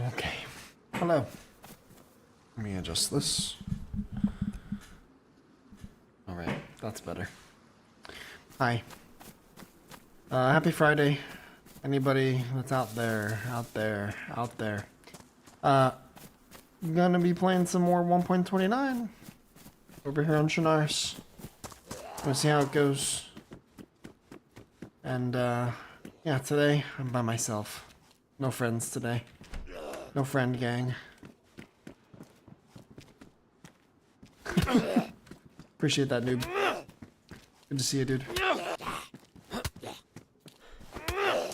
Okay. Hello. Let me adjust this. Alright, that's better. Hi. Happy Friday. Anybody that's out there. I'm gonna be playing some more 1.29 over here on Shinars. Gonna see how it goes. And, yeah, today I'm by myself. No friends today. No friend gang. Appreciate that, noob. Good to see you, dude.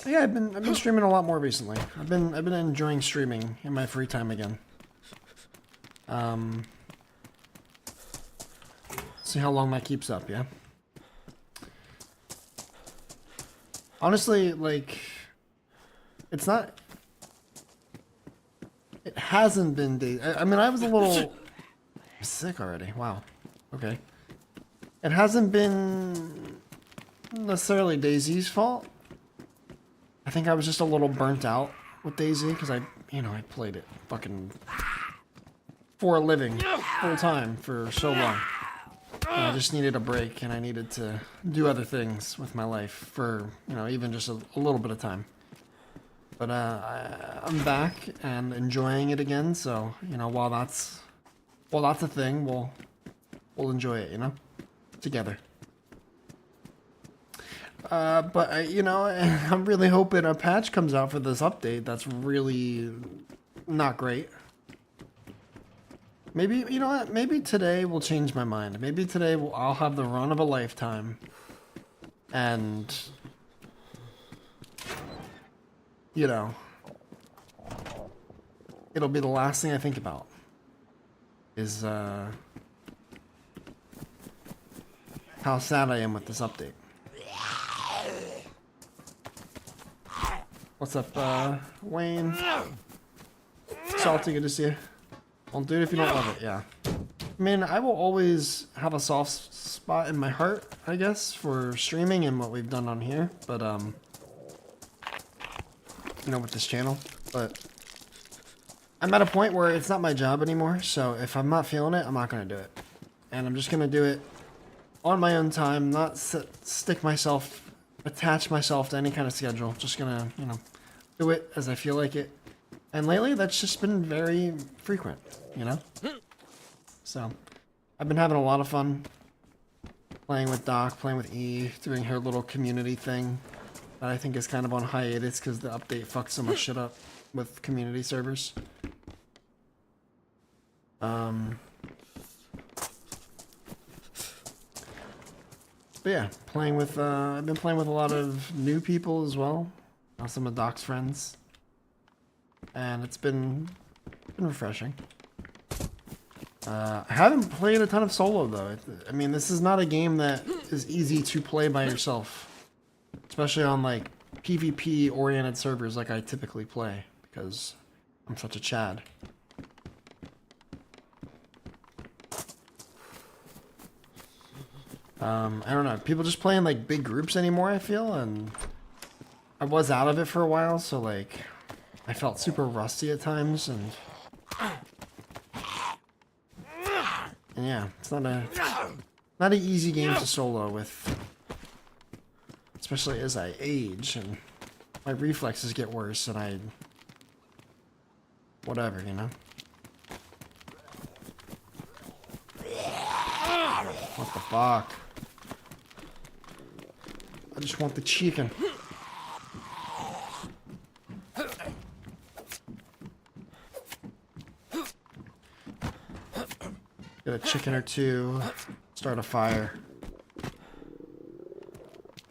Yeah, I've been streaming a lot more recently. I've been enjoying streaming in my free time again. See how long that keeps up, yeah? Honestly, like, it's not... It hasn't been DayZ. I mean, I was a little sick already. Wow. Okay. It hasn't been necessarily DayZ's fault. I think I was just a little burnt out with DayZ because I played it fucking for a living, full time for so long. And I just needed a break, and I needed to do other things with my life for, even just a little bit of time. But I'm back and enjoying it again, so, while that's a thing, we'll enjoy it, together. But I'm really hoping a patch comes out for this update that's really not great. Maybe, you know what? Maybe today will change my mind. Maybe today I'll have the run of a lifetime. And, it'll be the last thing I think about. Is, how sad I am with this update. What's up, Wayne? Salty, good to see you. Well, dude, if you don't love it, yeah. I mean, I will always have a soft spot in my heart, I guess, for streaming and what we've done on here, but, with this channel. But I'm at a point where it's not my job anymore, so if I'm not feeling it, I'm not going to do it. And I'm just going to do it on my own time, not attach myself to any kind of schedule. Just going to, do it as I feel like it. And lately, that's just been very frequent, So, I've been having a lot of fun playing with Doc, playing with E, doing her little community thing that I think is kind of on hiatus because the update fucked so much shit up with community servers. But yeah, I've been playing with a lot of new people as well. Some of Doc's friends. And it's been refreshing. I haven't played a ton of solo though. I mean, this is not a game that is easy to play by yourself, especially on like PvP oriented servers like I typically play because I'm such a Chad. I don't know. People just play in like big groups anymore, I feel, and I was out of it for a while, so like I felt super rusty at times, and yeah, it's not an easy game to solo with, especially as I age and my reflexes get worse and whatever, What the fuck? I just want the chicken. Get a chicken or two, start a fire,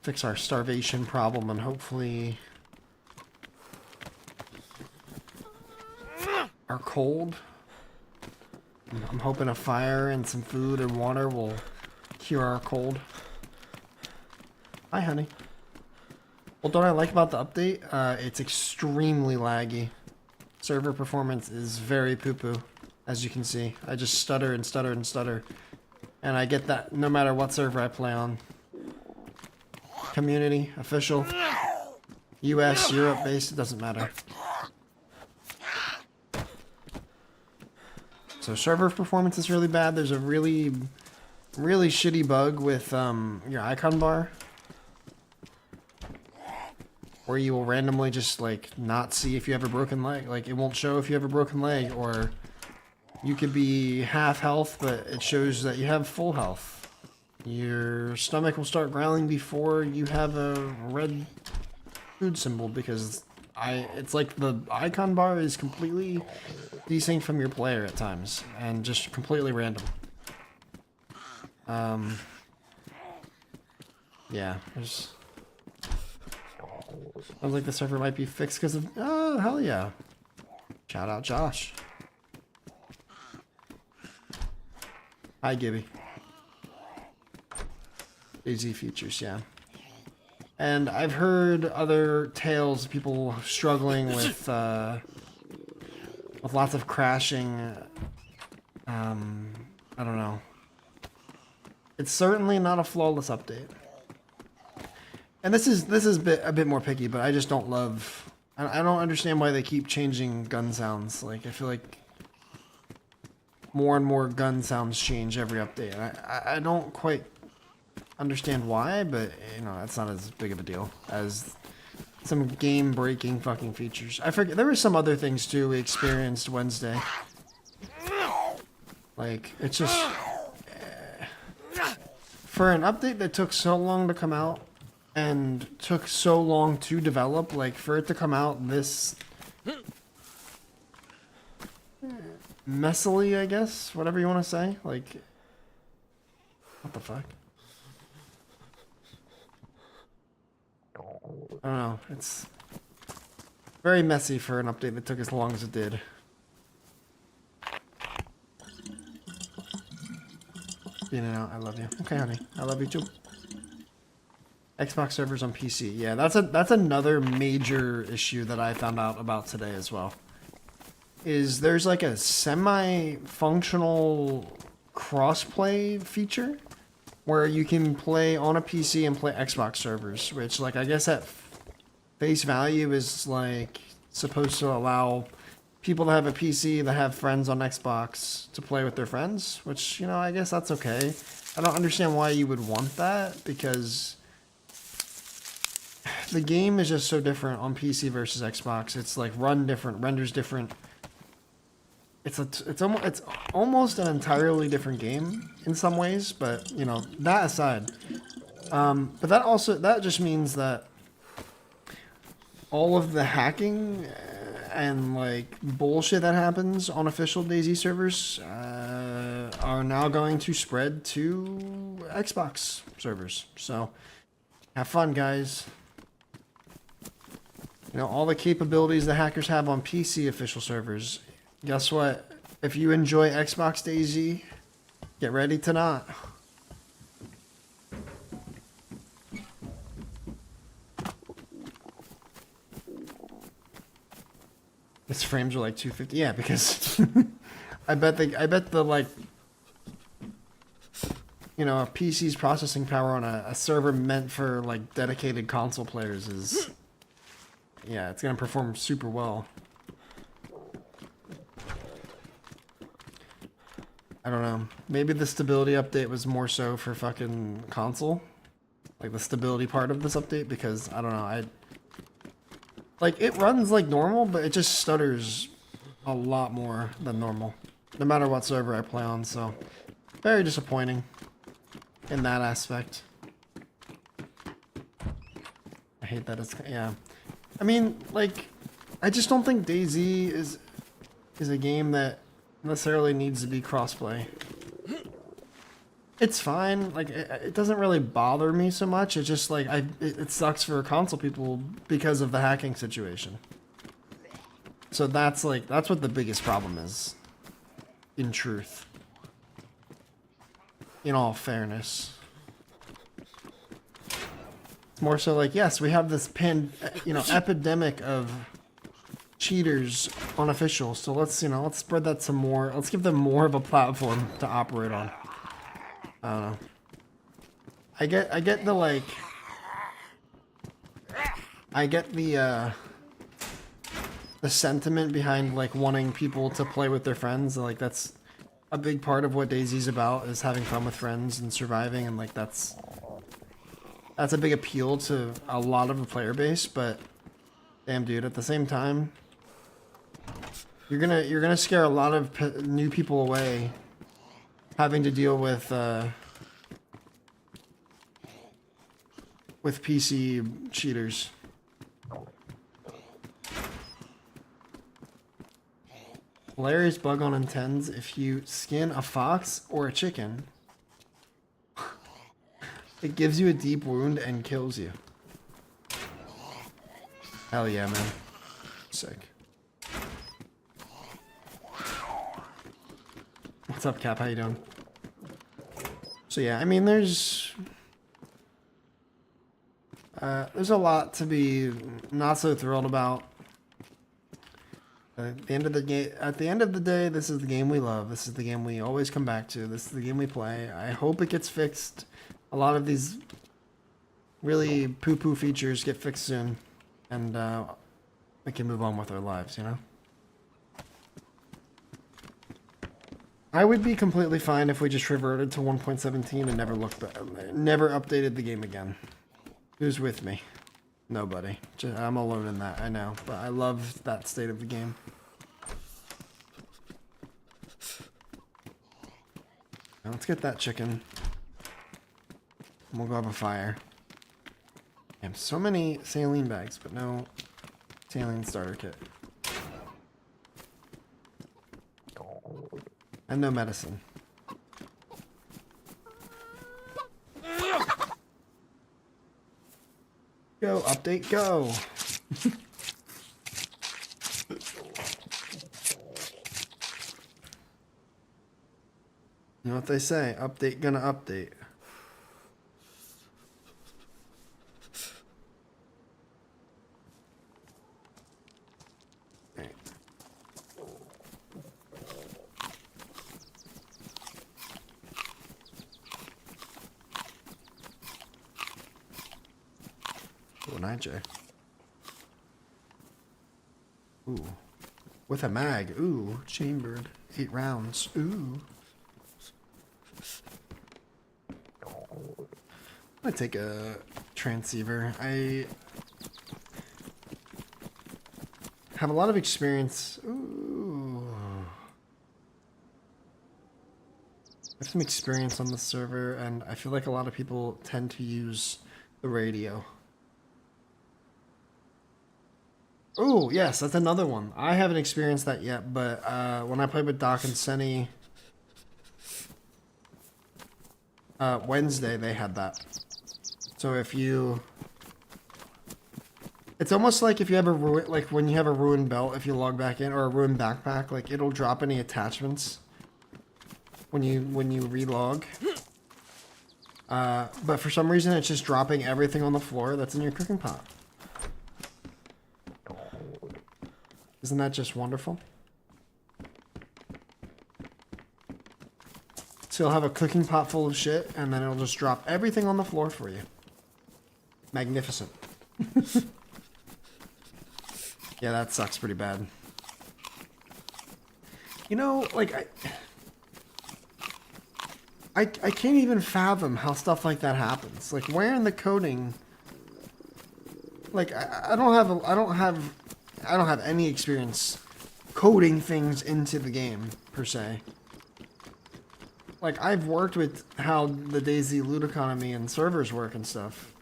fix our starvation problem, and hopefully our cold. I'm hoping a fire and some food and water will cure our cold. Hi, honey. Well, what I like about the update, it's extremely laggy. Server performance is very poo-poo. As you can see, I just stutter and stutter and stutter. And I get that no matter what server I play on. Community, official. US, Europe based, it doesn't matter. So server performance is really bad. There's a really shitty bug with your icon bar, where you will randomly just like not see if you have a broken leg. Like it won't show if you have a broken leg, or you could be half health, but it shows that you have full health. Your stomach will start growling before you have a red food symbol, because it's like the icon bar is completely desynced from your player at times and just completely random. Yeah, there's. Sounds like the server might be fixed because of. Oh, hell yeah. Shout out Josh. Hi, Gibby. DayZ features, yeah. And I've heard other tales of people struggling with lots of crashing. I don't know. It's certainly not a flawless update. And this is a bit more picky, but I just don't love. I don't understand why they keep changing gun sounds. Like I feel like more and more gun sounds change every update. I don't quite understand why, but you know that's not as big of a deal as some game-breaking fucking features. I forget there were some other things too we experienced Wednesday. Like it's just for an update that took so long to come out and took so long to develop, like for it to come out this messily, I guess, whatever you want to say. Like, what the fuck? I don't know. It's very messy for an update that took as long as it did. In and out. I love you. Okay, honey. I love you too. Xbox servers on PC. Yeah, that's another major issue that I found out about today as well. Is there's like a semi-functional crossplay feature where you can play on a PC and play Xbox servers, which like I guess at face value is like supposed to allow people that have a PC that have friends on Xbox to play with their friends, which, you know, I guess that's okay. I don't understand why you would want that, because the game is just so different on PC versus Xbox. It's like run different, renders different. It's almost an entirely different game in some ways, but you know, that aside, but that just means that all of the hacking and like bullshit that happens on official DayZ servers are now going to spread to Xbox servers. So have fun, guys. You know, all the capabilities the hackers have on PC official servers. Guess what? If you enjoy Xbox DayZ, get ready to not. Its frames are like 250. Yeah, because I bet the like, you know, a PC's processing power on a server meant for like dedicated console players is, yeah, it's gonna perform super well. I don't know. Maybe the stability update was more so for fucking console, like the stability part of this update, because I don't know. Like it runs like normal, but it just stutters a lot more than normal, no matter what server I play on. So very disappointing in that aspect. I hate that it's, yeah. I mean, like, I just don't think DayZ is a game that necessarily needs to be crossplay. It's fine. Like, it doesn't really bother me so much. It's just like it sucks for console people because of the hacking situation. So that's what the biggest problem is, in truth. In all fairness. It's more so like, yes, we have this epidemic of cheaters on official, so let's spread that some more. Let's give them more of a platform to operate on. I don't know. I get the like I get the sentiment behind like wanting people to play with their friends. Like that's a big part of what DayZ's about, is having fun with friends and surviving, and like that's a big appeal to a lot of the player base. But damn, dude, at the same time, you're gonna scare a lot of new people away, having to deal with PC cheaters. Hilarious bug on intends: if you skin a fox or a chicken, it gives you a deep wound and kills you. Hell yeah, man. Sick. What's up, Cap? How you doing? So yeah, I mean, there's a lot to be not so thrilled about. At the end of the day, this is the game we love. This is the game we always come back to. This is the game we play. I hope it gets fixed. A lot of these really poo-poo features get fixed soon, and we can move on with our lives, you know? I would be completely fine if we just reverted to 1.17 and never updated the game again. Who's with me? Nobody. I'm alone in that, I know. But I love that state of the game. Now let's get that chicken. And we'll go have a fire. Damn, so many saline bags, but no saline starter kit. And no medicine. Go, update, go! You know what they say, update gonna update. Jay. Ooh. With a mag. Ooh. Chambered. 8 rounds. Ooh. I'm gonna take a transceiver. I have a lot of experience. Ooh. I have some experience on the server, and I feel like a lot of people tend to use the radio. Oh, yes, that's another one. I haven't experienced that yet, but when I played with Doc and Senny Wednesday, they had that. So if you... It's almost like if you have like when you have a ruined belt, if you log back in, or a ruined backpack, like it'll drop any attachments when you relog. But for some reason, it's just dropping everything on the floor that's in your cooking pot. Isn't that just wonderful? So you'll have a cooking pot full of shit, and then it'll just drop everything on the floor for you. Magnificent. Yeah, that sucks pretty bad. You know, like, I can't even fathom how stuff like that happens. Like, where in the coding... Like, I don't have any experience coding things into the game, per se. Like, I've worked with how the DayZ loot economy and servers work and stuff.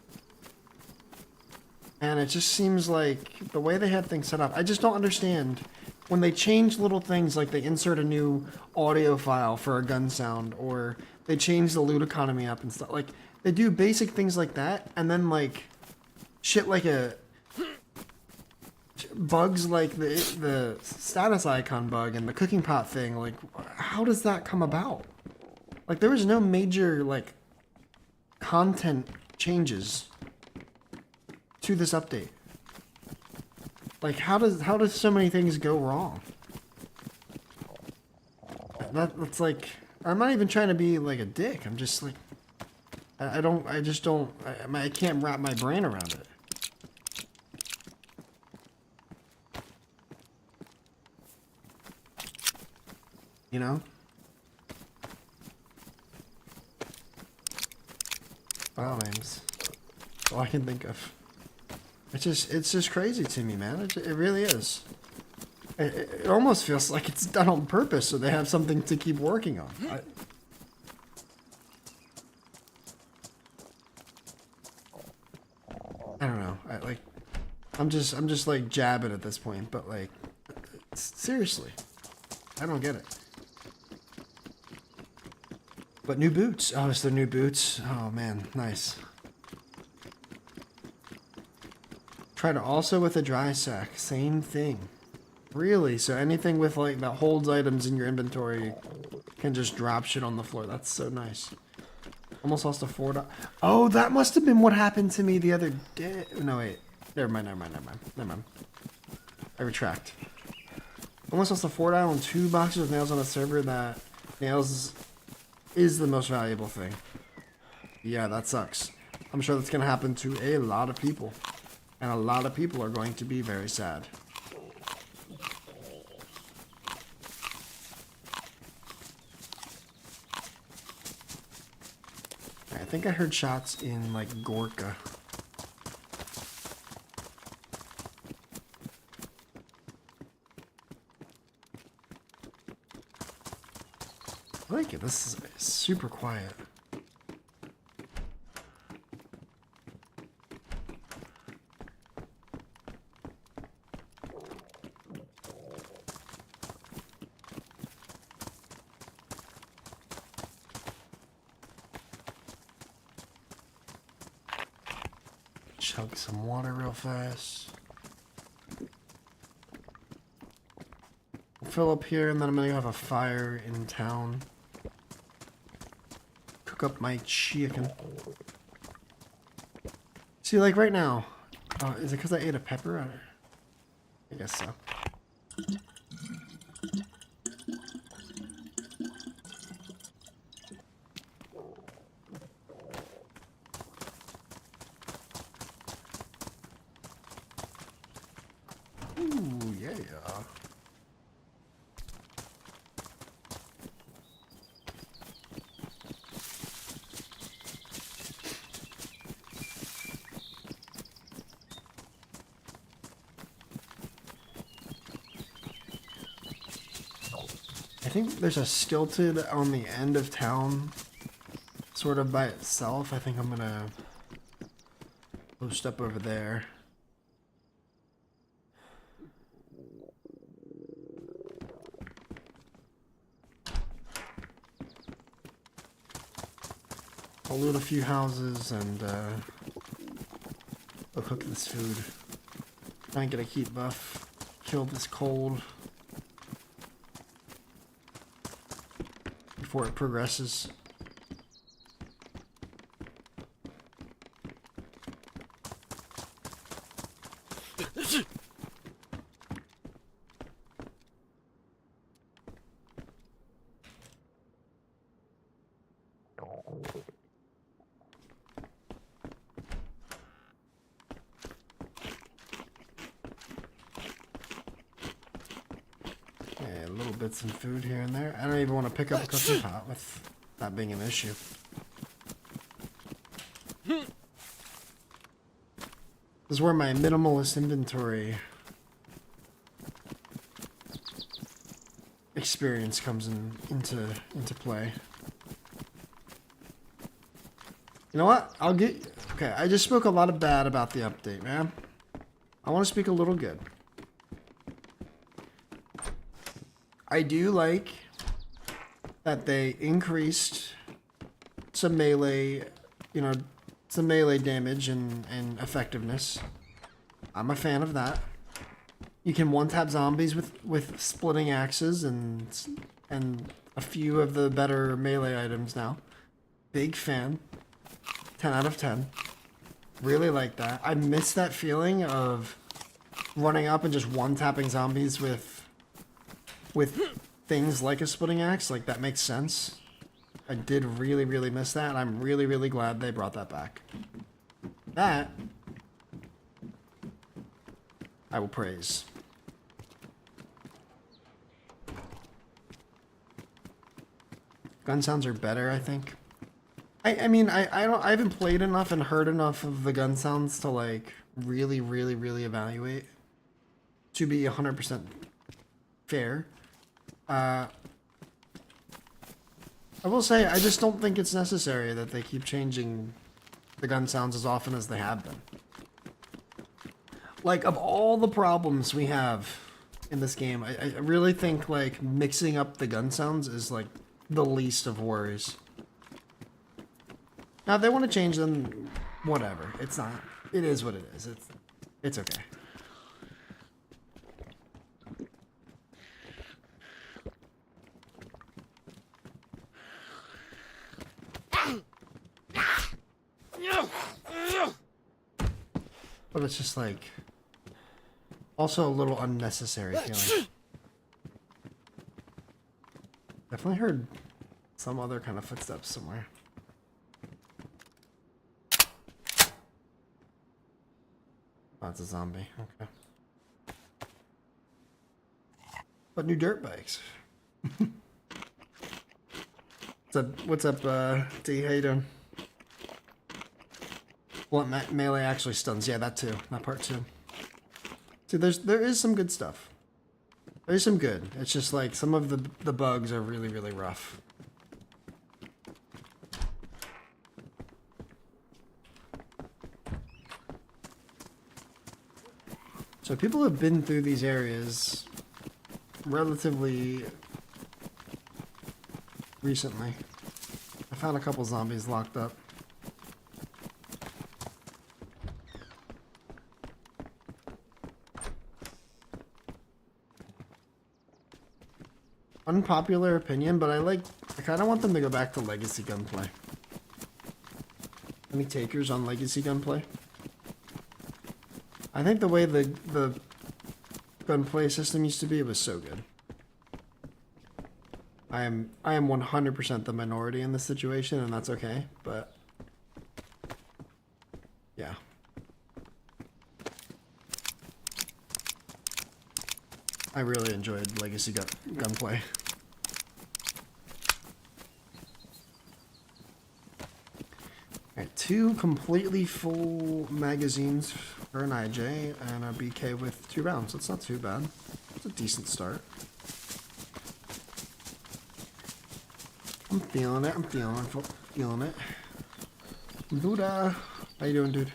And it just seems like the way they had things set up, I just don't understand. When they change little things, like they insert a new audio file for a gun sound, or they change the loot economy up and stuff. Like, they do basic things like that, and then, like, shit like bugs like the status icon bug and the cooking pot thing, like, how does that come about? Like, there was no major, like, content changes to this update. Like, how does so many things go wrong? That's like, I'm not even trying to be like a dick. I'm just like, I can't wrap my brain around it. You know? File names. That's all I can think of. It's just crazy to me, man. It really is. It almost feels like it's done on purpose, so they have something to keep working on. I don't know. I'm just like jabbing at this point, but like, seriously, I don't get it. But new boots. Oh, it's the new boots. Oh man, nice. Try to also with a dry sack. Same thing. Really? So anything with like that holds items in your inventory can just drop shit on the floor. That's so nice. Almost lost a $4. Oh, that must have been what happened to me the other day. No, wait. Never mind. I retract. Almost lost a $4 on 2 boxes of nails on a server that nails is the most valuable thing. Yeah, that sucks. I'm sure that's going to happen to a lot of people. And a lot of people are going to be very sad. I think I heard shots in, like, Gorka. I like it. This is super quiet. Chug some water real fast. We'll fill up here, and then I'm gonna go have a fire in town. Cook up my chicken. See, like right now. Oh, is it because I ate a pepper? Or? I guess so. Ooh, yeah. I think there's a stilted on the end of town, sort of by itself. I think I'm gonna post up over there. I'll loot a few houses and I'll cook this food. Try and get a heat buff. Kill this cold before it progresses. Little bits of food here and there. I don't even want to pick up a cooking pot with that being an issue. This is where my minimalist inventory experience comes into play. You know what? Okay, I just spoke a lot of bad about the update, man. I want to speak a little good. I do like that they increased some melee, some melee damage and effectiveness. I'm a fan of that. You can one-tap zombies with splitting axes and a few of the better melee items now. Big fan. 10 out of 10. Really like that. I miss that feeling of running up and just one-tapping zombies with things like a splitting axe. Like, that makes sense. I did really, really miss that, and I'm really, really glad they brought that back. That I will praise. gun sounds are better, I think. I mean, I haven't played enough and heard enough of the gun sounds to like really evaluate to be 100% fair. I will say I just don't think it's necessary that they keep changing the gun sounds as often as they have been. Like, of all the problems we have in this game, I really think like mixing up the gun sounds is like the least of worries. Now, if they want to change them, whatever. It's not. It is what it is. It's okay. But it's just like also a little unnecessary feeling. Definitely heard some other kind of footsteps somewhere. Oh, it's a zombie. Okay. But new dirt bikes. What's up, D? How you doing? Well, melee actually stuns. Yeah, that too. That part too. See, there is some good stuff. There's some good. It's just like some of the bugs are really rough. So people have been through these areas relatively recently. I found a couple zombies locked up. Unpopular opinion, but I kind of want them to go back to legacy gunplay. Any takers on legacy gunplay? I think the way the gunplay system used to be, it was so good. I am 100% the minority in this situation, and that's okay, but yeah. I really enjoyed legacy gunplay. Alright, 2 completely full magazines for an IJ and a BK with 2 rounds. That's not too bad. It's a decent start. I'm feeling it. I'm feeling it. Buddha, how you doing, dude?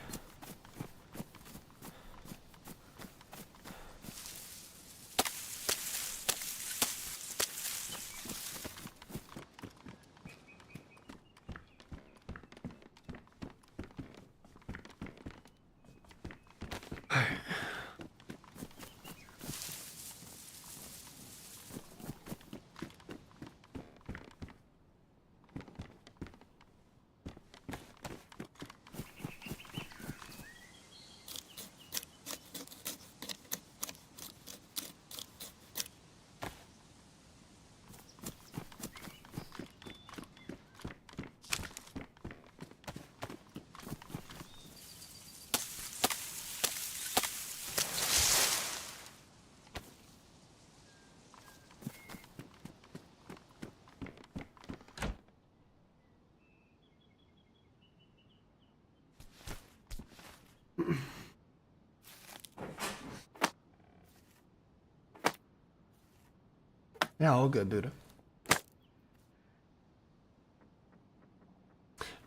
Yeah, all good, Buddha.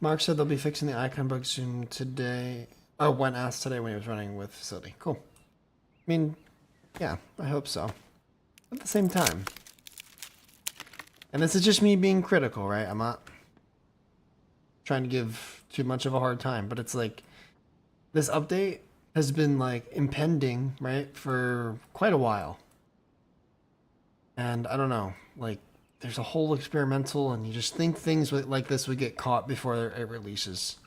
Mark said they'll be fixing the icon bug soon today. Oh, when asked today when he was running with facility. Cool. I mean, yeah, I hope so. At the same time. And this is just me being critical, right? I'm not trying to give too much of a hard time, but it's like this update has been like impending, right, for quite a while. And I don't know, like there's a whole experimental and you just think things like this would get caught before it releases.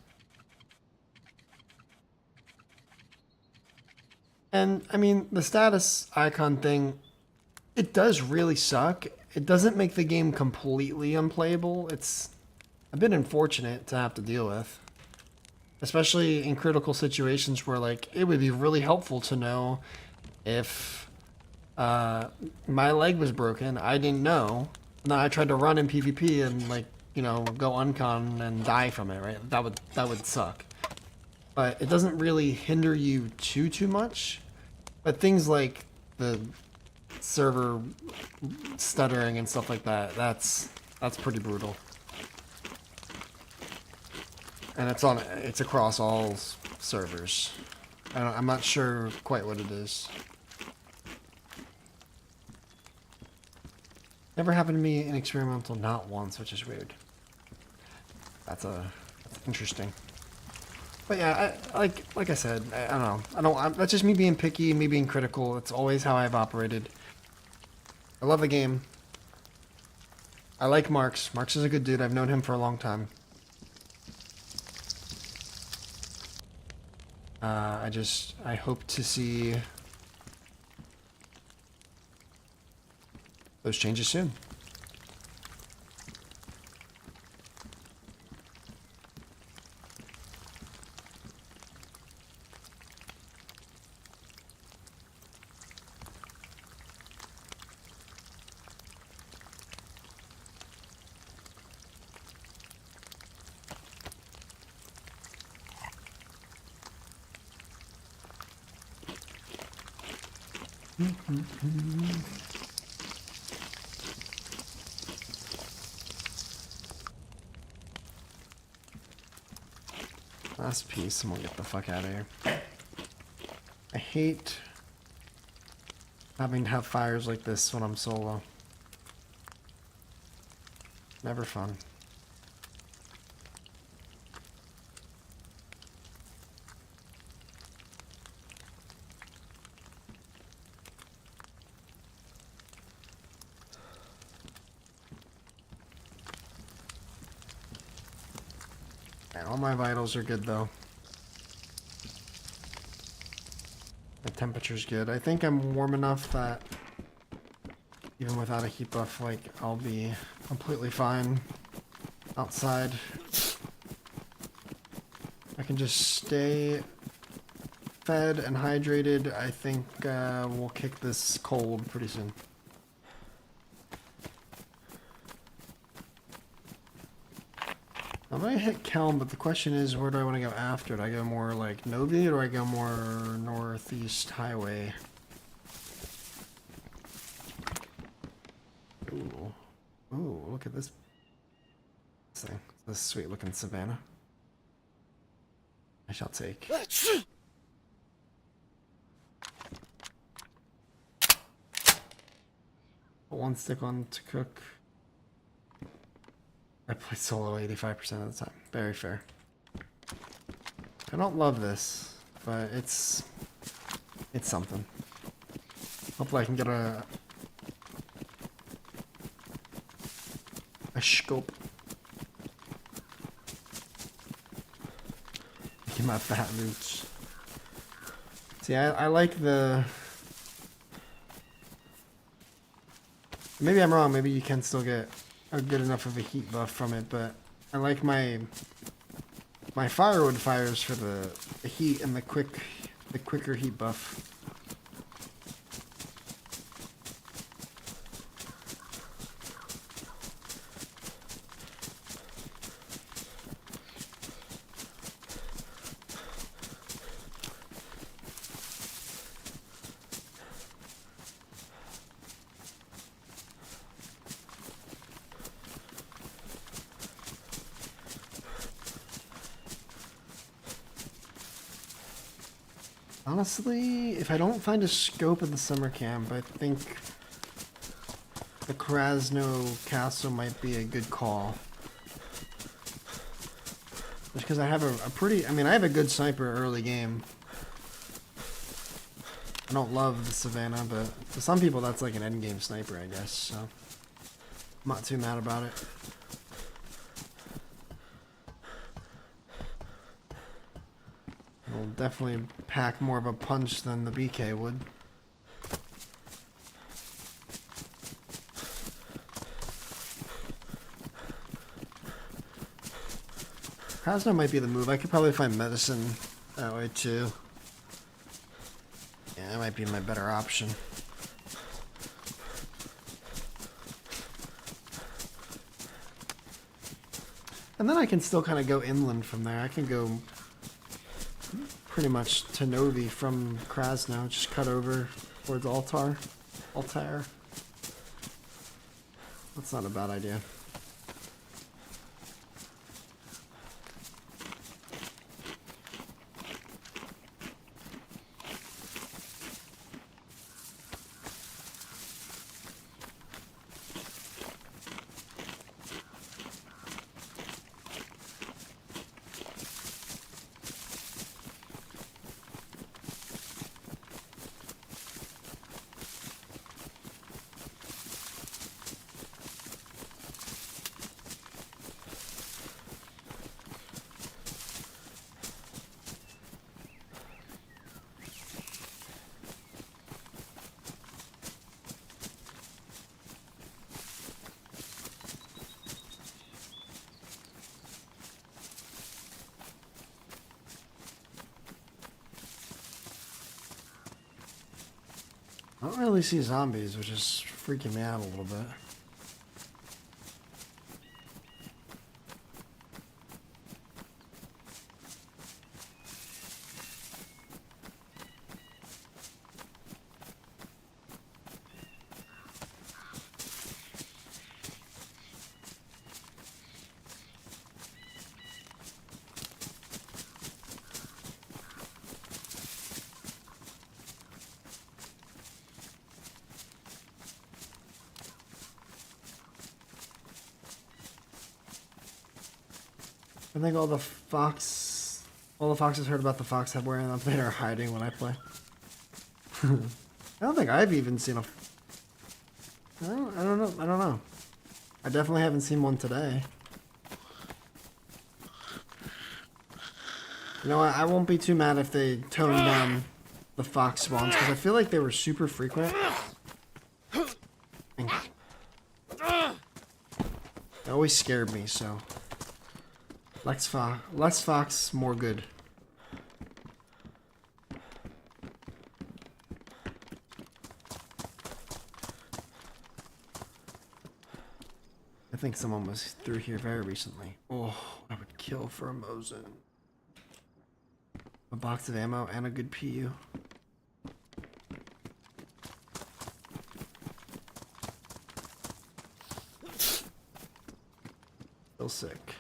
And I mean, the status icon thing, it does really suck. It doesn't make the game completely unplayable. It's a bit unfortunate to have to deal with. Especially in critical situations where like it would be really helpful to know if my leg was broken, I didn't know, And then I tried to run in PvP and like, you know, go uncon and die from it, right? That would suck. But it doesn't really hinder you too much. But things like the server stuttering and stuff like that, that's pretty brutal. And it's across all servers. I'm not sure quite what it is. Never happened to me in experimental, not once, which is weird. That's interesting. But yeah, like I said, I don't know. That's just me being picky, me being critical. It's always how I've operated. I love the game. I like Marks. Marks is a good dude. I've known him for a long time. I hope to see those changes soon. Last piece, and we'll get the fuck out of here. I hate having to have fires like this when I'm solo. Never fun. All my vitals are good though. The temperature's good. I think I'm warm enough that even without a heat buff, like, I'll be completely fine outside. I can just stay fed and hydrated. I think we'll kick this cold pretty soon. I'm gonna hit Kelm, but the question is, where do I want to go after? Do I go more like Novi, or do I go more northeast highway? Ooh, ooh, look at this thing. This sweet looking savannah. I shall take. Put one stick on to cook. I play solo 85% of the time. Very fair. I don't love this, but it's something. Hopefully I can get a scope. Get my fat mooch. See, I like the... Maybe I'm wrong. Maybe you can still get a good enough of a heat buff from it, but I like my firewood fires for the heat and the quicker heat buff. Honestly, if I don't find a scope at the summer camp, I think the Krasno Castle might be a good call. Just because I have a pretty... I mean, I have a good sniper early game. I don't love the Savannah, but to some people that's like an endgame sniper, I guess, so... I'm not too mad about it. It'll definitely pack more of a punch than the BK would. Krasno might be the move. I could probably find medicine that way too. Yeah, that might be my better option. And then I can still kind of go inland from there. I can go pretty much to Novi from Krasno. Just cut over towards Altar. That's not a bad idea. I don't really see zombies, which is freaking me out a little bit. I think all the foxes heard about the fox head wearing up there are hiding when I play. I don't think I've even seen a... I don't know. I definitely haven't seen one today. You know what, I won't be too mad if they tone down the fox spawns, because I feel like they were super frequent. And they always scared me, so... Less fox, more good. I think someone was through here very recently. Oh, I would kill for a Mosin. A box of ammo and a good PU. Still sick.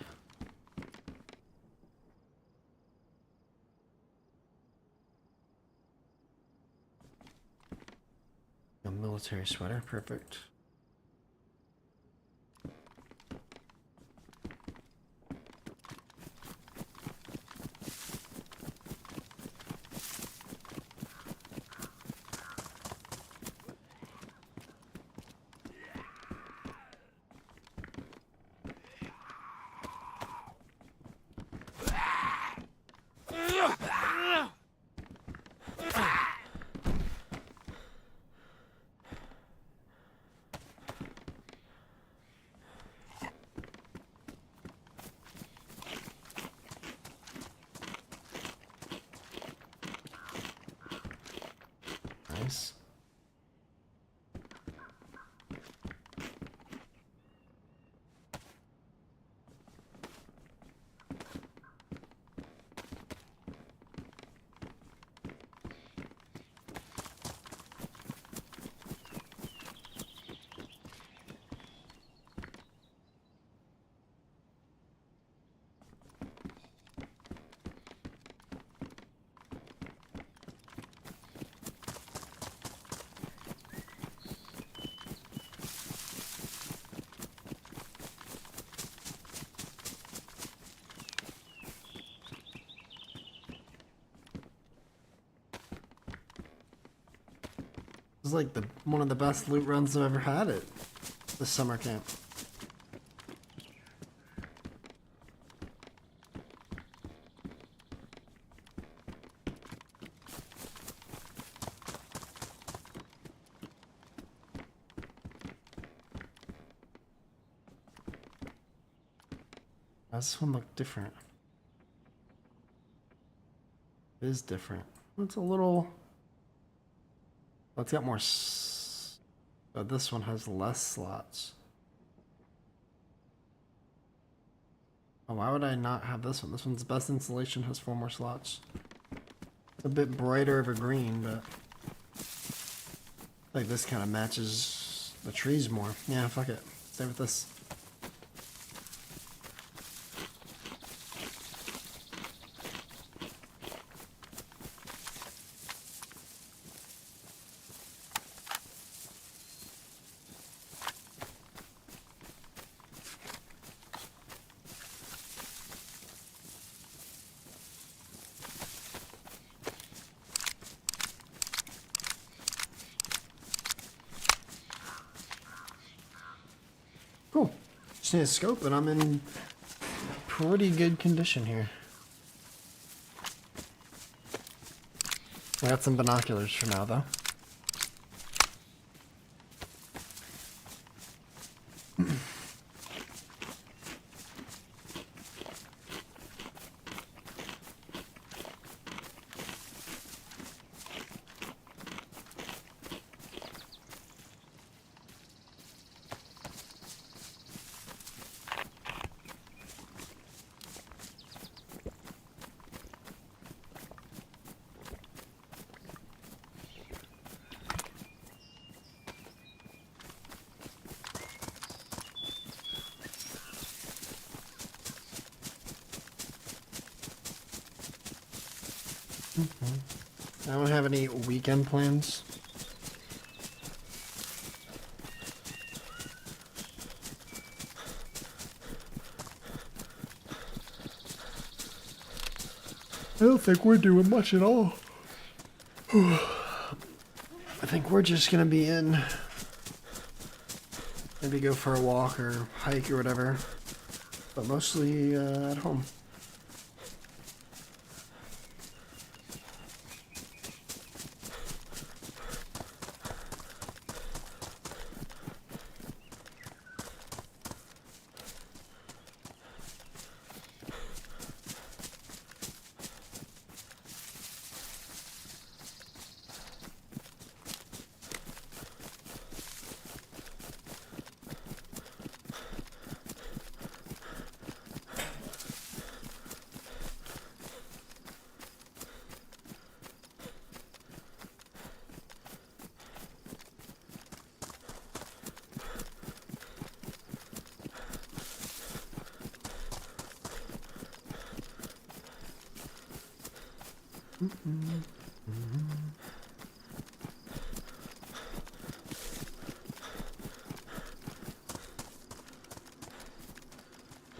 A military sweater, perfect. Nice. This is like one of the best loot runs I've ever had at the summer camp. Does this one look different? It is different. It's a little... It's got more... But this one has less slots. Oh, why would I not have this one? This one's best insulation, has 4 more slots. It's a bit brighter of a green, but like this kind of matches the trees more. Yeah, fuck it. Stay with this. Cool. Just need a scope and I'm in pretty good condition here. I got some binoculars for now though. I don't have any weekend plans. I don't think we're doing much at all. I think we're just gonna be in. Maybe go for a walk or hike or whatever. But mostly at home.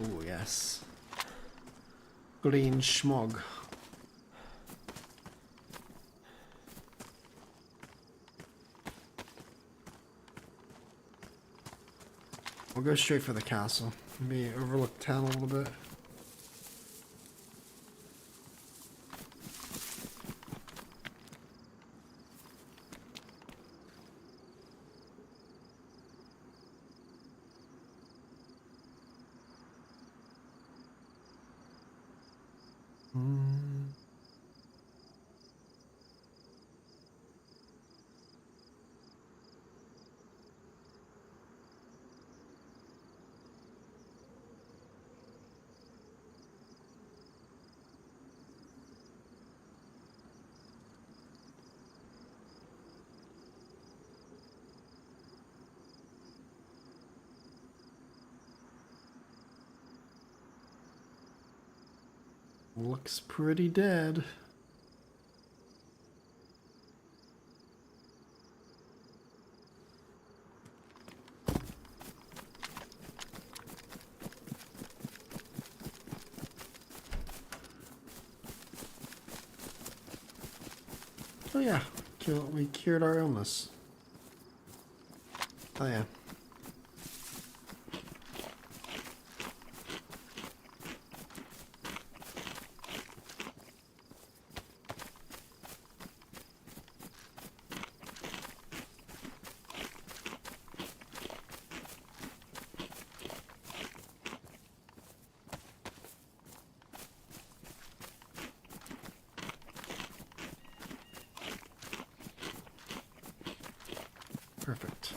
Oh yes. Green smog. We'll go straight for the castle. Maybe overlook town a little bit. Looks pretty dead. Oh yeah, we cured our illness. Oh yeah. Perfect.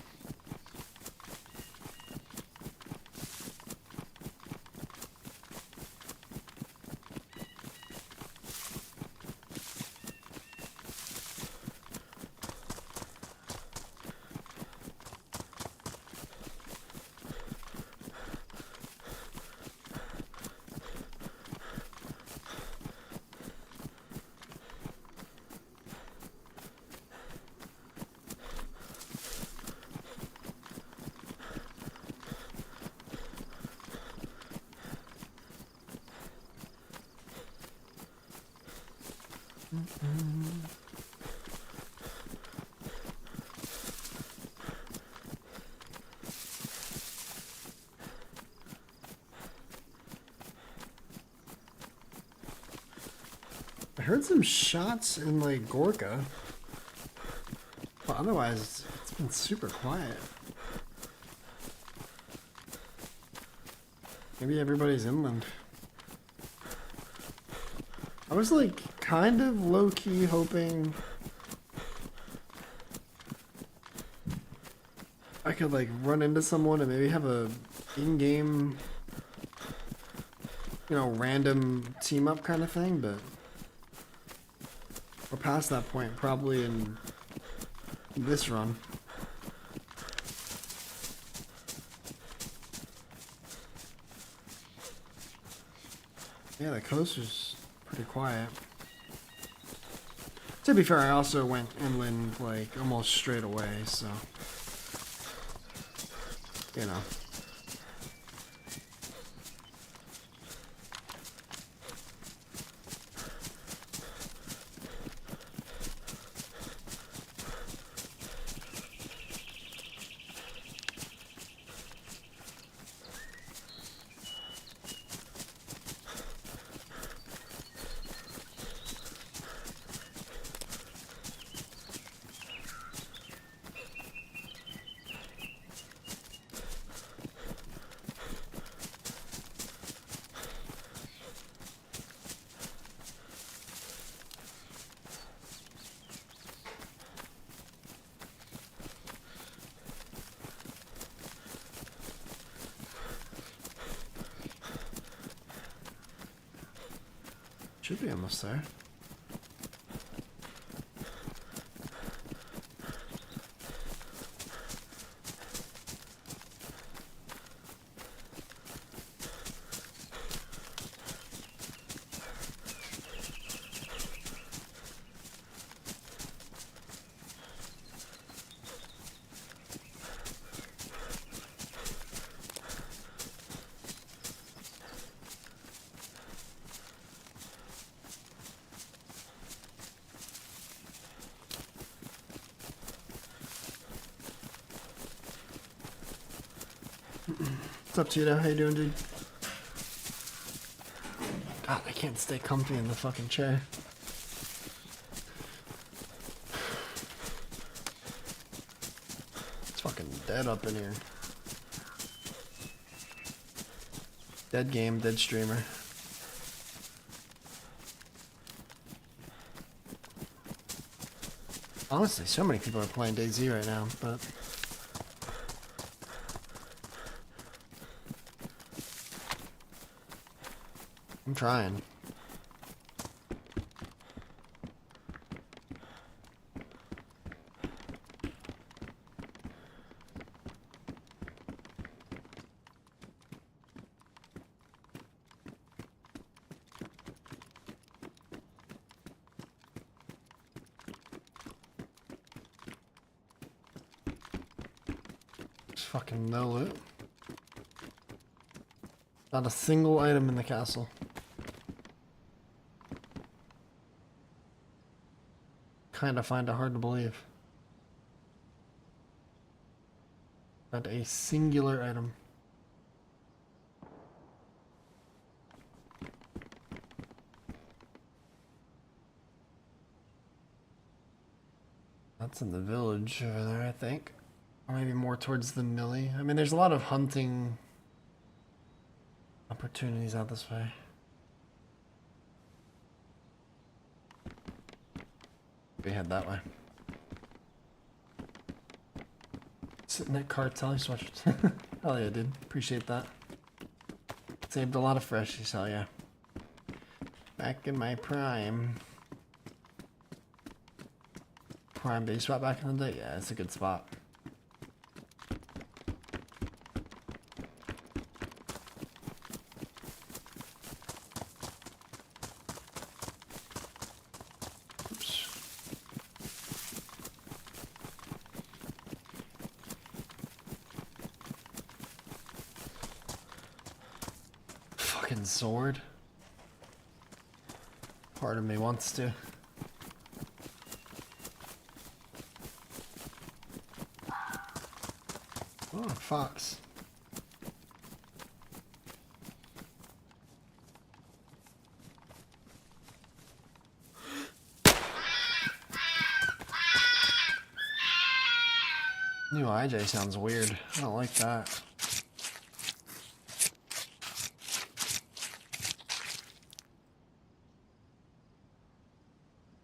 heard some shots in like Gorka. But otherwise, it's been super quiet. Maybe everybody's inland. I was like kind of low-key hoping I could like run into someone and maybe have a in-game, you know, random team-up kind of thing, but we're past that point probably in this run. Yeah, the coast was pretty quiet. To be fair, I also went inland like almost straight away, so you know. Should be almost there. What's up, Tito? How you doing, dude? God, I can't stay comfy in the fucking chair. It's fucking dead up in here. Dead game, dead streamer. Honestly, so many people are playing DayZ right now, but I'm trying. There's fucking no loot. Not a single item in the castle. Kinda find it hard to believe. Not a singular item. That's in the village over there, I think. Or maybe more towards the millie. I mean, there's a lot of hunting opportunities out this way. We head that way. Sitting at cartel switched. Hell yeah, dude. Appreciate that. Saved a lot of freshies, hell yeah. Back in my prime. Prime base spot back in the day? Yeah, it's a good spot. Sword. Part of me wants to. Oh, fox. New IJ sounds weird. I don't like that.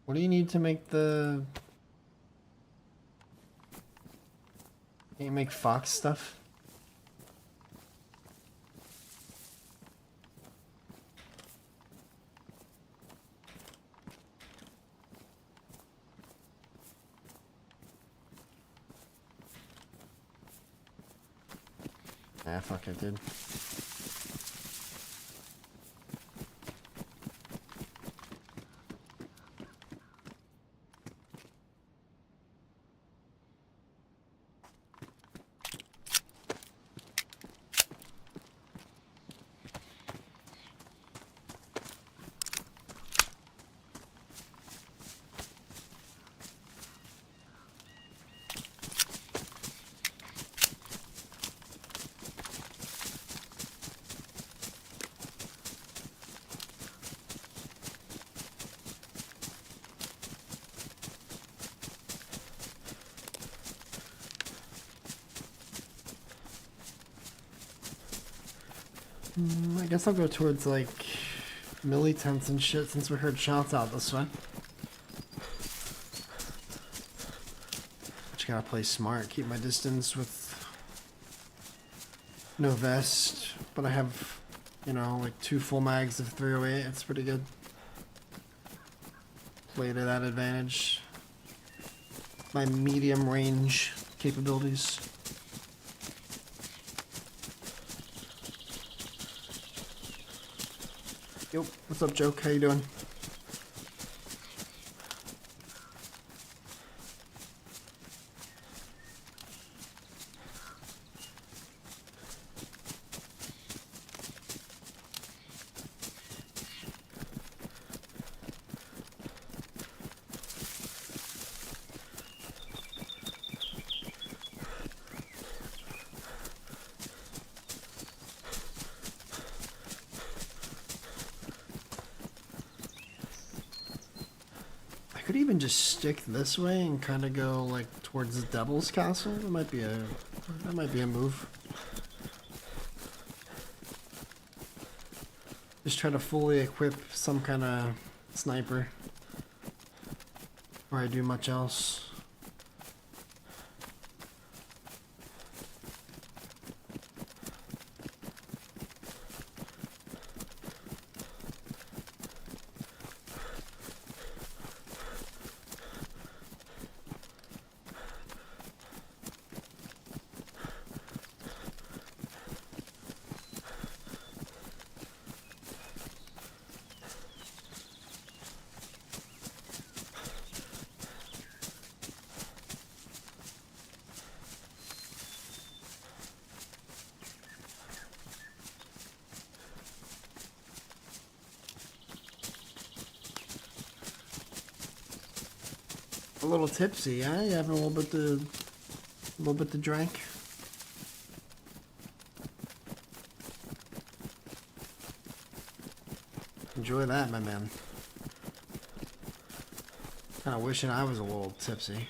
What do you need to make the... Can you make Fox stuff? Ah, fuck it, dude. I guess I'll go towards like milli tents and shit since we heard shots out this way. Just gotta play smart, keep my distance with no vest, but I have, you know, like 2 full mags of 308. It's pretty good. Play to that advantage. My medium range capabilities. Yo, what's up, Joke? How you doing? I could even just stick this way and kind of go like towards the Devil's Castle. That might be a move. Just try to fully equip some kind of sniper before I do much else. A little tipsy, yeah? You having a little bit to drink? Enjoy that, my man. Kinda wishing I was a little tipsy.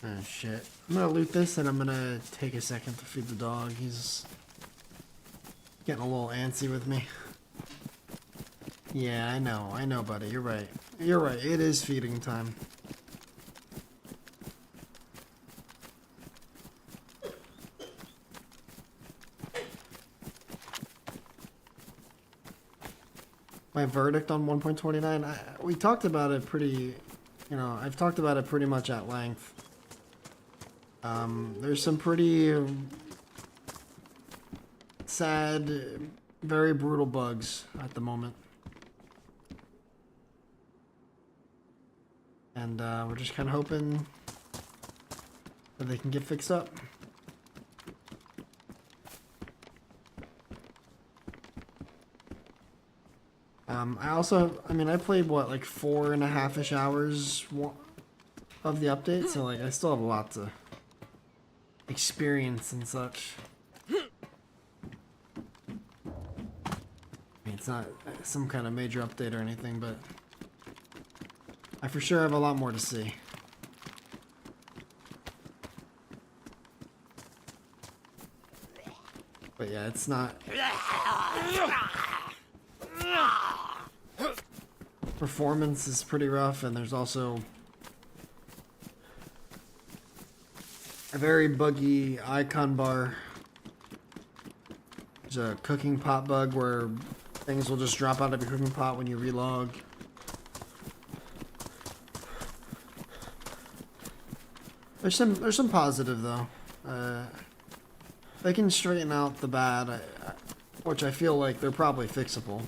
Oh shit. I'm gonna loot this and I'm gonna take a second to feed the dog. He's getting a little antsy with me. Yeah, I know, buddy. You're right. You're right. It is feeding time. My verdict on 1.29, we talked about it pretty, you know, I've talked about it pretty much at length. There's some pretty sad, very brutal bugs at the moment. And we're just kind of hoping that they can get fixed up. I played what, like 4.5-ish hours of the update, so like I still have a lot to experience and such. it's not some kind of major update or anything, but I for sure have a lot more to see. But yeah, it's not... Performance is pretty rough, and there's also a very buggy icon bar. There's a cooking pot bug where things will just drop out of your cooking pot when you relog. There's some positive though. They can straighten out the bad, which I feel like they're probably fixable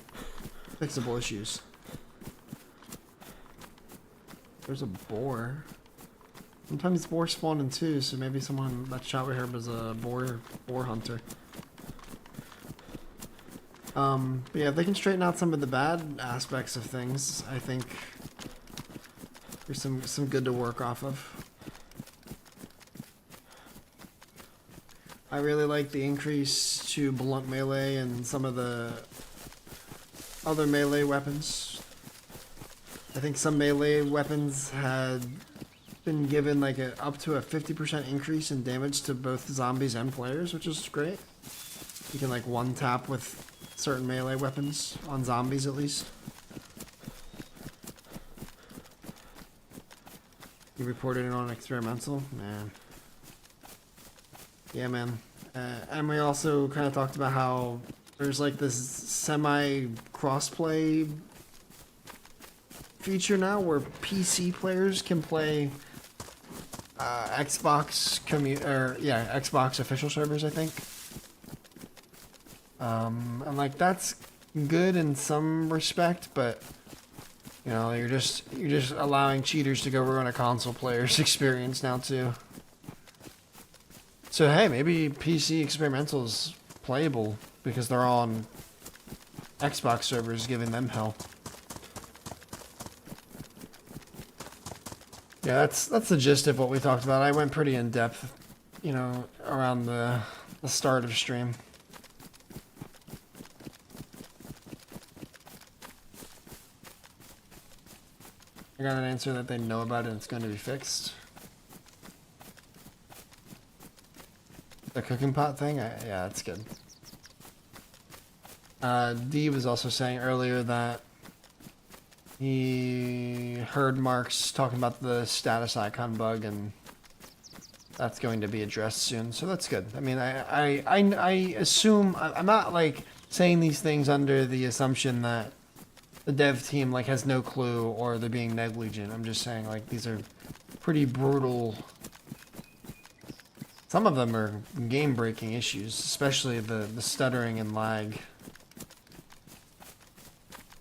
issues. There's a boar. Sometimes boars spawn in two, so maybe someone that shot with her was a boar hunter. But yeah, if they can straighten out some of the bad aspects of things, I think there's some good to work off of. I really like the increase to blunt melee and some of the other melee weapons. I think some melee weapons had been given like up to a 50% increase in damage to both zombies and players, which is great. You can like one tap with certain melee weapons on zombies at least. You reported it on experimental? Man. Yeah, man. And we also kind of talked about how there's like this semi-crossplay feature now where PC players can play Xbox Xbox official servers, I think. And like that's good in some respect, but you know, you're just allowing cheaters to go ruin a console player's experience now too. So hey, maybe PC experimental's playable because they're on Xbox servers giving them hell. Yeah, that's the gist of what we talked about. I went pretty in depth, you know, around the start of stream. I got an answer that they know about it and it's going to be fixed. The cooking pot thing? Yeah, that's good. D was also saying earlier that he heard Mark's talking about the status icon bug and that's going to be addressed soon, so that's good. I mean, I assume, I'm not like saying these things under the assumption that the dev team like has no clue or they're being negligent. I'm just saying like these are pretty brutal. Some of them are game-breaking issues, especially the stuttering and lag.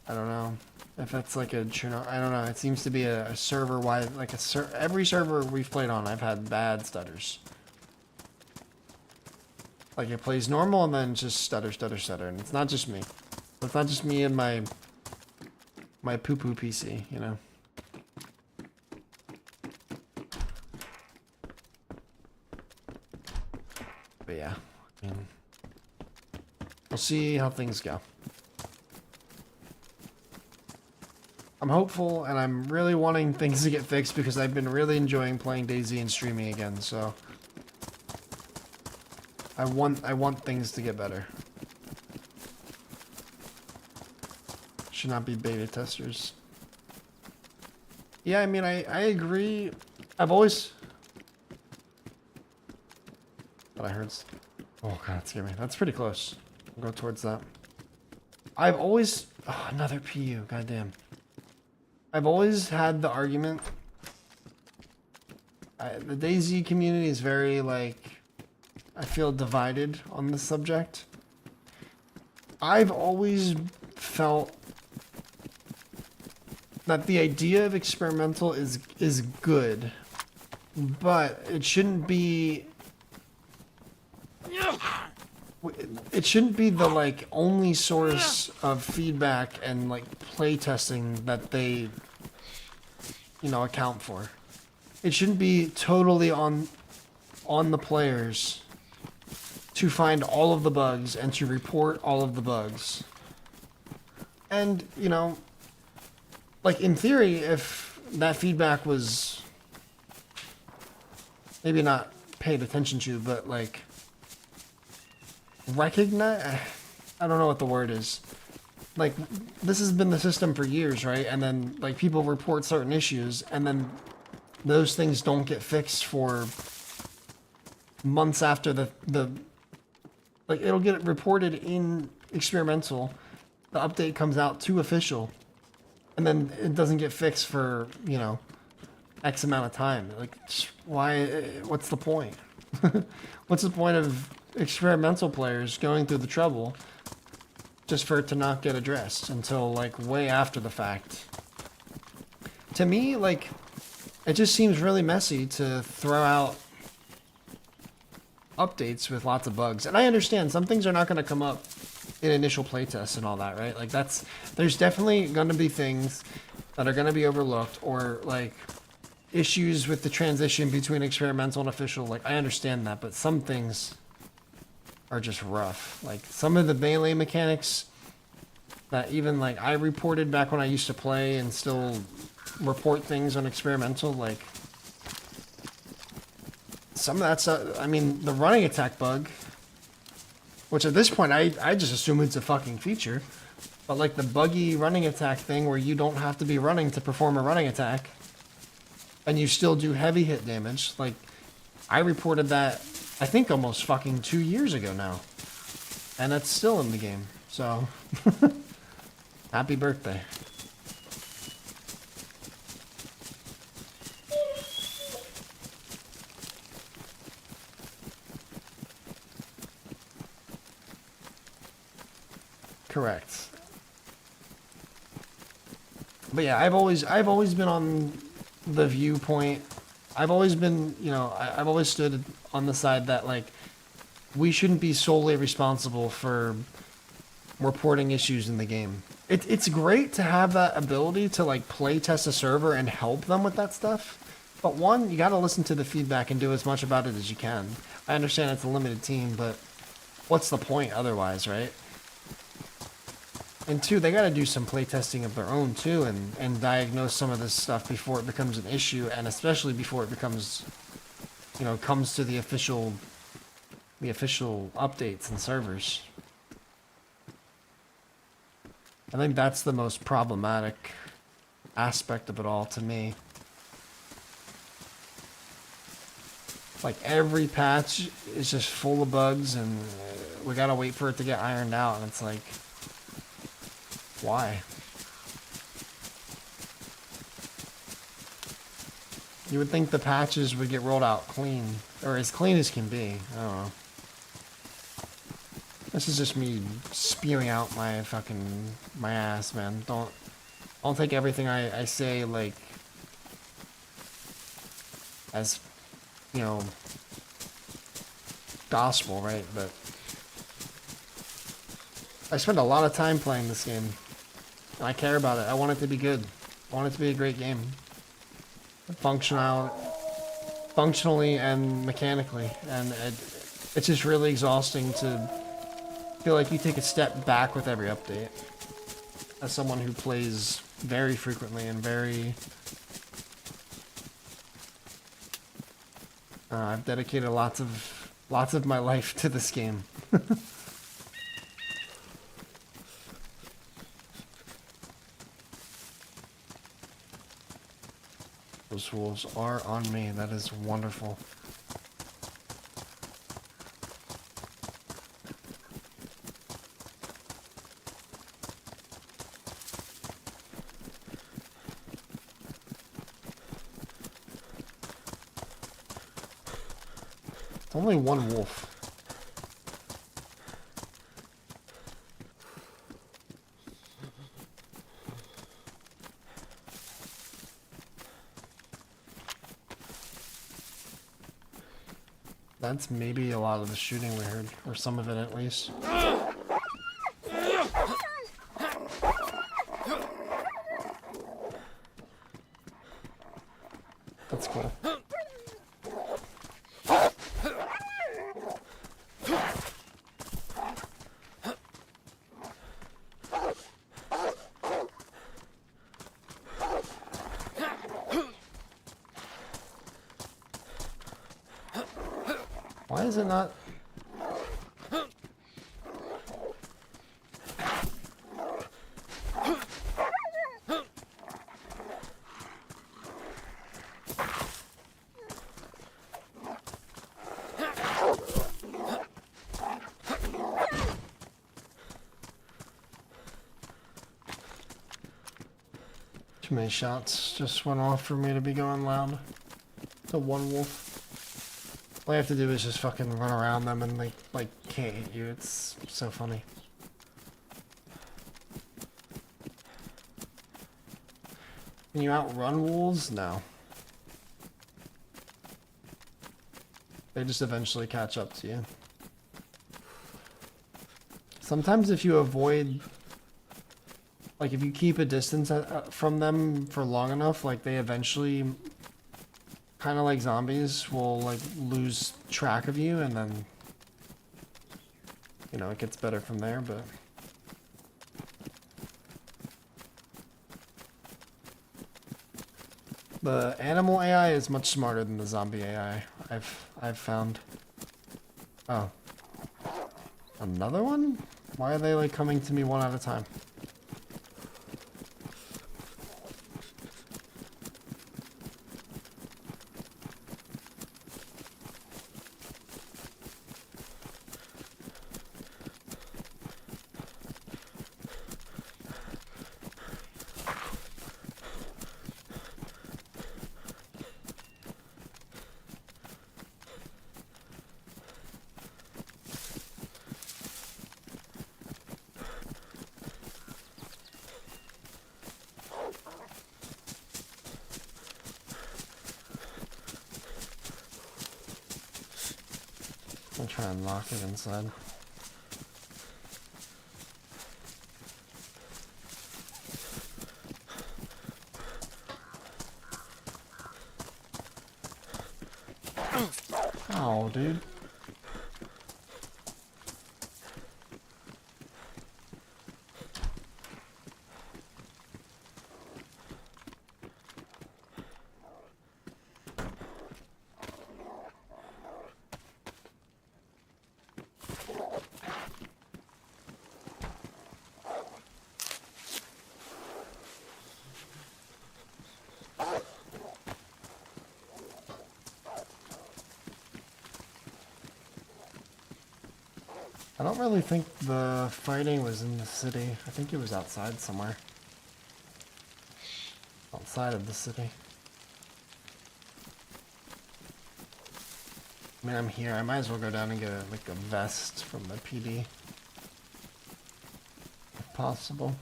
I don't know if that's like I don't know. It seems to be a server-wide, like every server we've played on, I've had bad stutters. Like it plays normal and then just stutter, and it's not just me. It's not just me and my poo-poo PC, you know. But yeah, I mean, we'll see how things go. I'm hopeful, and I'm really wanting things to get fixed because I've been really enjoying playing DayZ and streaming again. So I want things to get better. Should not be beta testers. Yeah, I mean, I agree. I've always. But I heard. Oh god, that scared me. That's pretty close. I'll go towards that. I've always. Oh, another PU. Goddamn. I've always had the argument. The DayZ community is very like. I feel divided on this subject. I've always felt that the idea of experimental is good, but it shouldn't be. It shouldn't be the like only source of feedback and like play testing that they, you know, account for. It shouldn't be totally on the players to find all of the bugs and to report all of the bugs. And, you know, like in theory, if that feedback was maybe not paid attention to, but like recognize, I don't know what the word is. Like, this has been the system for years, right? And then, like, people report certain issues, and then those things don't get fixed for months after like, it'll get reported in experimental, the update comes out to official, and then it doesn't get fixed for, you know, X amount of time. Like, why, what's the point? What's the point of experimental players going through the trouble just for it to not get addressed until, like, way after the fact? To me, like, it just seems really messy to throw out updates with lots of bugs. And I understand some things are not going to come up in initial playtests and all that, right? Like, there's definitely going to be things that are going to be overlooked, or, like, issues with the transition between experimental and official. Like, I understand that, but some things are just rough. Like, some of the melee mechanics that even, like, I reported back when I used to play and still report things on experimental, like, some of that stuff, I mean, the running attack bug, which at this point I just assume it's a fucking feature, but like the buggy running attack thing where you don't have to be running to perform a running attack and you still do heavy hit damage, like, I reported that I think almost fucking 2 years ago now, and that's still in the game. So happy birthday. Correct. But yeah, I've always been on the viewpoint. I've always been, you know, I've always stood on the side that, like, we shouldn't be solely responsible for reporting issues in the game. It's great to have that ability to, like, play test a server and help them with that stuff. But one, you got to listen to the feedback and do as much about it as you can. I understand it's a limited team, but what's the point otherwise, right? And two, they got to do some playtesting of their own too, and diagnose some of this stuff before it becomes an issue, and especially before it becomes, you know, comes to the official updates and servers. I think that's the most problematic aspect of it all to me. Like, every patch is just full of bugs, and we gotta wait for it to get ironed out, and it's like, why? You would think the patches would get rolled out clean, or as clean as can be. I don't know. This is just me spewing out my ass, man. Don't take everything I say, like, as, you know, gospel, right? But I spend a lot of time playing this game. I care about it. I want it to be good. I want it to be a great game. Functionally and mechanically. And it's just really exhausting to feel like you take a step back with every update. As someone who plays very frequently and very... I've dedicated lots of my life to this game. Those wolves are on me. That is wonderful. Only one wolf. That's maybe a lot of the shooting we heard, or some of it at least. That's cool. is it not? Too many shots just went off for me to be going loud. The one wolf. All you have to do is just fucking run around them and they like can't hit you. It's so funny. Can you outrun wolves? No. They just eventually catch up to you. Sometimes if you avoid, like if you keep a distance from them for long enough, like they eventually, kind of like zombies, will like lose track of you and then, you know, it gets better from there, but. The animal AI is much smarter than the zombie AI, I've found. Oh. Another one? Why are they like coming to me one at a time? I'll try and lock it inside. Oh, dude. I don't really think the fighting was in the city. I think it was outside somewhere. Outside of the city. I mean, I'm here. I might as well go down and get like a vest from the PD. If possible.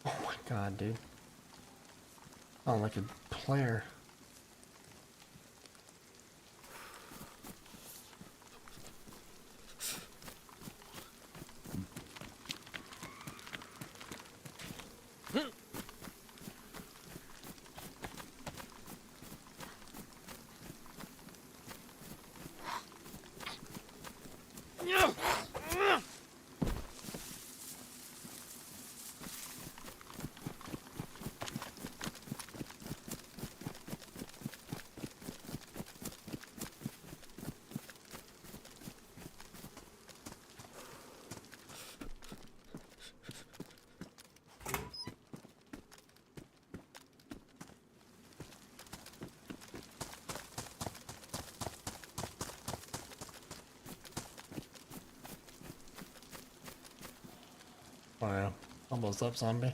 Oh my god, dude. Oh, like a player. Wow. Almost up, zombie.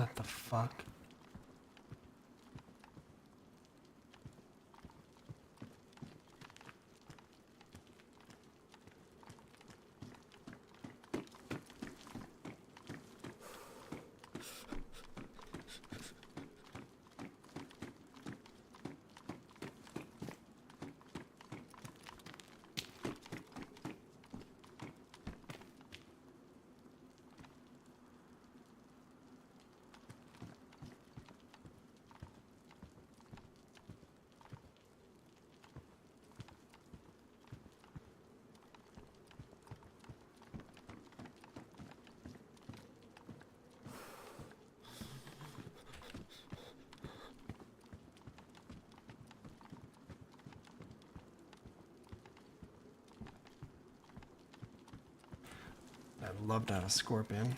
What the fuck? I'd love to have a scorpion.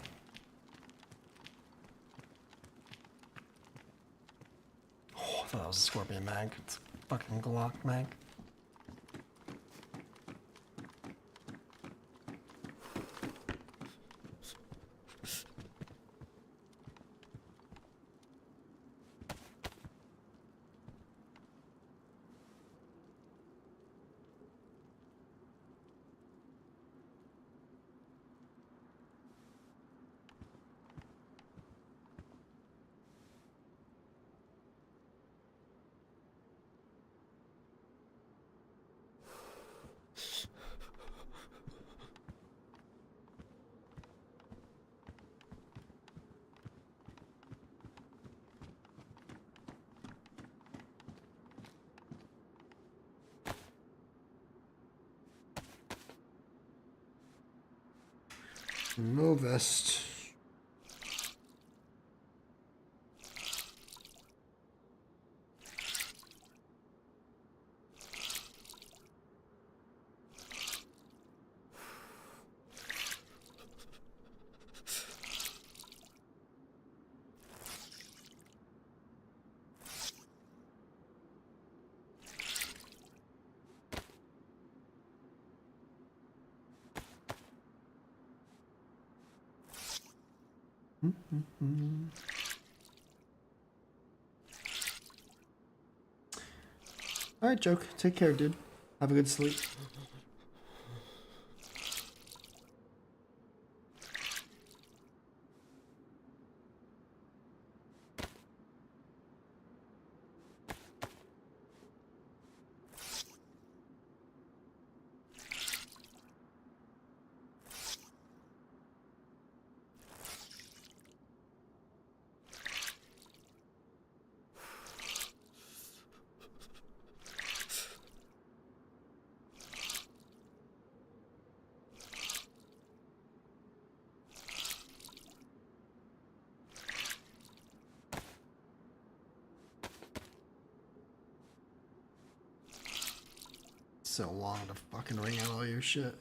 Oh, I thought that was a scorpion mag. It's a fucking Glock mag. No vest. All right, Joke. Take care, dude. Have a good sleep. So long to fucking ring out all your shit.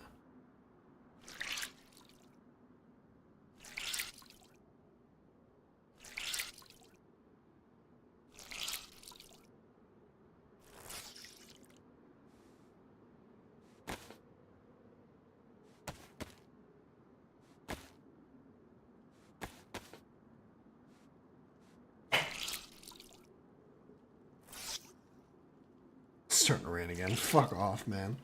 Starting to rain again. Fuck off, man.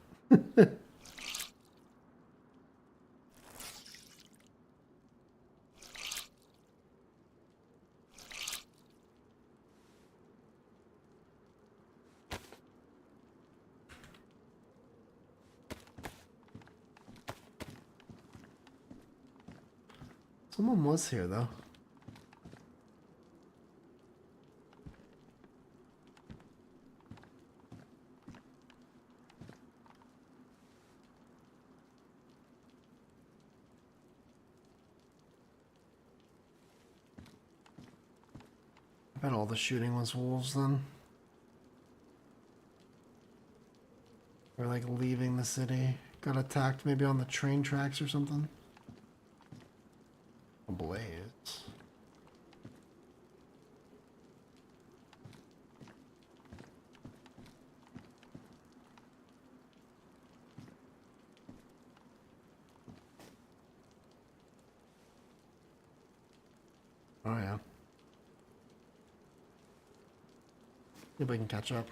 Someone was here, though. I bet all the shooting was wolves then. Or like leaving the city. Got attacked maybe on the train tracks or something. A blaze. Oh yeah. See if we can catch up.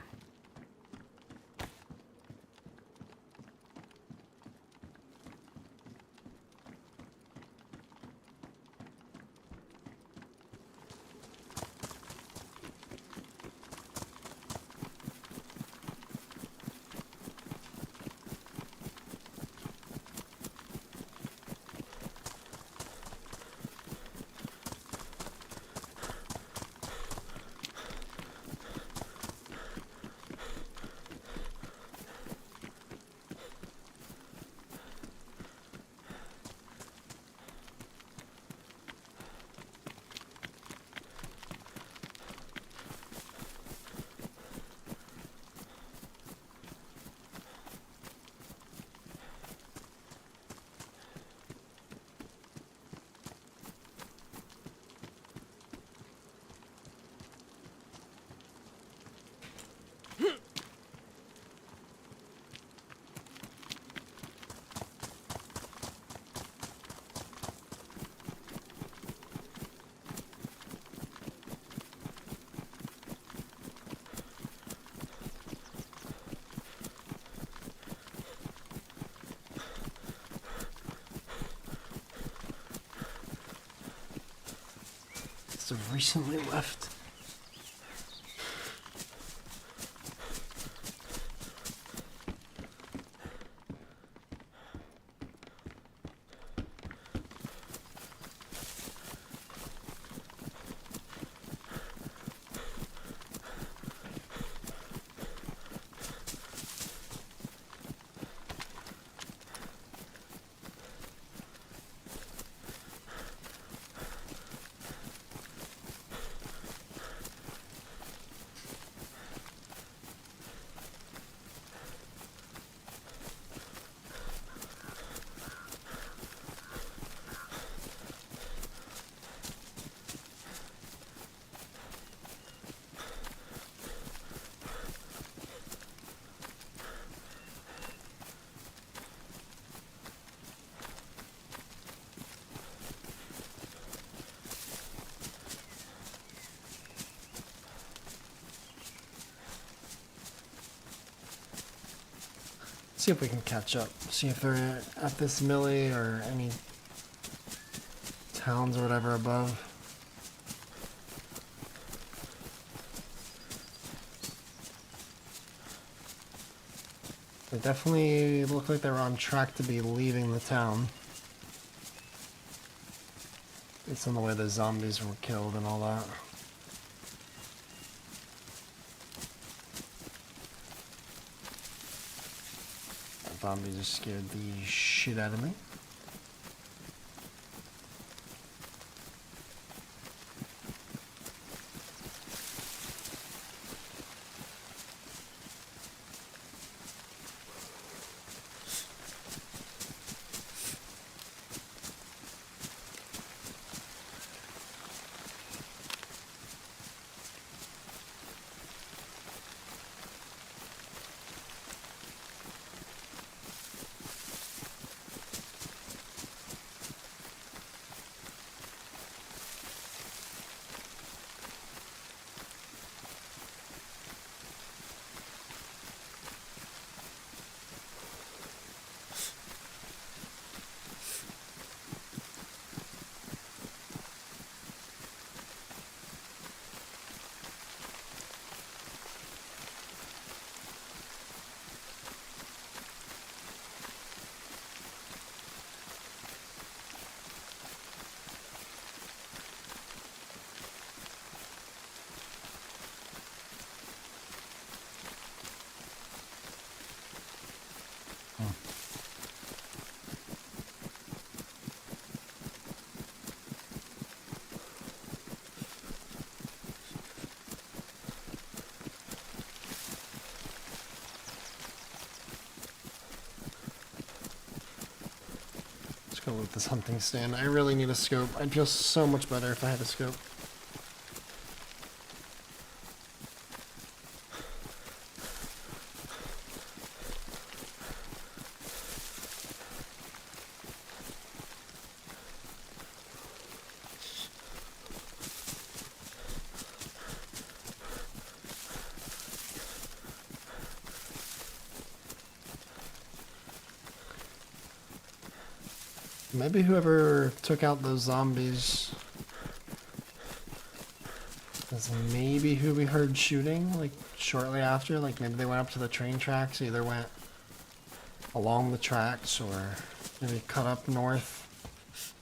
So recently left. See if we can catch up. See if they're at this millie or any towns or whatever above. They definitely look like they're on track to be leaving the town. It's in the way the zombies were killed and all that. Zombie just scared the shit out of me. Go with this hunting stand. I really need a scope. I'd feel so much better if I had a scope. Maybe whoever took out those zombies is maybe who we heard shooting, like, shortly after. Like, maybe they went up to the train tracks, either went along the tracks or maybe cut up north,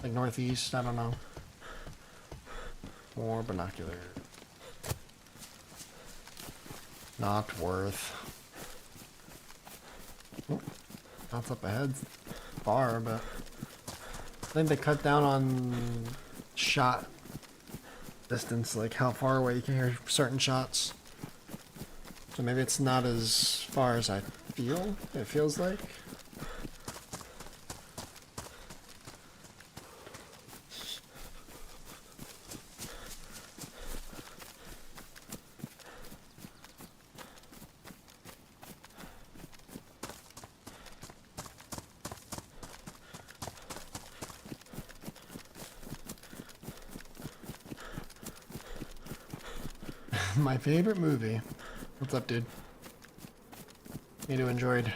like northeast, I don't know. More binocular. Not worth. Oh, that's up ahead far, but I think they cut down on shot distance, like how far away you can hear certain shots. So maybe it's not as far as it feels like. My favorite movie. What's up, dude? Me too, enjoyed.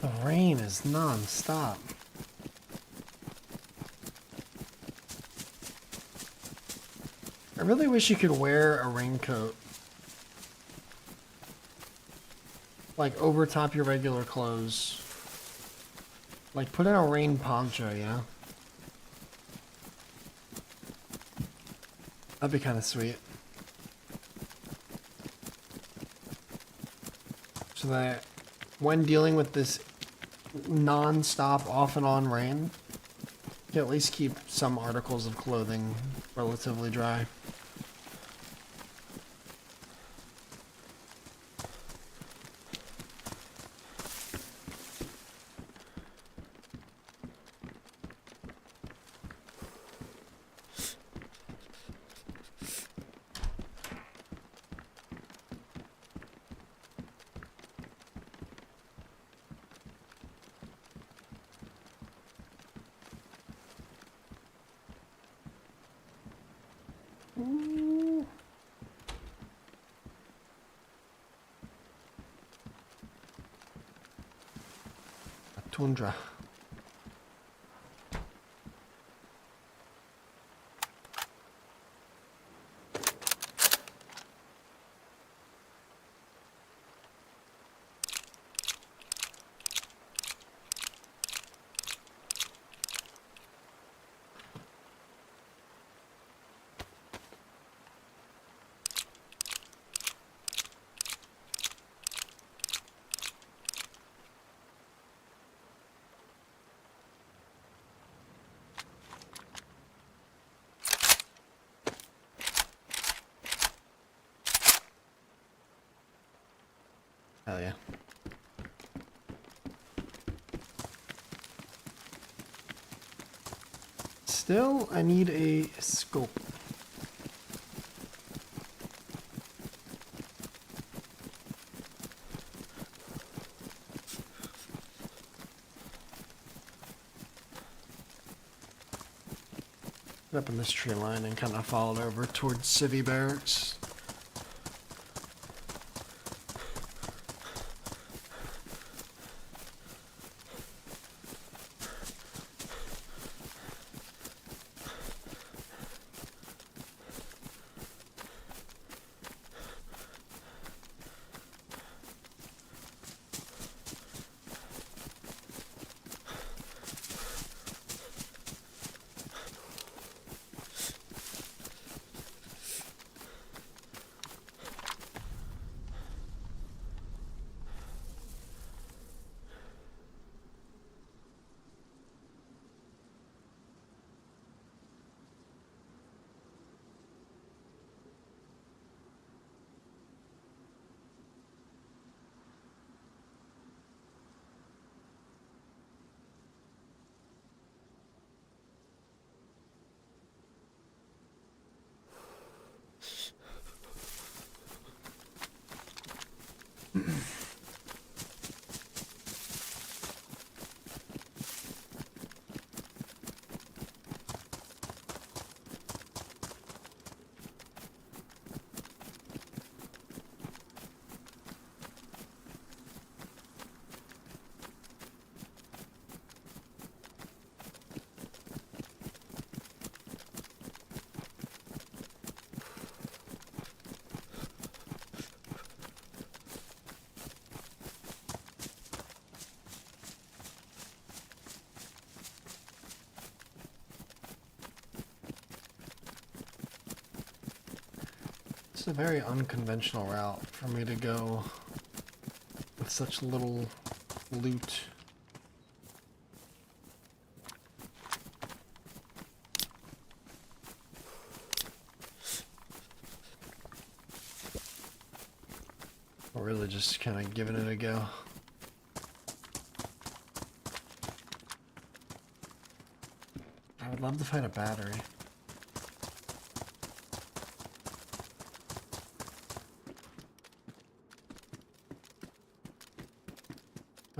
The rain is non-stop. I really wish you could wear a raincoat. Like over top your regular clothes. Like put in a rain poncho, yeah? That'd be kind of sweet. So that when dealing with this non-stop off and on rain, you can at least keep some articles of clothing relatively dry. Tundra. Hell yeah. Still, I need a scope. Up in this tree line and kind of followed over towards Civvy Barracks. It's a very unconventional route for me to go with such little loot. Or really just kind of giving it a go. I would love to find a battery.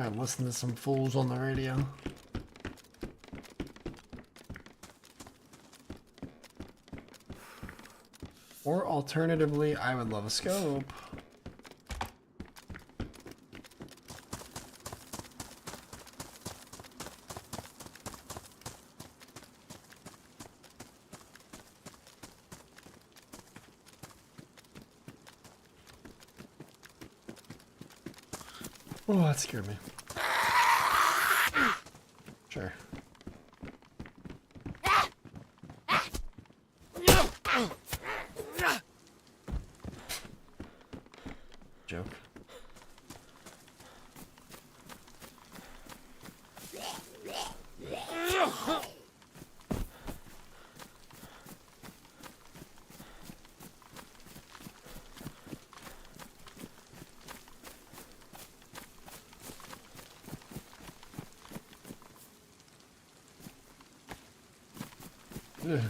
I'd listen to some fools on the radio. Or alternatively, I would love a scope. Oh, that scared me. Sure. Joke. Ugh.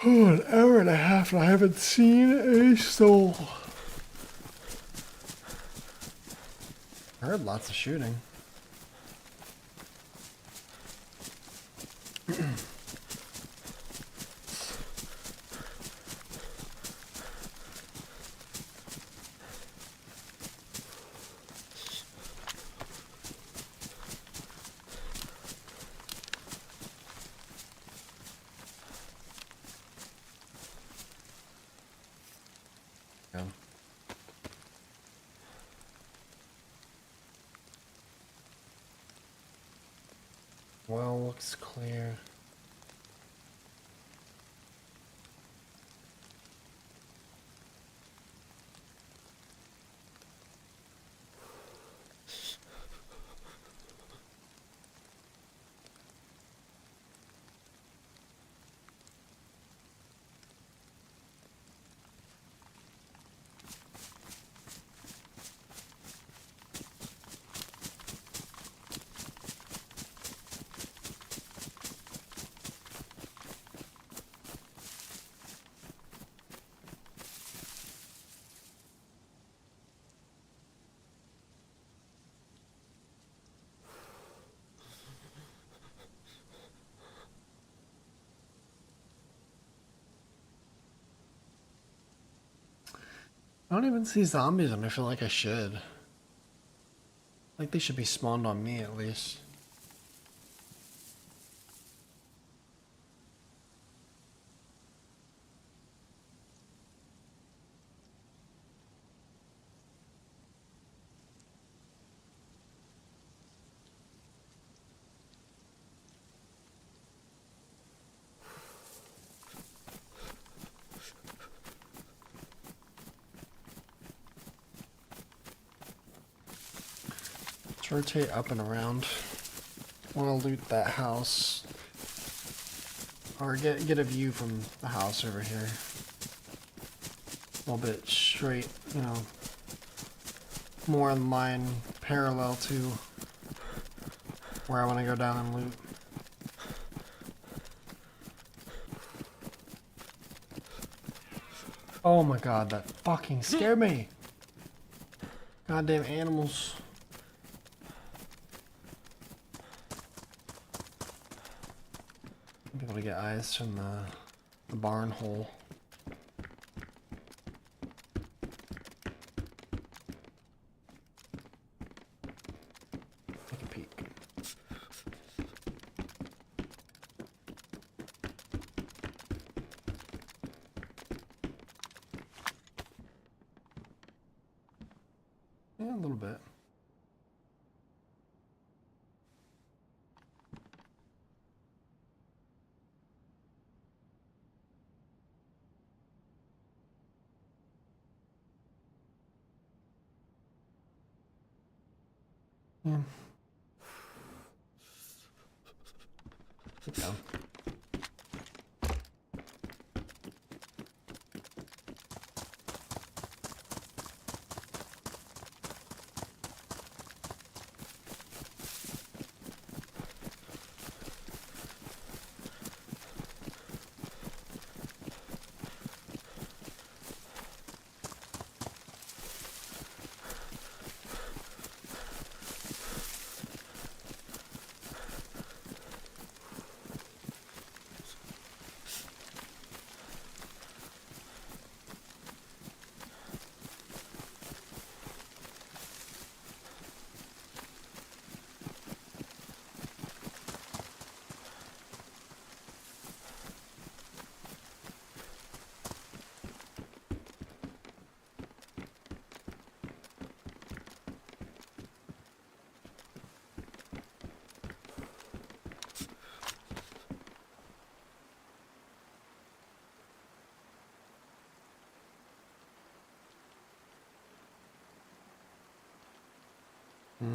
Oh, an hour and a half and I haven't seen a soul. I heard lots of shooting. Well, looks clear. I don't even see zombies and I feel like I should. Like they should be spawned on me at least. Let's rotate up and around. Want to loot that house. Or get a view from the house over here. A little bit straight, you know, more in line, parallel to where I want to go down and loot. Oh my god, that fucking scared me! Goddamn animals. Be able to get eyes from the barn hole. Take a peek. Yeah, a little bit. Yeah. Sit down.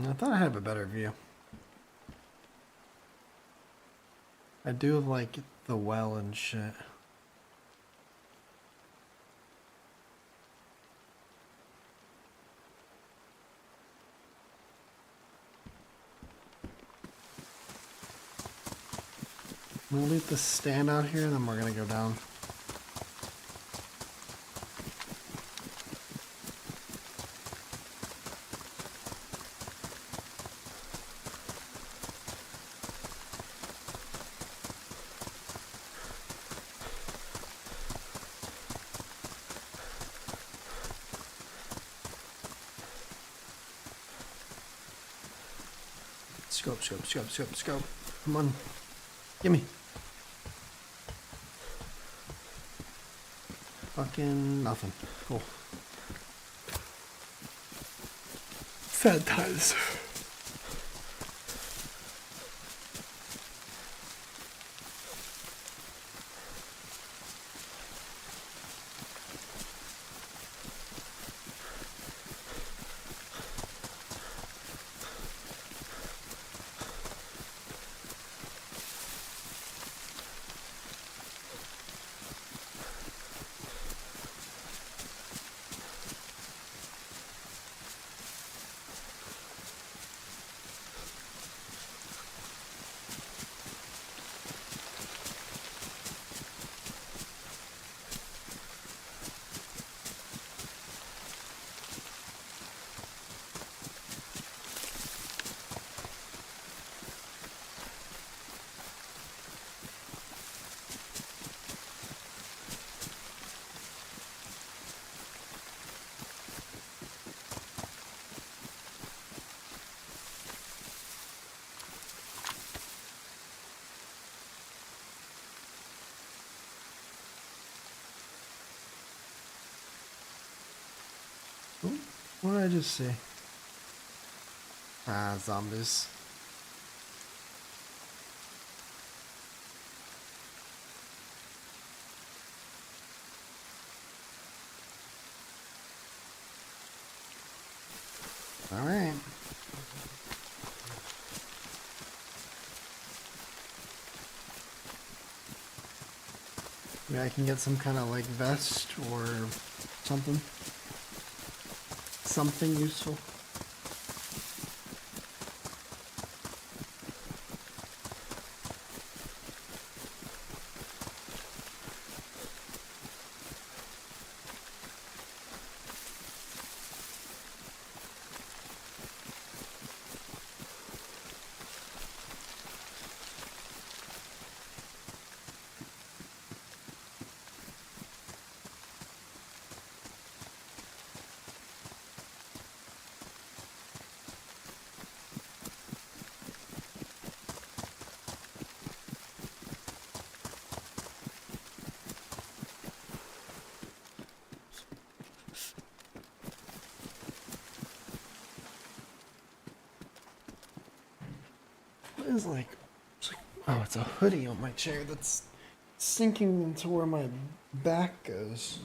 I thought I had a better view. I do like the well and shit. We'll leave the stand out here and then we're gonna go down. Scope, scope, scope, scope, scope. Come on. Gimme. Fucking nothing. Cool. Sad times. What did I just see? Ah, zombies. All right. Maybe I can get some kind of like vest or something. Something useful. It's like, oh, it's a hoodie on my chair that's sinking into where my back goes.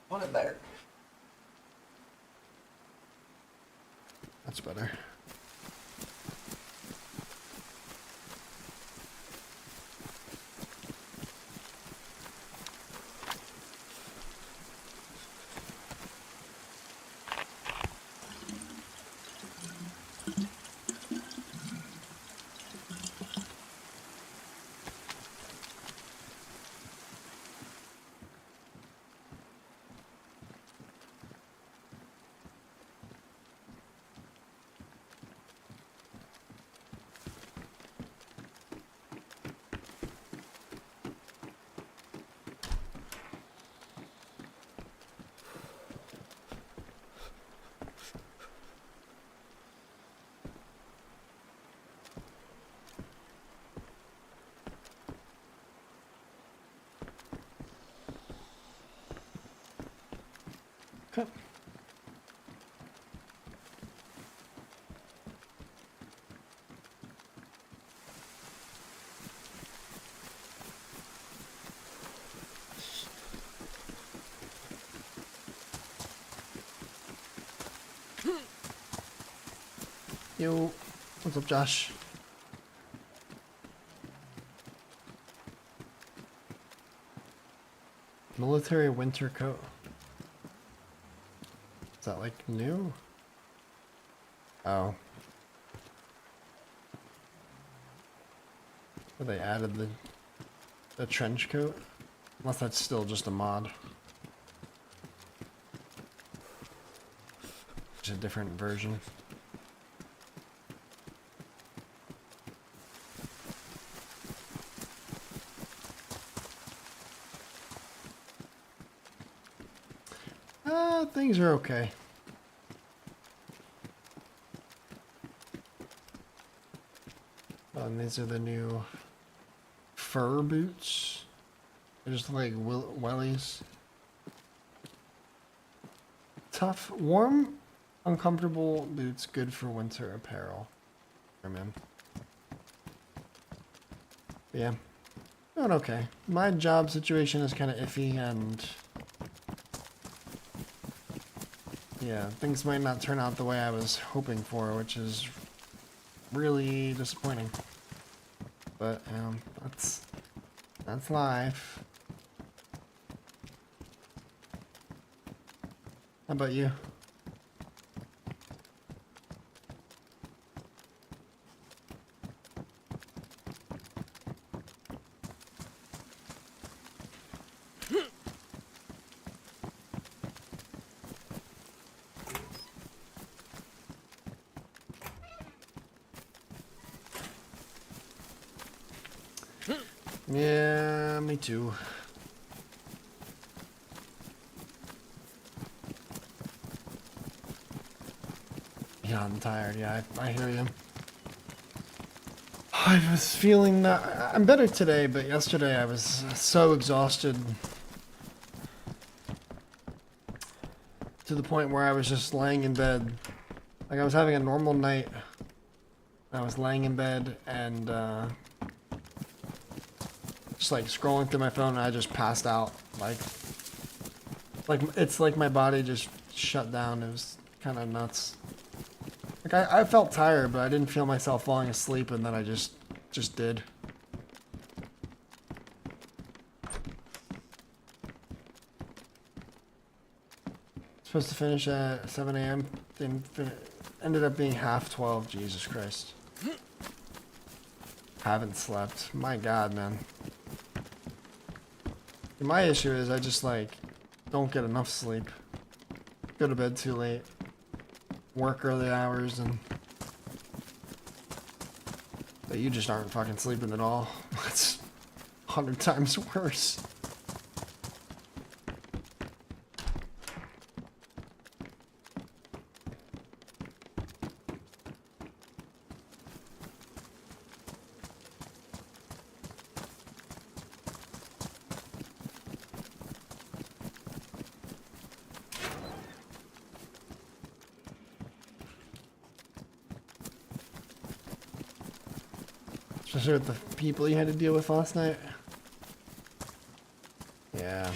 Want it there. That's better. Okay. Yo, what's up, Josh? Military winter coat. Is that like new? Oh. Or they added the trench coat? Unless that's still just a mod. Just a different version. Things are okay. And these are the new fur boots. They're just like wellies. Tough, warm, uncomfortable boots, good for winter apparel. Man. Yeah, doing okay. My job situation is kind of iffy, and yeah, things might not turn out the way I was hoping for, which is really disappointing. But that's life. How about you? Yeah, me too. Yeah, I'm tired. Yeah, I hear you. I was feeling that I'm better today, but yesterday I was so exhausted. to the point where I was just laying in bed. Like I was having a normal night. I was laying in bed and just like scrolling through my phone and I just passed out. Like it's like my body just shut down. It was kind of nuts. Like I felt tired, but I didn't feel myself falling asleep, and then I just did. Supposed to finish at 7 a.m. Ended up being half 12. Jesus Christ. Haven't slept. My God, man. My issue is I just like don't get enough sleep. Go to bed too late. Work early hours and... But you just aren't fucking sleeping at all. It's 100 times worse. Especially with the people you had to deal with last night. Yeah.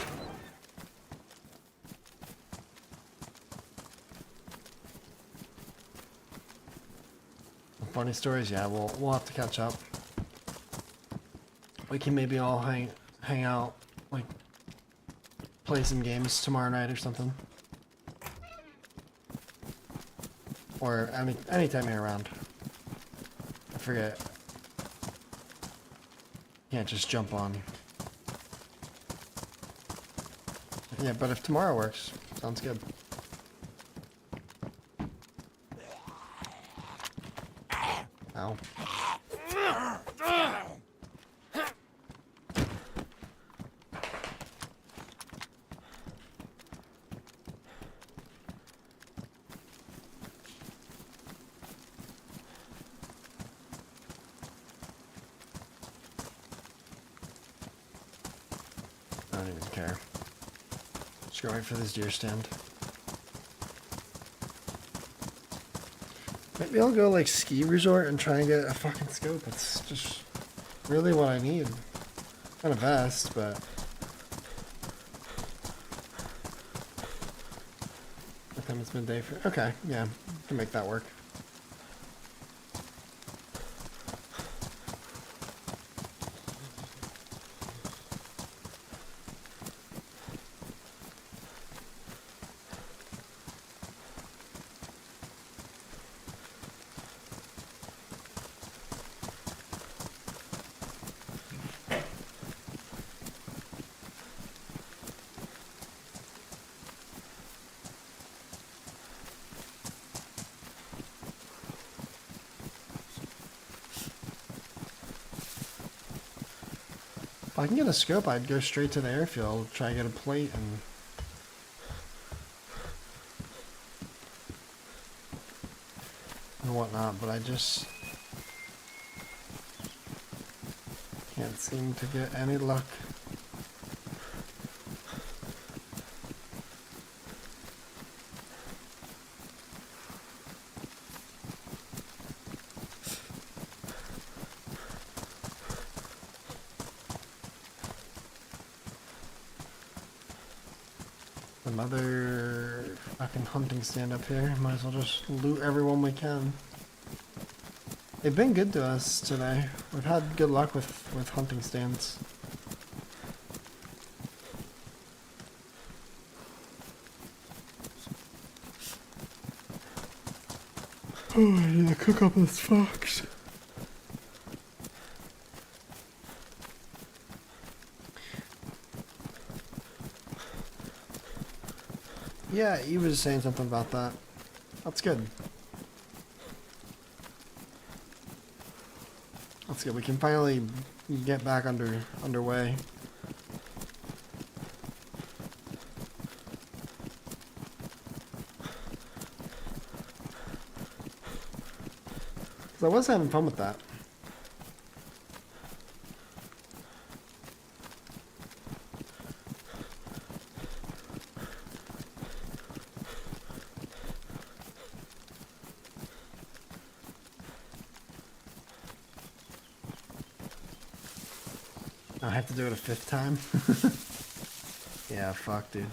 Funny stories, yeah, we'll have to catch up. We can maybe all hang out, like play some games tomorrow night or something. Or anytime you're around. I forget. Can't just jump on. Yeah, but if tomorrow works, sounds good. Ow. I don't even care. Just go right for this deer stand. Maybe I'll go like ski resort and try and get a fucking scope. It's just really what I need. Kind of vest, but I think it's midday for. Okay, yeah, can make that work. If I can get a scope, I'd go straight to the airfield, try to get a plate and whatnot, but I just can't seem to get any luck. Another fucking hunting stand up here. Might as well just loot everyone we can. They've been good to us today. We've had good luck with hunting stands. Oh, I need to cook up this fox. Yeah, he was saying something about that. That's good. That's good. We can finally get back underway. I was having fun with that. I have to do it a 5th time? Yeah, fuck, dude.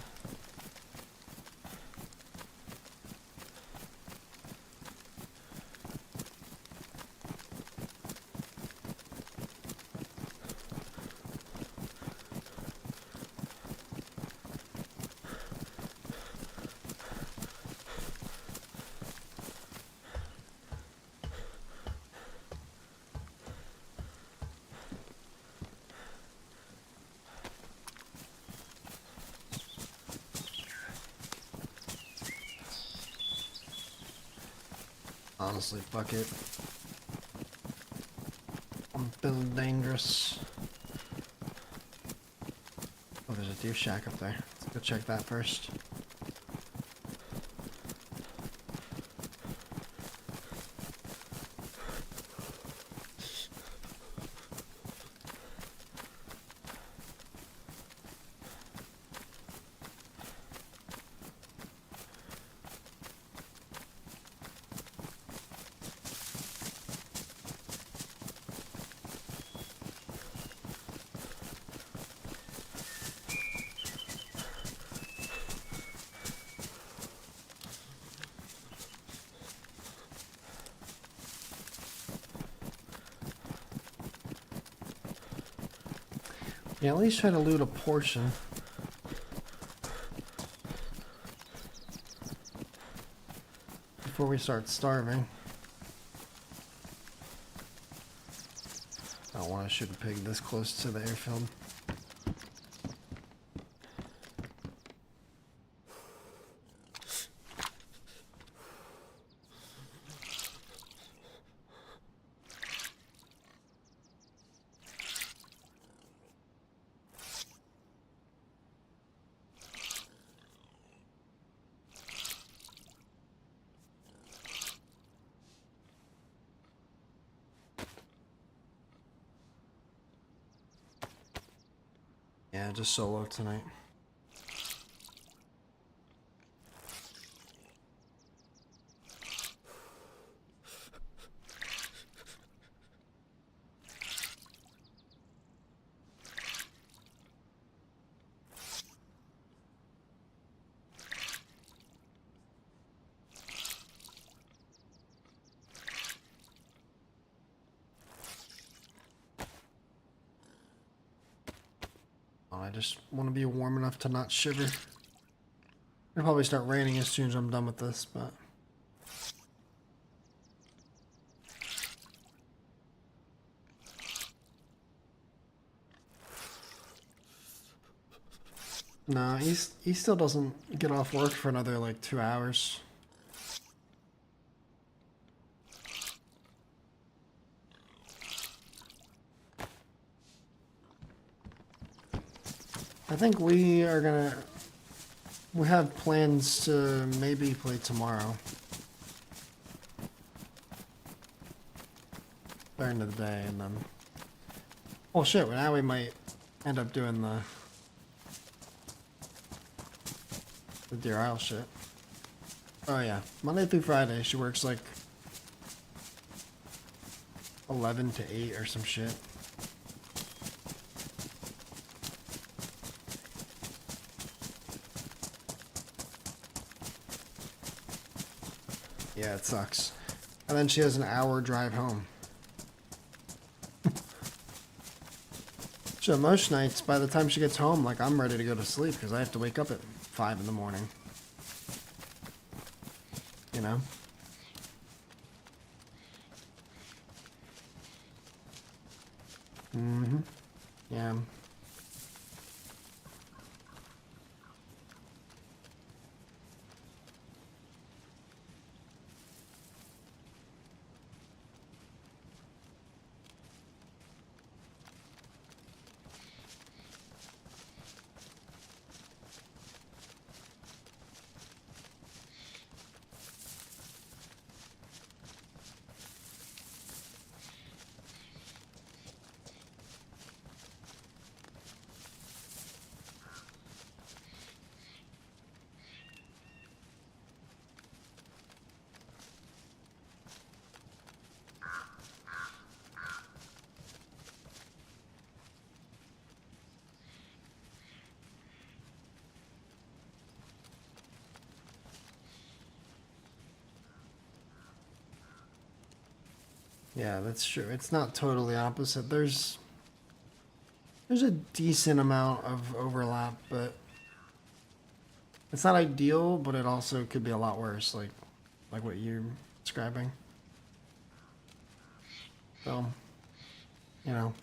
Honestly, fuck it. I'm feeling dangerous. Oh, there's a deer shack up there. Let's go check that first. Yeah, at least try to loot a portion. Before we start starving. I don't want to shoot a pig this close to the airfield. Yeah, just solo tonight. I just want to be warm enough to not shiver. It'll probably start raining as soon as I'm done with this, but... Nah, he still doesn't get off work for another, like, 2 hours. I think we are gonna... We have plans to maybe play tomorrow. During the day, and then... Oh shit, well, now we might end up doing the Deer Isle shit. Oh yeah, Monday through Friday, she works like 11 to 8 or some shit. Yeah, it sucks. And then she has an hour drive home. So most nights, by the time she gets home, like, I'm ready to go to sleep because I have to wake up at 5 in the morning. You know? Mm-hmm. Yeah. Yeah, that's true. It's not totally opposite. There's a decent amount of overlap, but it's not ideal, but it also could be a lot worse, like what you're describing. So, you know.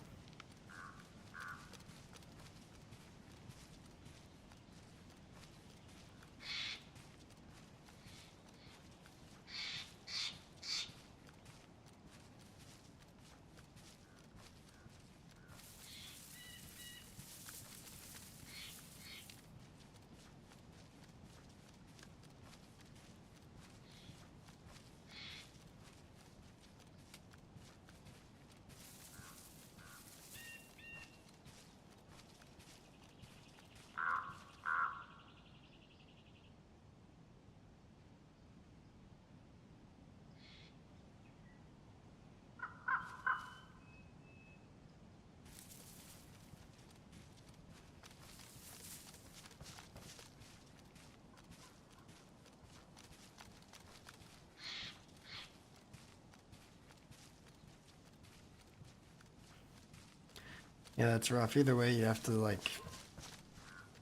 Yeah, that's rough. Either way, you have to, like,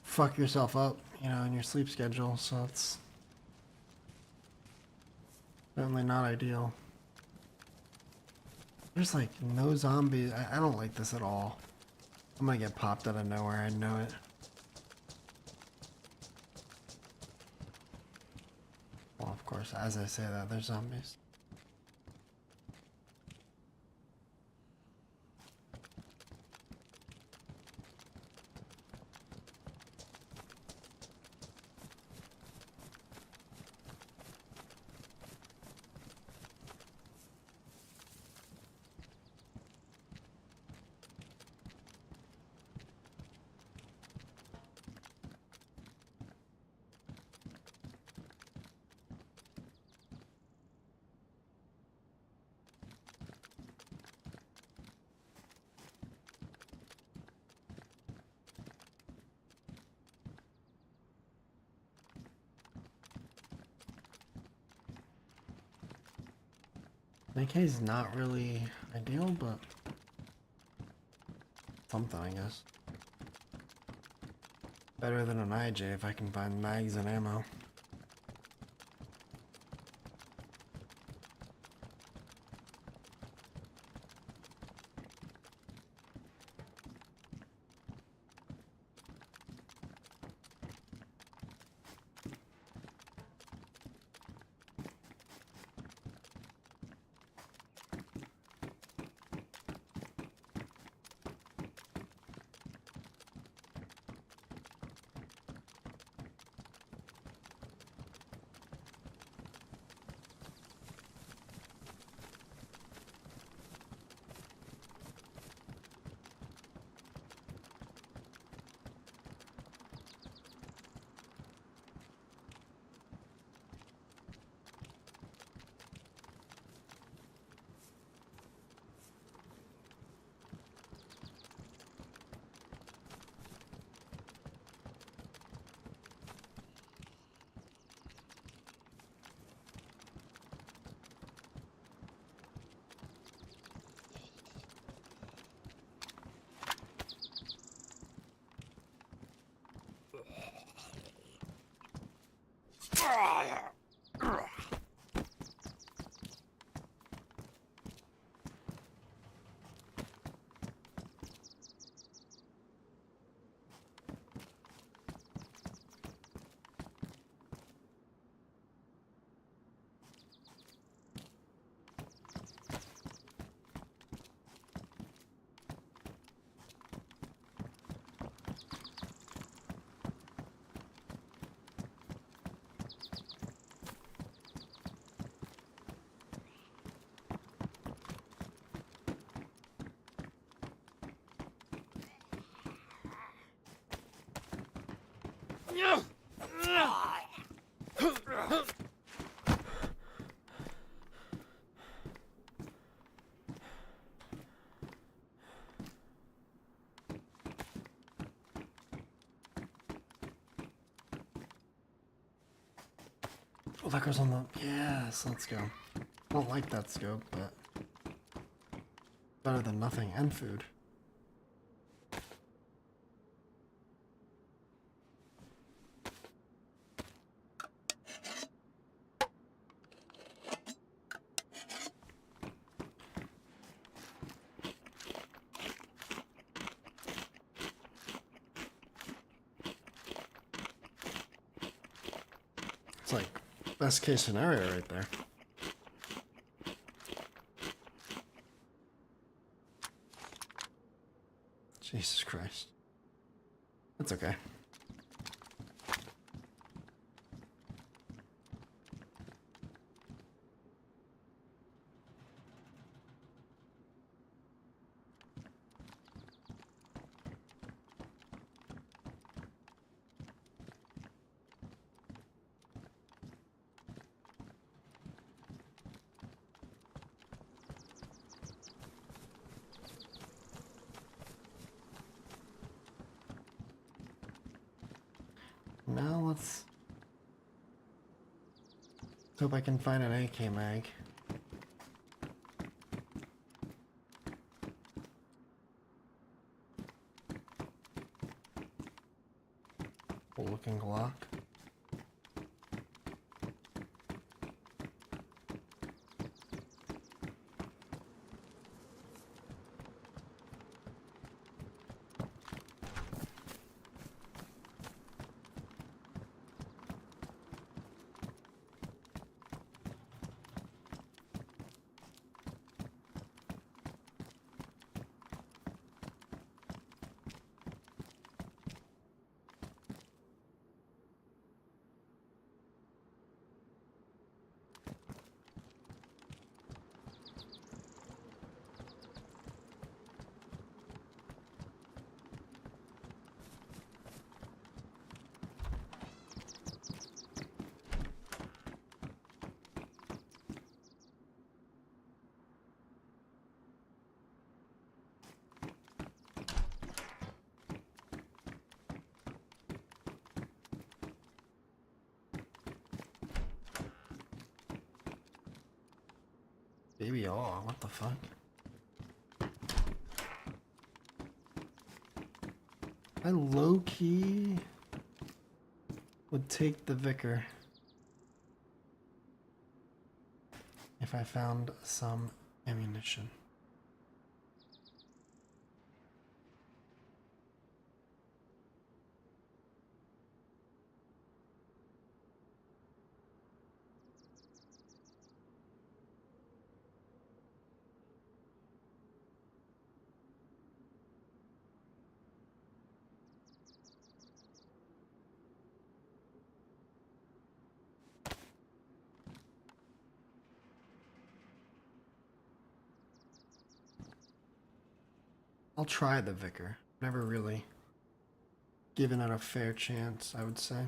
fuck yourself up, you know, in your sleep schedule, so it's certainly not ideal. There's, like, no zombies. I don't like this at all. I'm gonna get popped out of nowhere, I know it. Well, of course, as I say that, there's zombies. AK is not really ideal, but something, I guess. Better than an IJ if I can find mags and ammo. Oh, that goes on the... Yes, let's go. I don't like that scope, but... Better than nothing and food. It's like best case scenario right there. Jesus Christ. That's okay. Now let's hope I can find an AK mag. Cool looking Glock. Baby, oh, what the fuck? I low-key would take the Vicar if I found some ammunition. I'll try the Vicar. Never really given it a fair chance, I would say.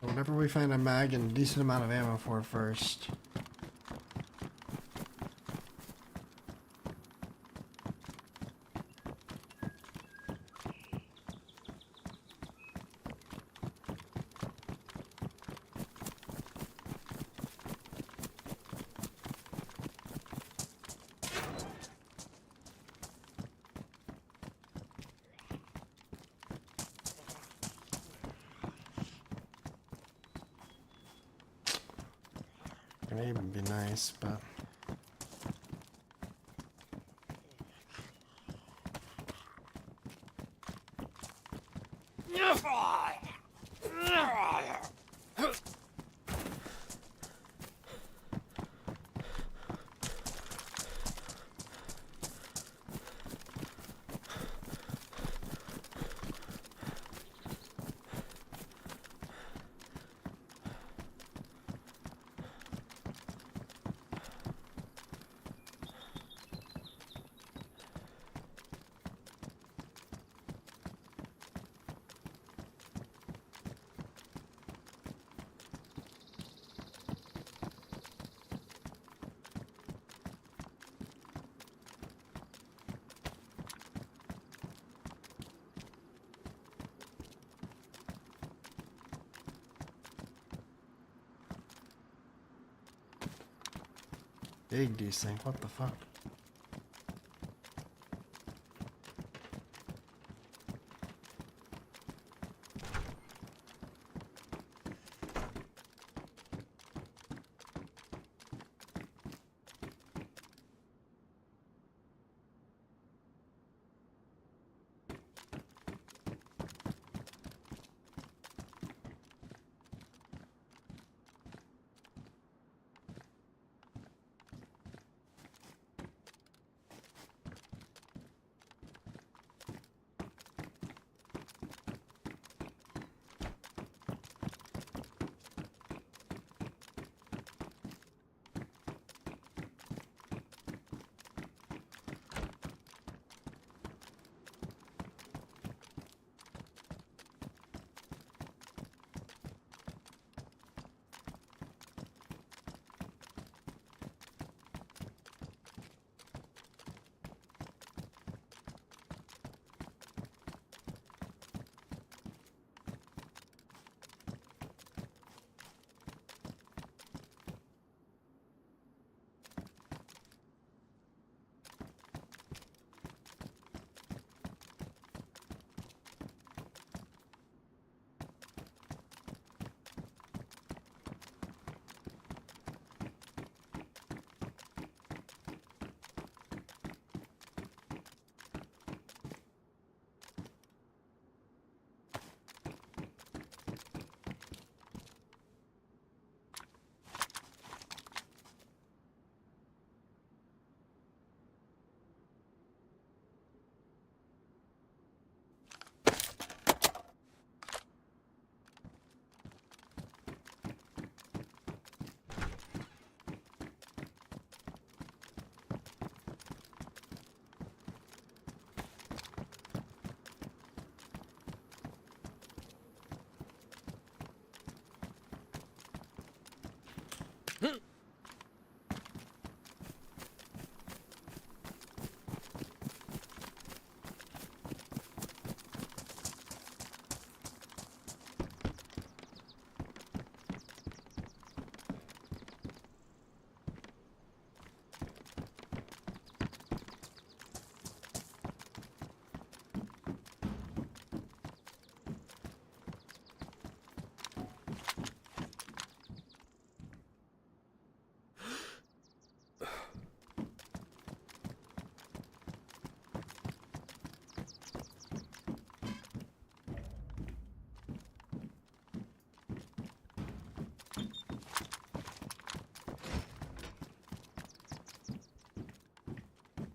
Whatever we find a mag and a decent amount of ammo for first. Grenade would be nice, but Big desync, what the fuck?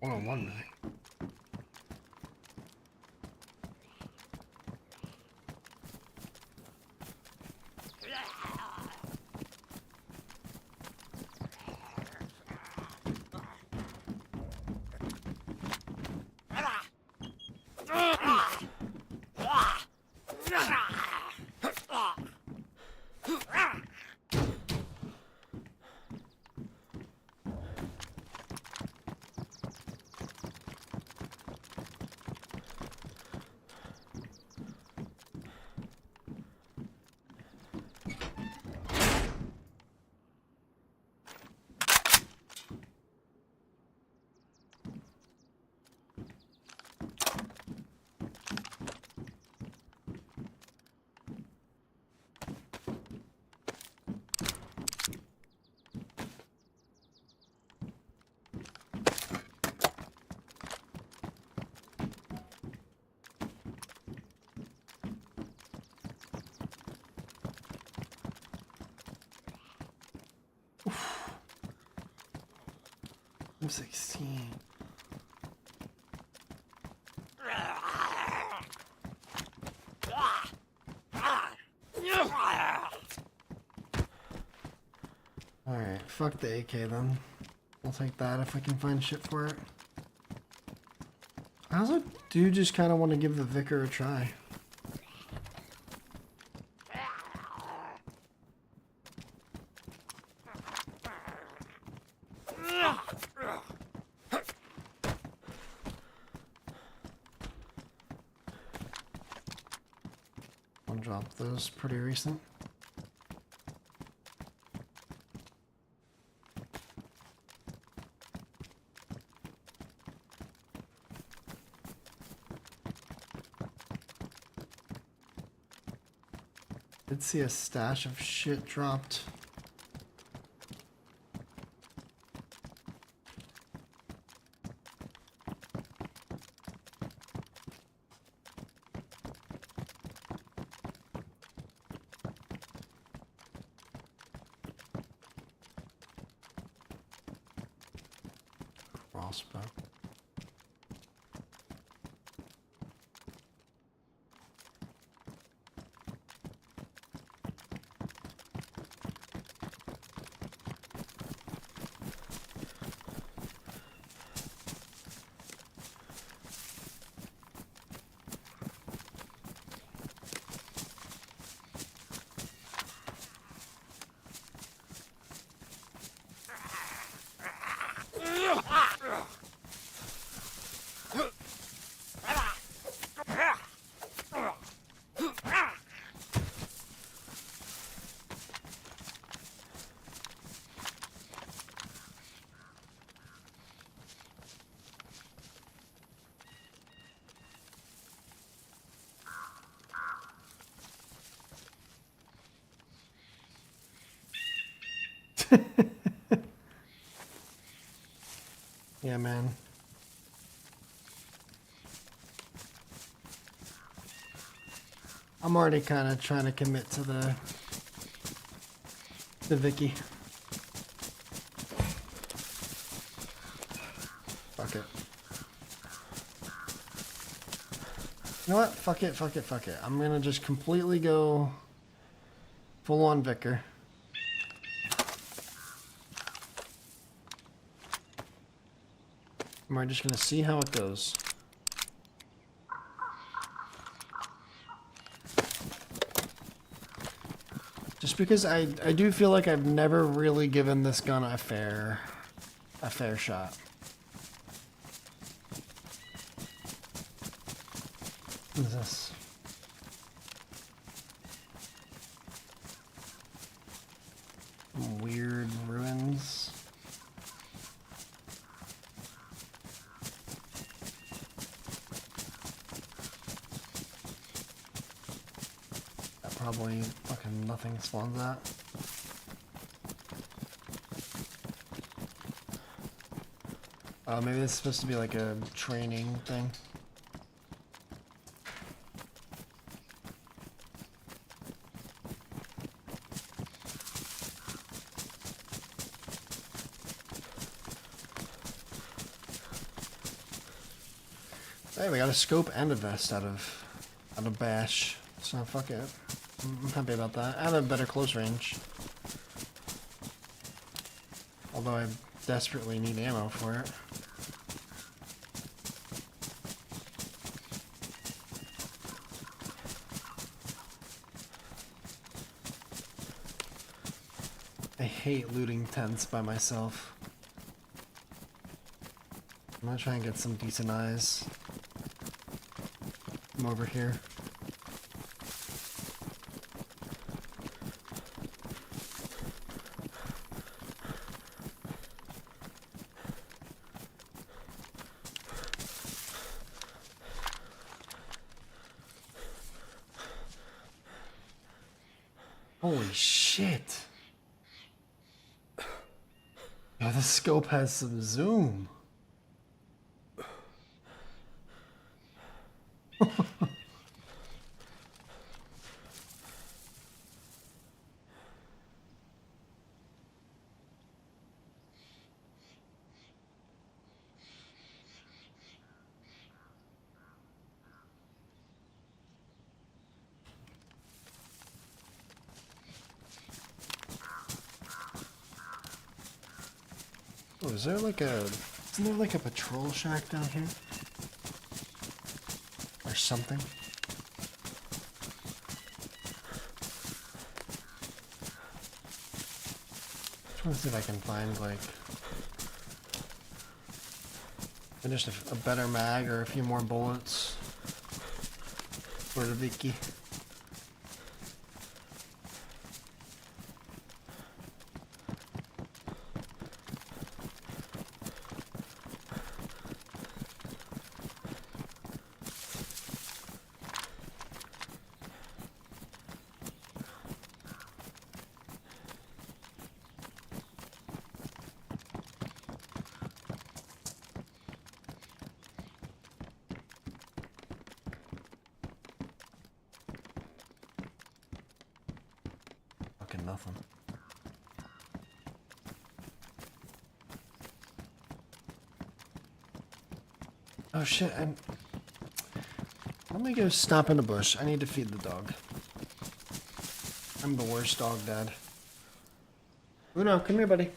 One-on-one night. I'm 16. Alright, fuck the AK then. I'll take that if I can find shit for it. I also do just kind of want to give the Vicar a try. One drop those pretty recent. Did see a stash of shit dropped. Crossbow. Yeah, man. I'm already kind of trying to commit to the Vicky. Fuck it. You know what? Fuck it, fuck it, fuck it. I'm gonna just completely go full on Vicar. And we're just gonna see how it goes. Just because I do feel like I've never really given this gun a fair shot. What is this? Weird ruins. That probably fucking nothing spawns at. Maybe this is supposed to be like a training thing. Hey, we got a scope and a vest out of Bash, so fuck it. I'm happy about that. And a better close range. Although I desperately need ammo for it. I hate looting tents by myself. I'm gonna try and get some decent eyes. I'm over here. Holy shit. Oh, the scope has some zoom. Oh, is there like a... Isn't there like a patrol shack down here? Or something? I'm trying to see if I can find like... just a better mag or a few more bullets for the Vicky. nothing. Oh shit, let me go stop in the bush. I need to feed the dog. I'm the worst dog dad. Uno, come here, buddy.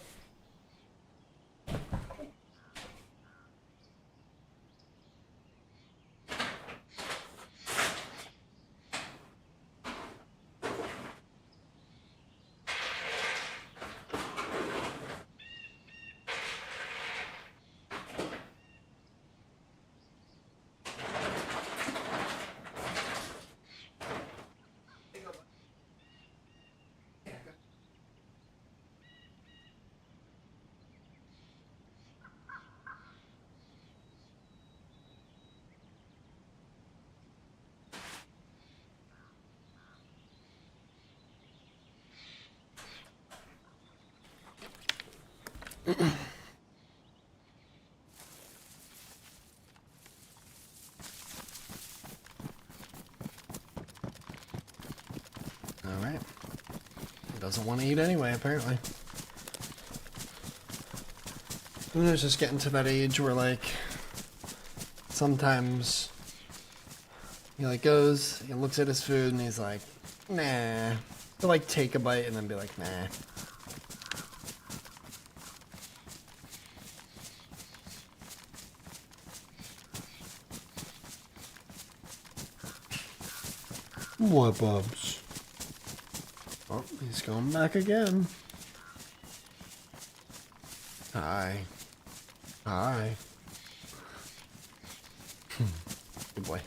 Alright. Doesn't want to eat anyway, apparently. Uno's just getting to that age where, like, sometimes he, like, goes, he looks at his food, and he's like, nah. He'll, like, take a bite and then be like, nah. What, Bubs? Oh, he's going back again. Hi. Hi. Good boy.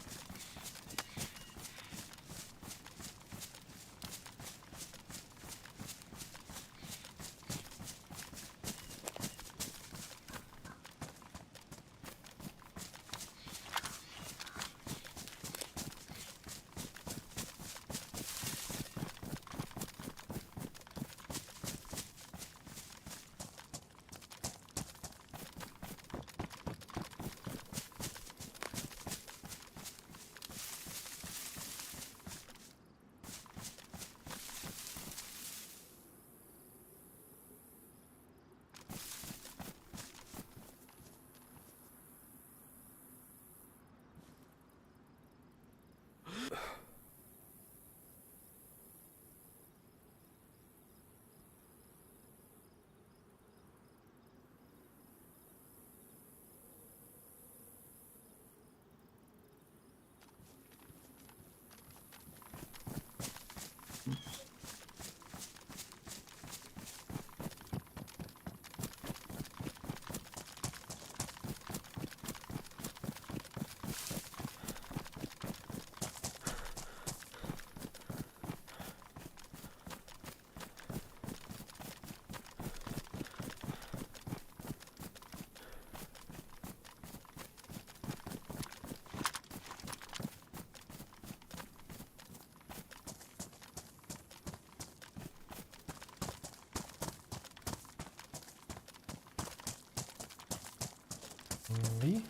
Maybe?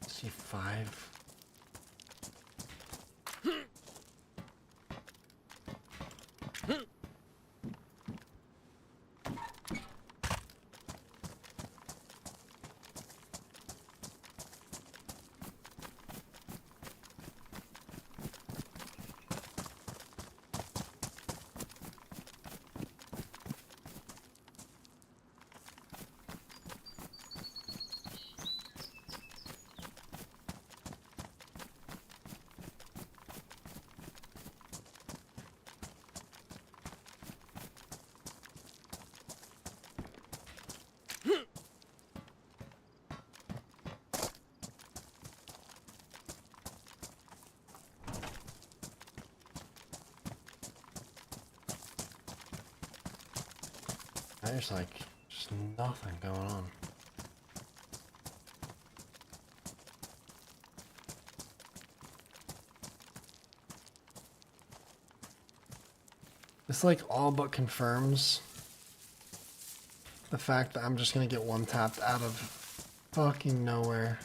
C5. There's like just nothing going on. This like all but confirms the fact that I'm just gonna get one tapped out of fucking nowhere.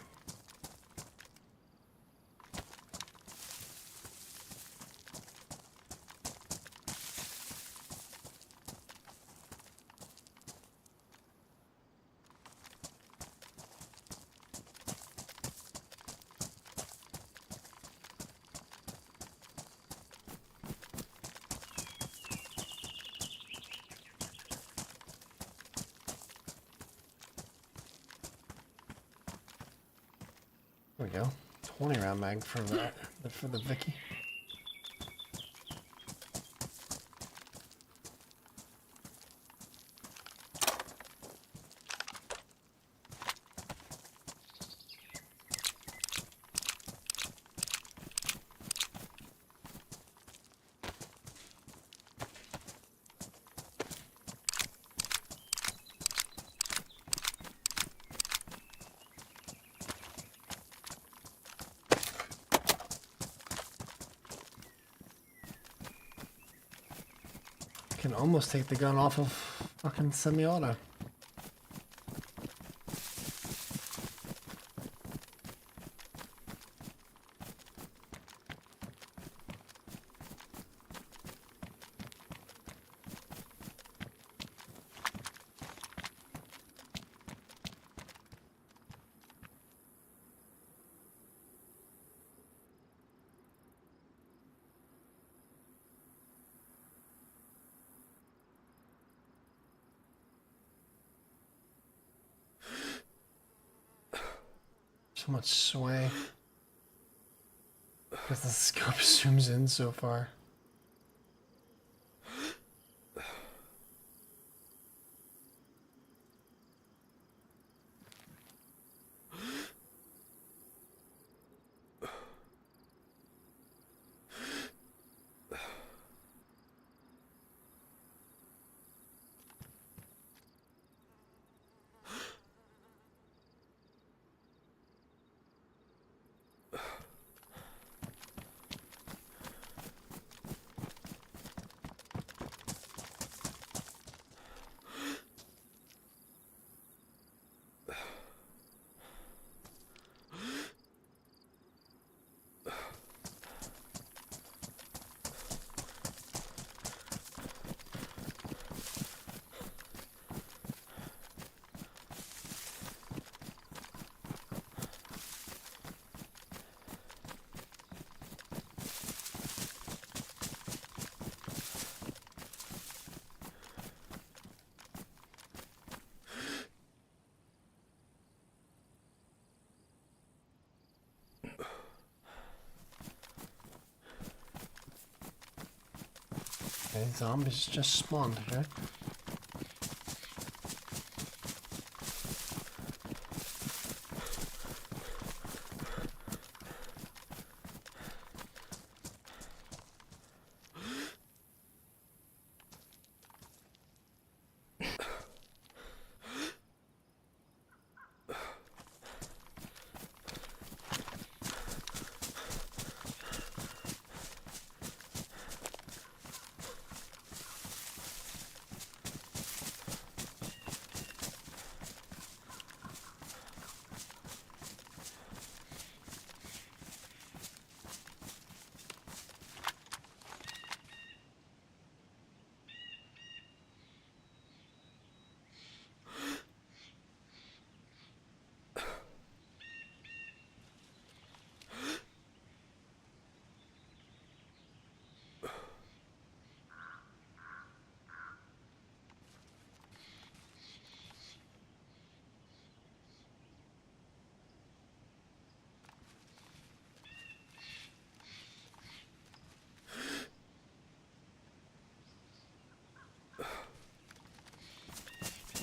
There we go. 20 round mag for that, for the Vicky. Can almost take the gun off of fucking semi-auto. So much sway. Because the scope zooms in so far. Okay, zombies just spawned, okay?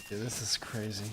Dude, this is crazy.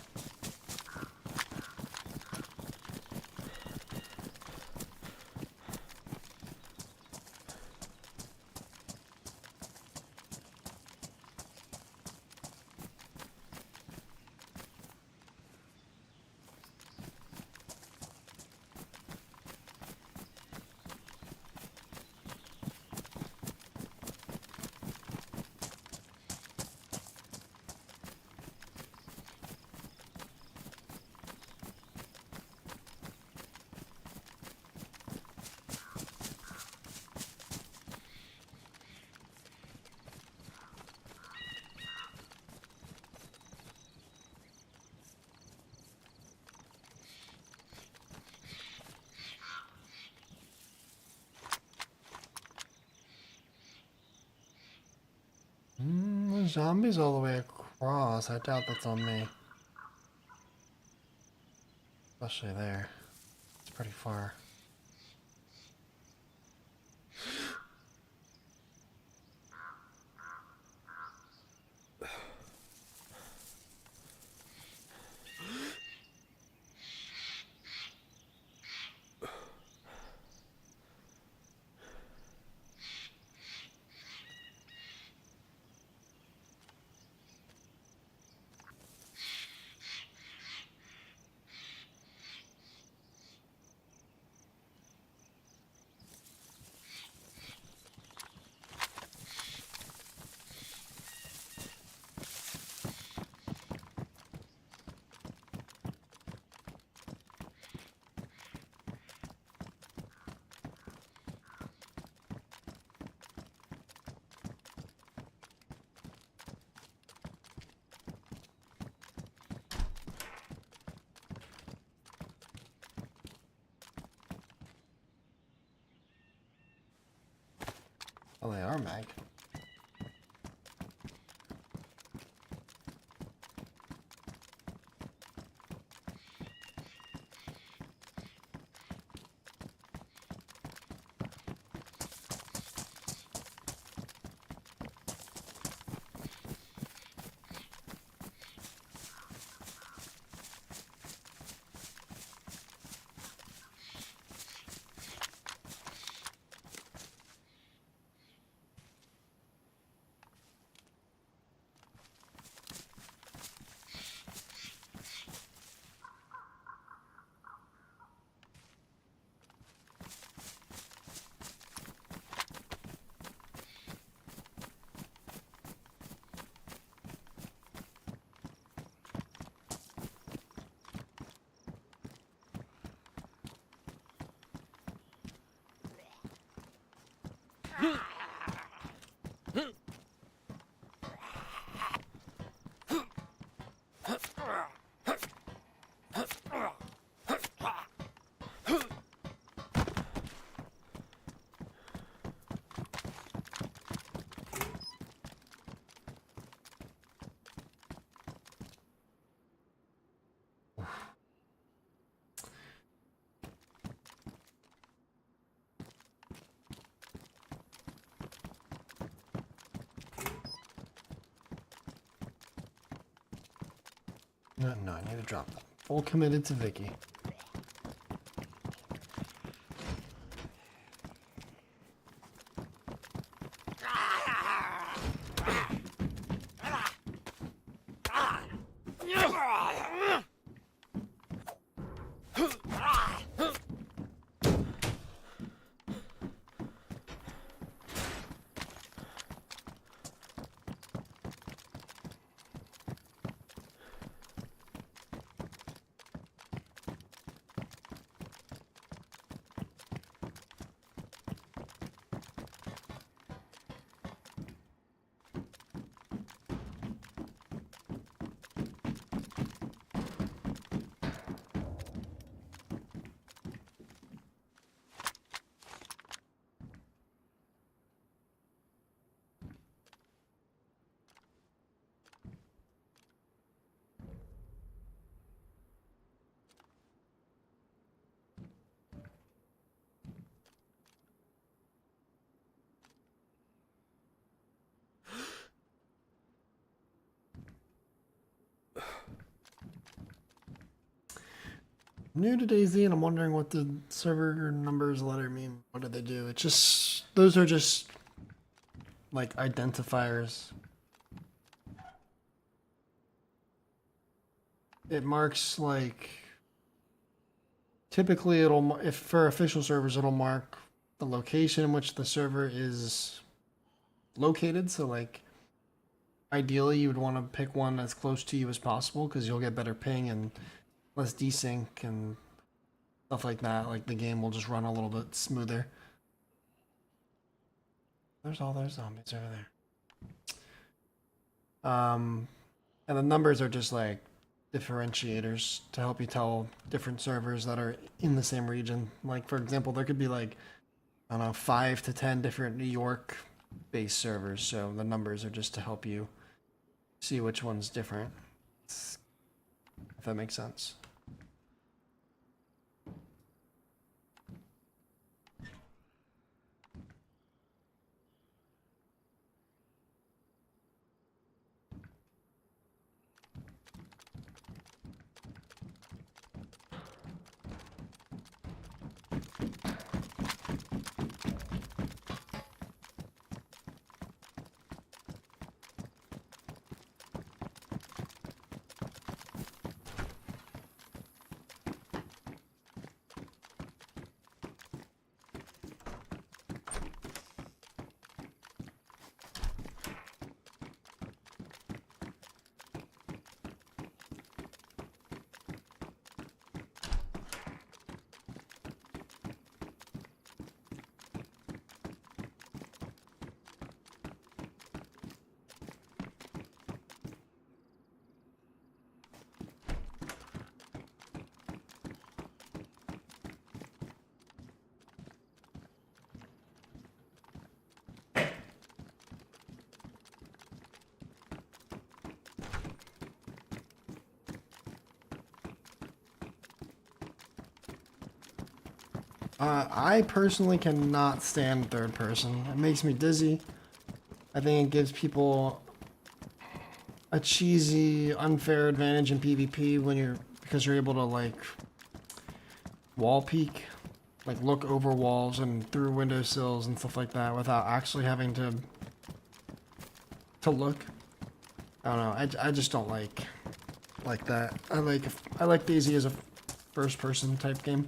There's zombies all the way across. I doubt that's on me. Especially there. It's pretty far. Oh, they are mag. No, I need to drop them. Full committed to Vicky. New to DayZ, and I'm wondering what the server numbers letter mean. What do they do? It's just, those are just like identifiers. It marks like, typically it'll, if for official servers, it'll mark the location in which the server is located. So like, ideally you would want to pick one as close to you as possible because you'll get better ping and less desync and stuff like that. Like the game will just run a little bit smoother. There's all those zombies over there. And the numbers are just like differentiators to help you tell different servers that are in the same region. Like for example, there could be like, I don't know, 5 to 10 different New York based servers. So the numbers are just to help you see which one's different. If that makes sense. I personally cannot stand third person. It makes me dizzy. I think it gives people a cheesy, unfair advantage in PvP because you're able to like wall peek, like look over walls and through windowsills and stuff like that without actually having to look. I don't know. I just don't like that. I like DayZ as a first person type game.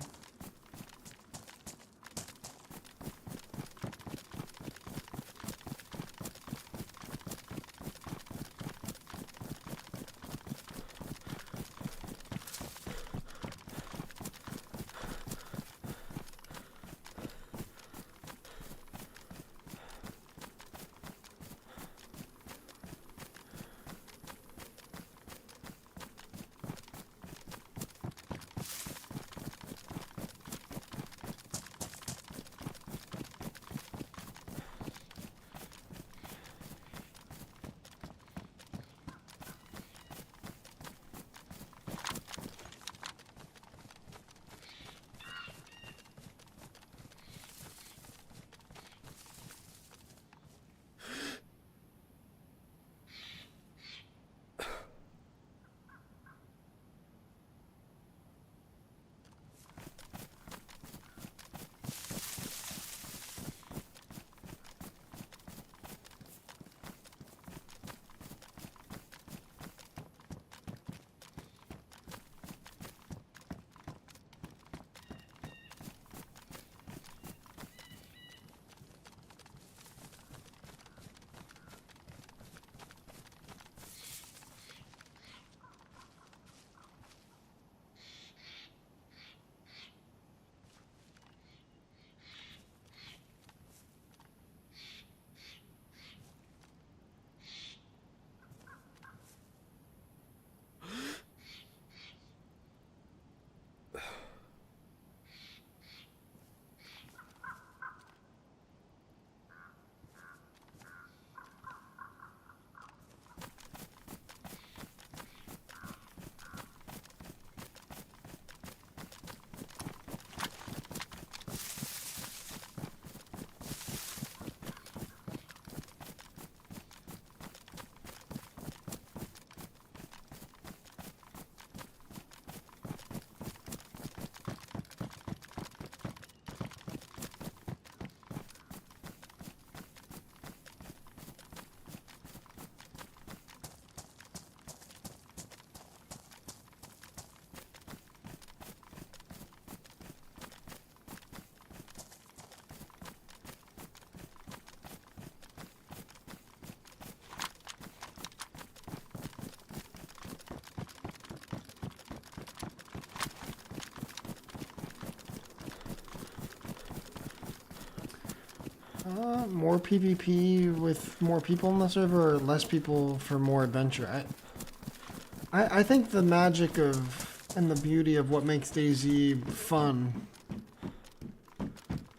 More PvP with more people in the server, or less people for more adventure. I think the magic of and the beauty of what makes DayZ fun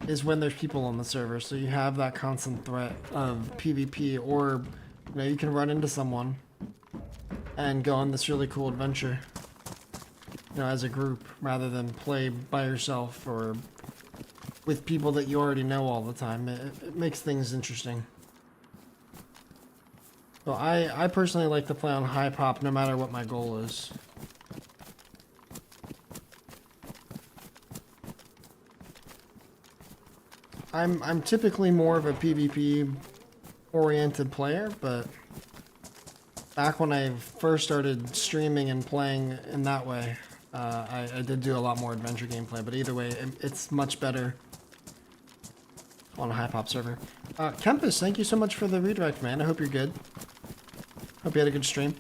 is when there's people on the server. So you have that constant threat of PvP, or you can run into someone and go on this really cool adventure, as a group rather than play by yourself or with people that you already know all the time. It makes things interesting. So I personally like to play on high pop no matter what my goal is. I'm typically more of a PvP oriented player, but back when I first started streaming and playing in that way, I did do a lot more adventure gameplay, but either way, it's much better on a high pop server. Kempus, thank you so much for the redirect, man. I hope you're good. Hope you had a good stream.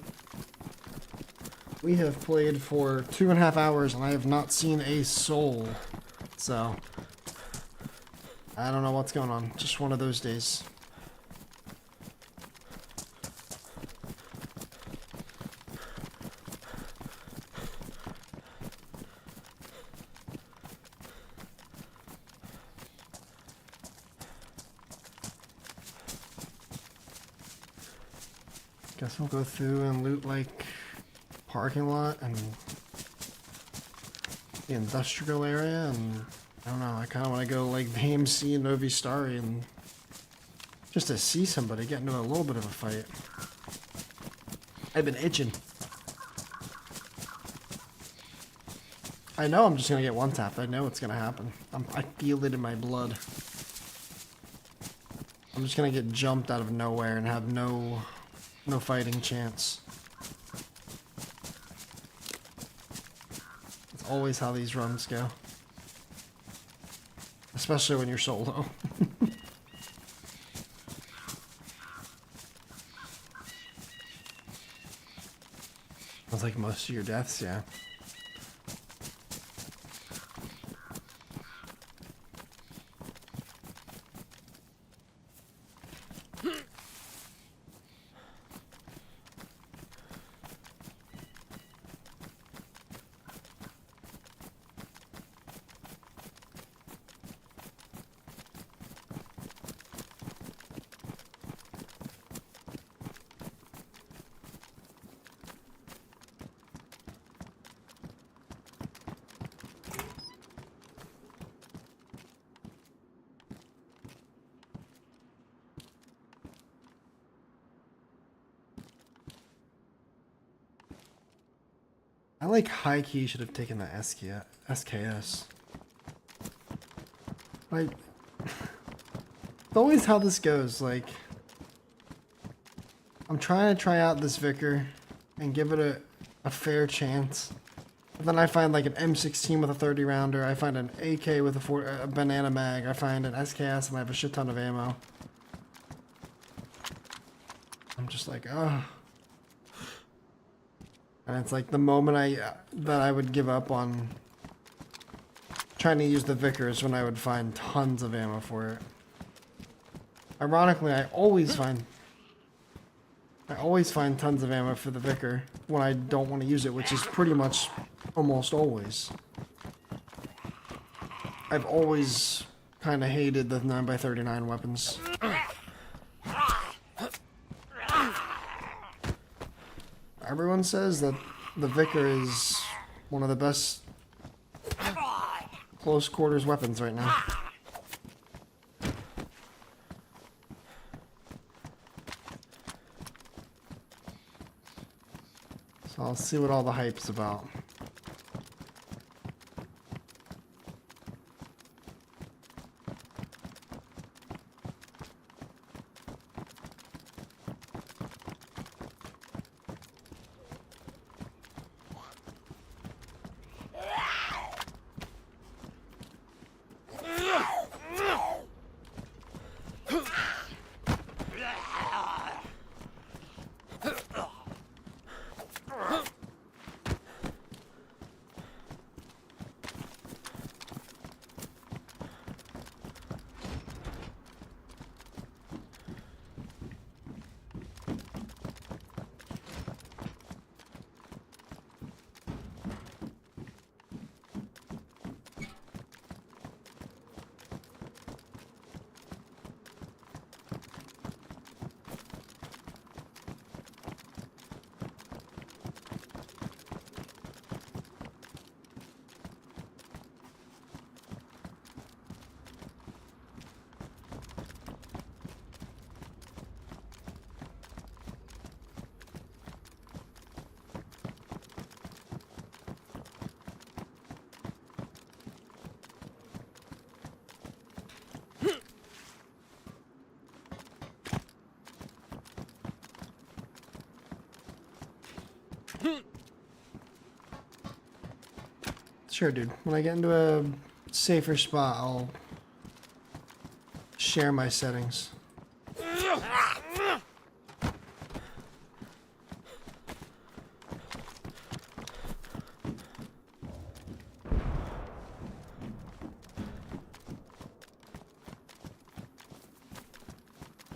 We have played for 2.5 hours and I have not seen a soul. So, I don't know what's going on. Just one of those days. Guess we'll go through and loot like parking lot and the industrial area and I don't know, I kind of want to go like the AMC and Novi Starry and just to see somebody get into a little bit of a fight. I've been itching. I know I'm just going to get one tapped. I know it's going to happen. I feel it in my blood. I'm just going to get jumped out of nowhere and have no fighting chance. It's always how these runs go. Especially when you're solo. It's like most of your deaths, yeah. I like high key should have taken the SKS. Like, it's always how this goes. Like, I'm trying to try out this Vicar and give it a fair chance. But then I find like an M16 with a 30 rounder. I find an AK with a banana mag. I find an SKS and I have a shit ton of ammo. I'm just like, ugh. And it's like the moment that I would give up on trying to use the Vicar is when I would find tons of ammo for it. Ironically, I always find tons of ammo for the Vicar when I don't want to use it, which is pretty much almost always. I've always kind of hated the 9x39 weapons. Everyone says that the Vicar is one of the best close quarters weapons right now. So I'll see what all the hype's about. Sure, dude. When I get into a safer spot, I'll share my settings.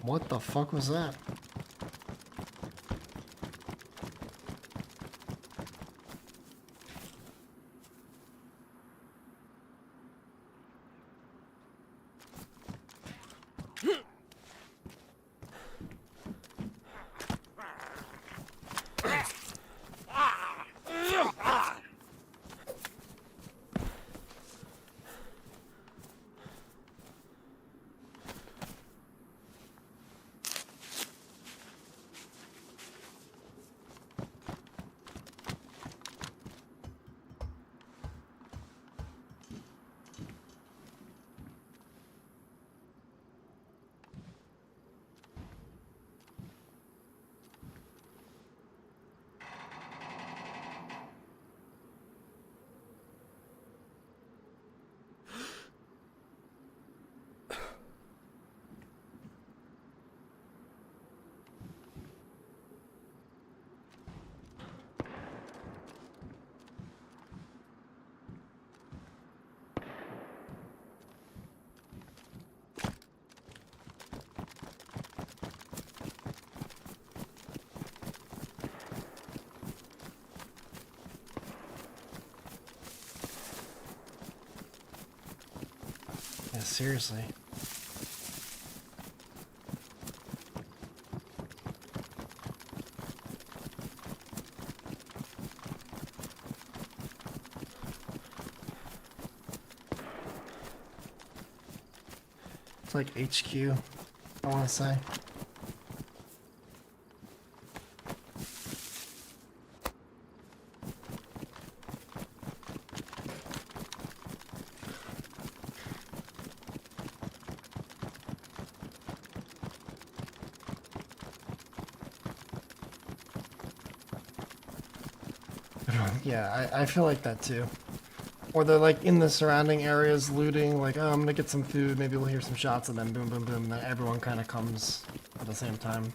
What the fuck was that? Yeah, seriously. It's like HQ, I want to say. Yeah, I feel like that too. Or they're like in the surrounding areas looting, like, oh, I'm gonna get some food, maybe we'll hear some shots, and then boom, boom, boom, then everyone kind of comes at the same time.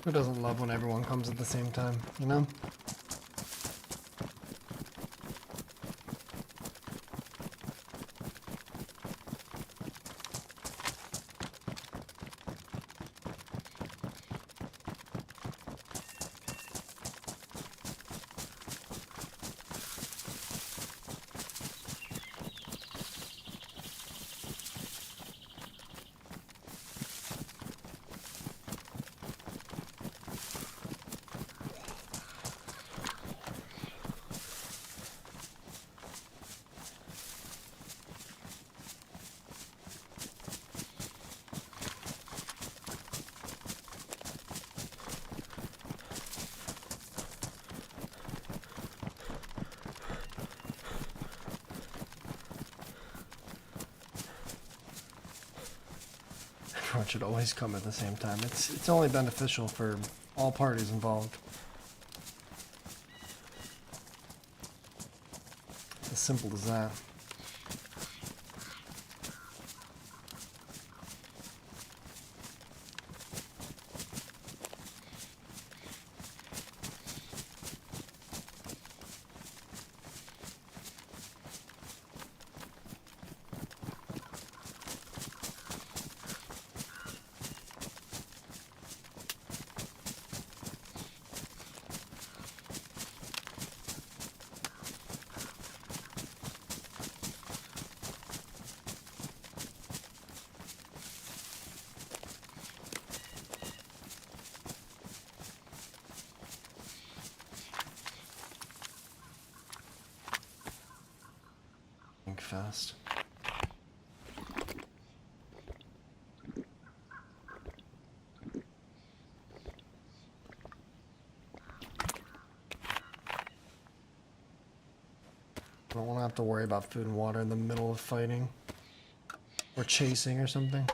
Who doesn't love when everyone comes at the same time, you know? Everyone should always come at the same time. It's only beneficial for all parties involved. As simple as that. Think fast. I don't want to have to worry about food and water in the middle of fighting. Or chasing or something.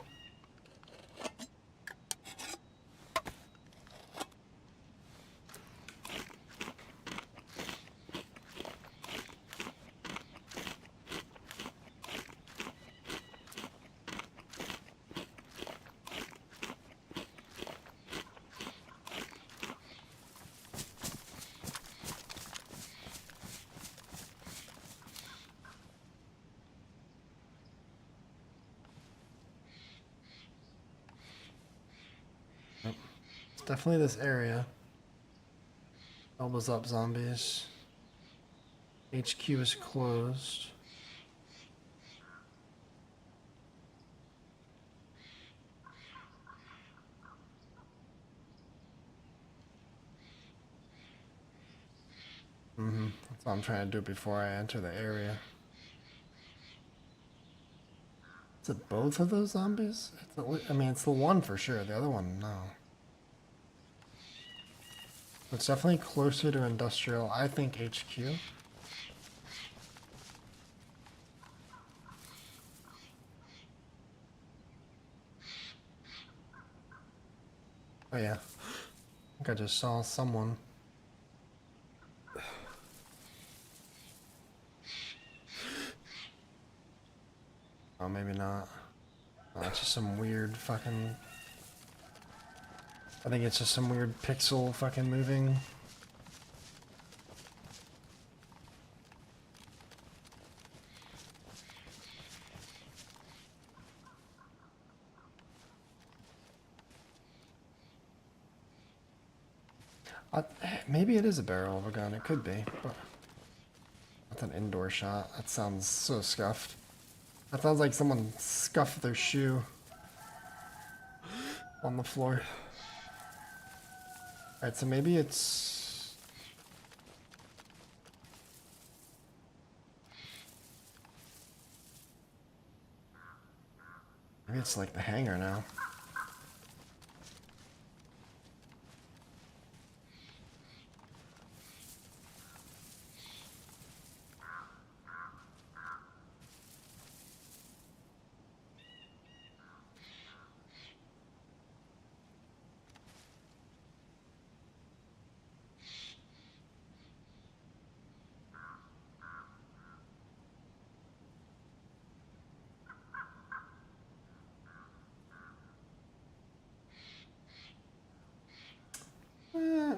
It's definitely this area. Elbows up, zombies. HQ is closed. That's what I'm trying to do before I enter the area. Is it both of those zombies? I mean, it's the one for sure. The other one, no. It's definitely closer to industrial. I think HQ. Oh yeah. I think I just saw someone. Oh, maybe not. Oh, it's just some weird fucking... I think it's just some weird pixel fucking moving. Maybe it is a barrel of a gun. It could be. But that's an indoor shot. That sounds so scuffed. That sounds like someone scuffed their shoe on the floor. Alright, so maybe it's... Maybe it's like the hangar now.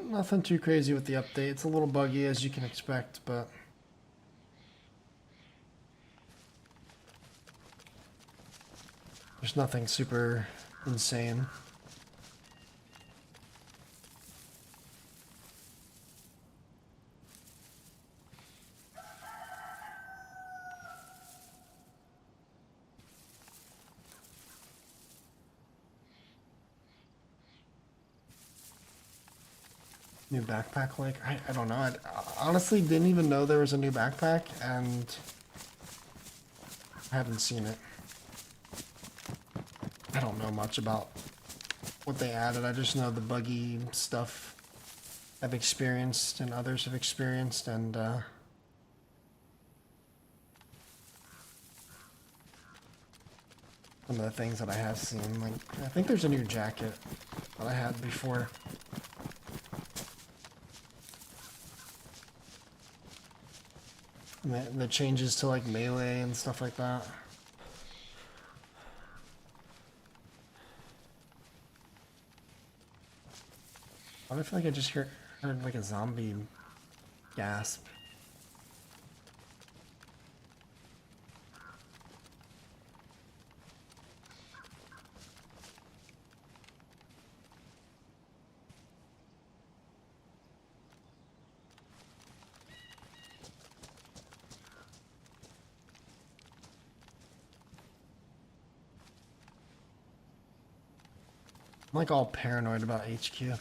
Nothing too crazy with the update. It's a little buggy as you can expect, but there's nothing super insane. New backpack, like, I don't know. I honestly didn't even know there was a new backpack, and I haven't seen it. I don't know much about what they added. I just know the buggy stuff I've experienced and others have experienced, and some of the things that I have seen. Like, I think there's a new jacket that I had before. And the changes to like melee and stuff like that. Why do I feel like I just heard like a zombie gasp? I'm like all paranoid about HQ.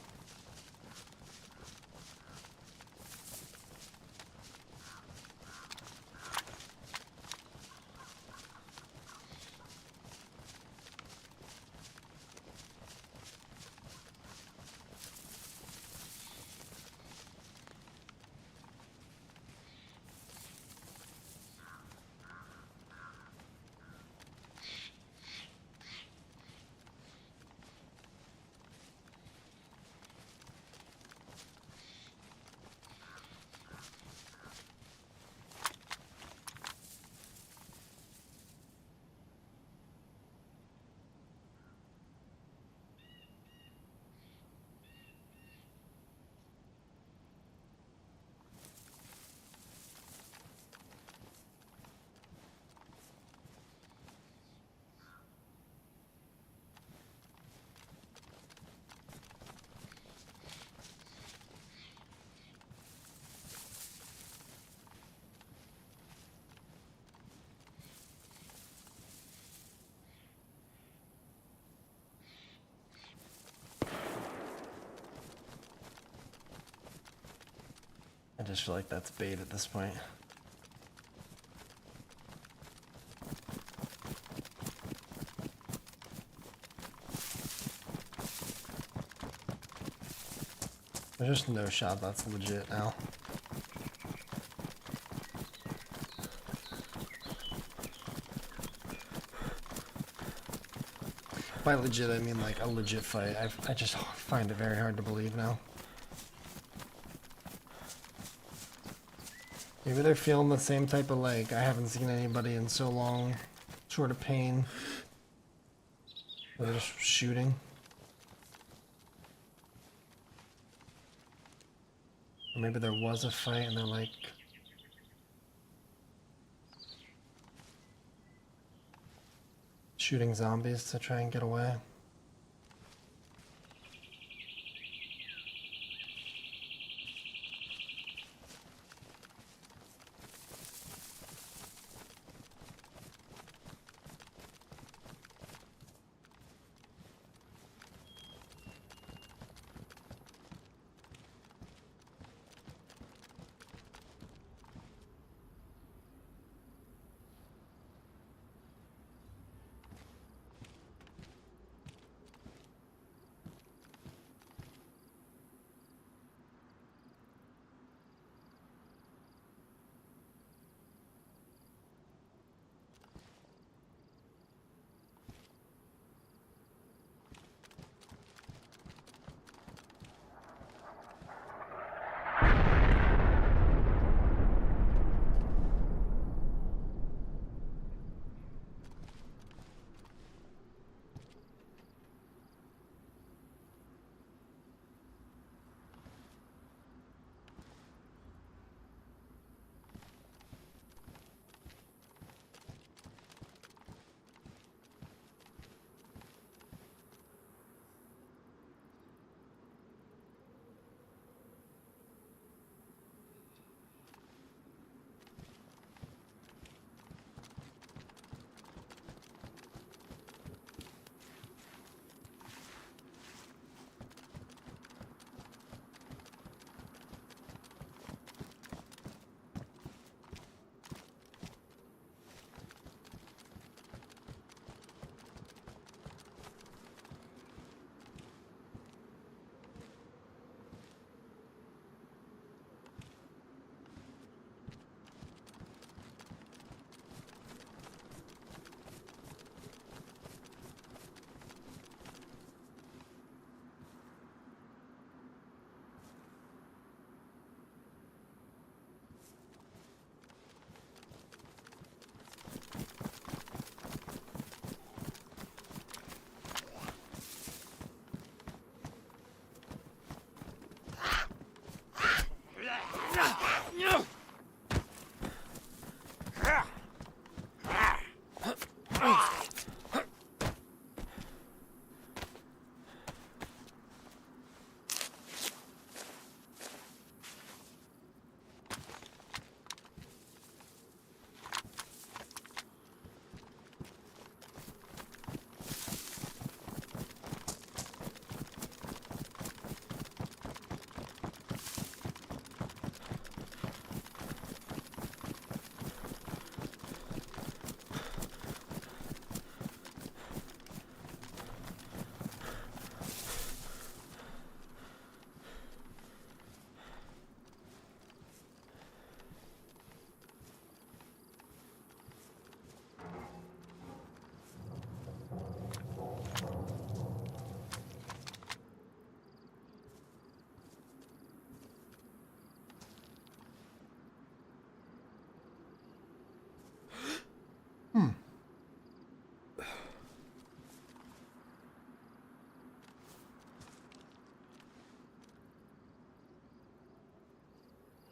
I just feel like that's bait at this point. There's just no shot that's legit now. By legit, I mean like a legit fight. I just find it very hard to believe now. Maybe they're feeling the same type of like, I haven't seen anybody in so long, sort of pain. They're just shooting. Or maybe there was a fight and they're like... shooting zombies to try and get away.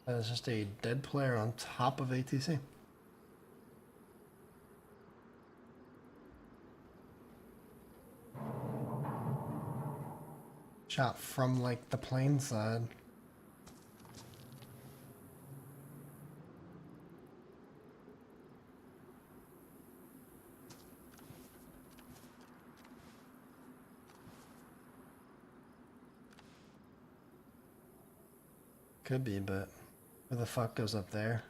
That is just a dead player on top of ATC. Shot from like the plane side. Could be, but who the fuck goes up there?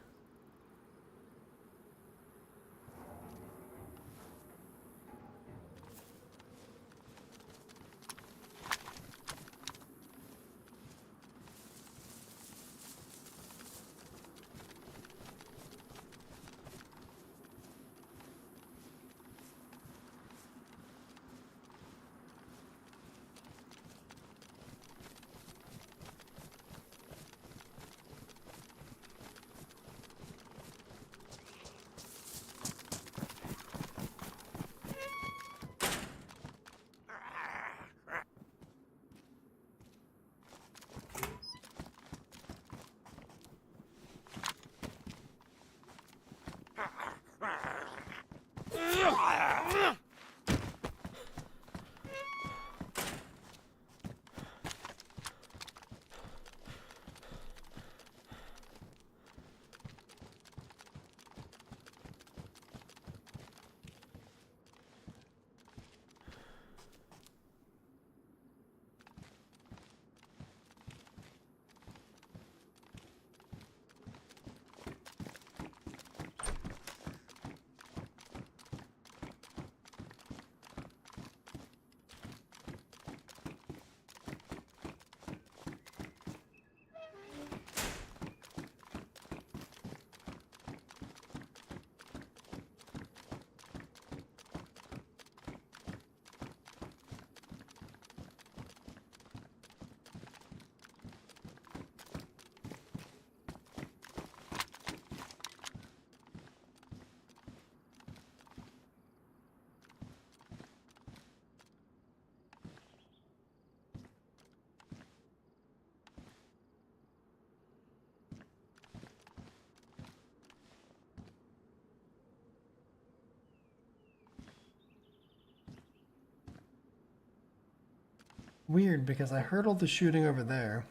Weird, because I heard all the shooting over there.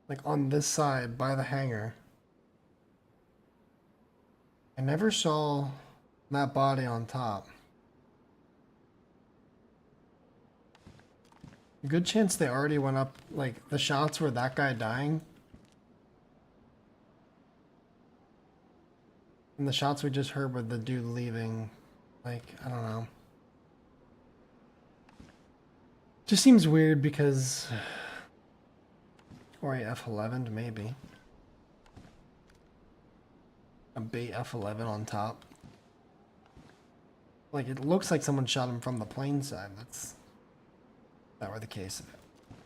Like on this side by the hangar. I never saw that body on top. A good chance they already went up, like the shots were that guy dying. And the shots we just heard were the dude leaving. Like, I don't know. Just seems weird because... Or a F11 maybe. A bait F11 on top. Like, it looks like someone shot him from the plane side. That's... If that were the case.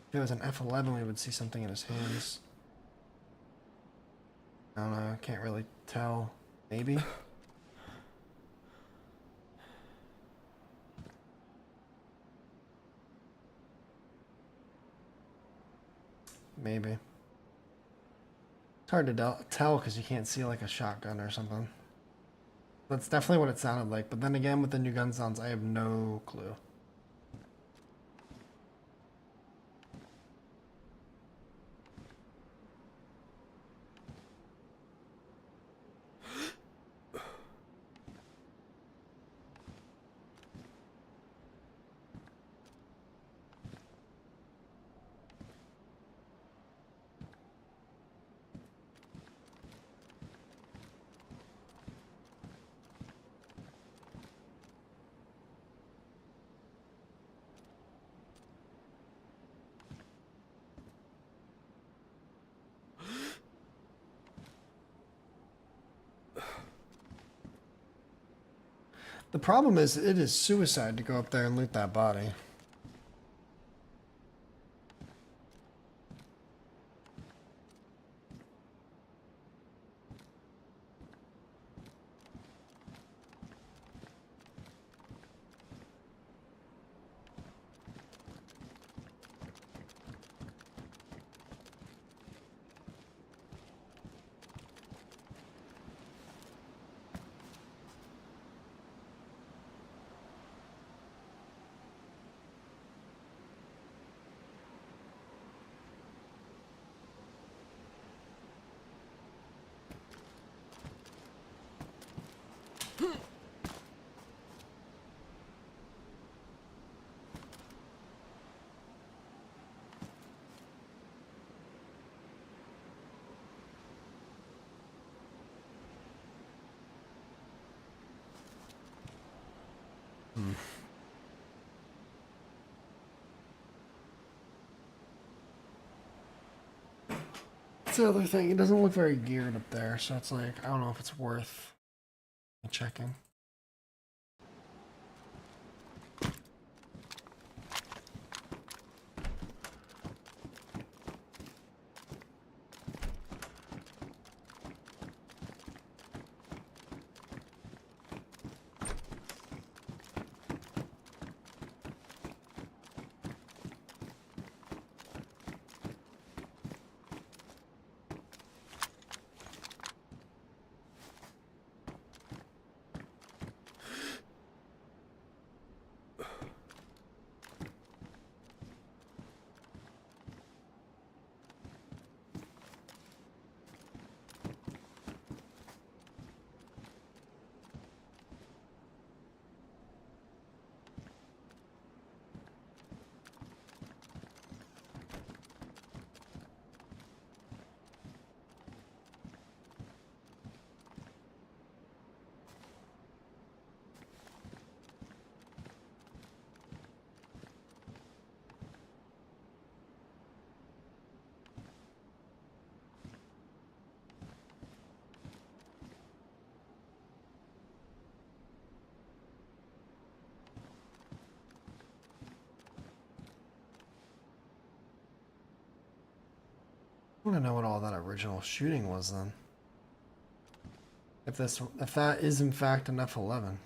If it was an F11, we would see something in his hands. I don't know, can't really tell. Maybe? Maybe. It's hard to tell because you can't see like a shotgun or something. That's definitely what it sounded like, but then again with the new gun sounds, I have no clue. The problem is, it is suicide to go up there and loot that body. That's the other thing. It doesn't look very geared up there, so it's like, I don't know if it's worth checking. I want to know what all that original shooting was then. If that is in fact an F11.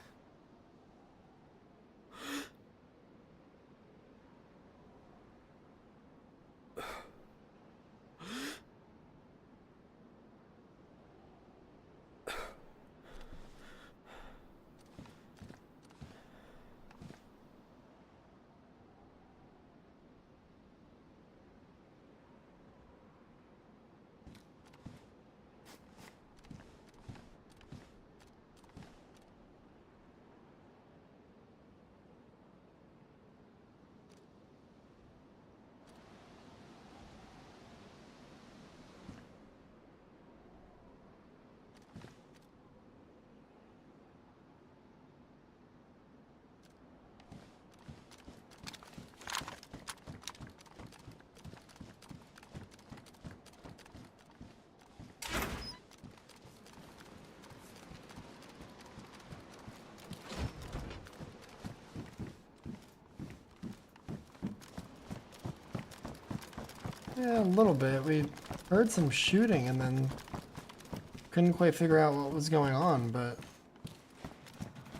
Yeah, a little bit. We heard some shooting and then couldn't quite figure out what was going on, but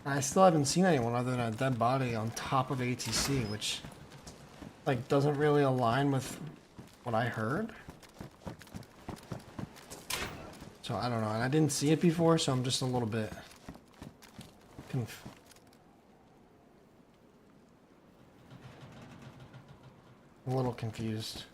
I still haven't seen anyone other than a dead body on top of ATC, which like doesn't really align with what I heard. So I don't know, and I didn't see it before, so I'm just a little bit confused.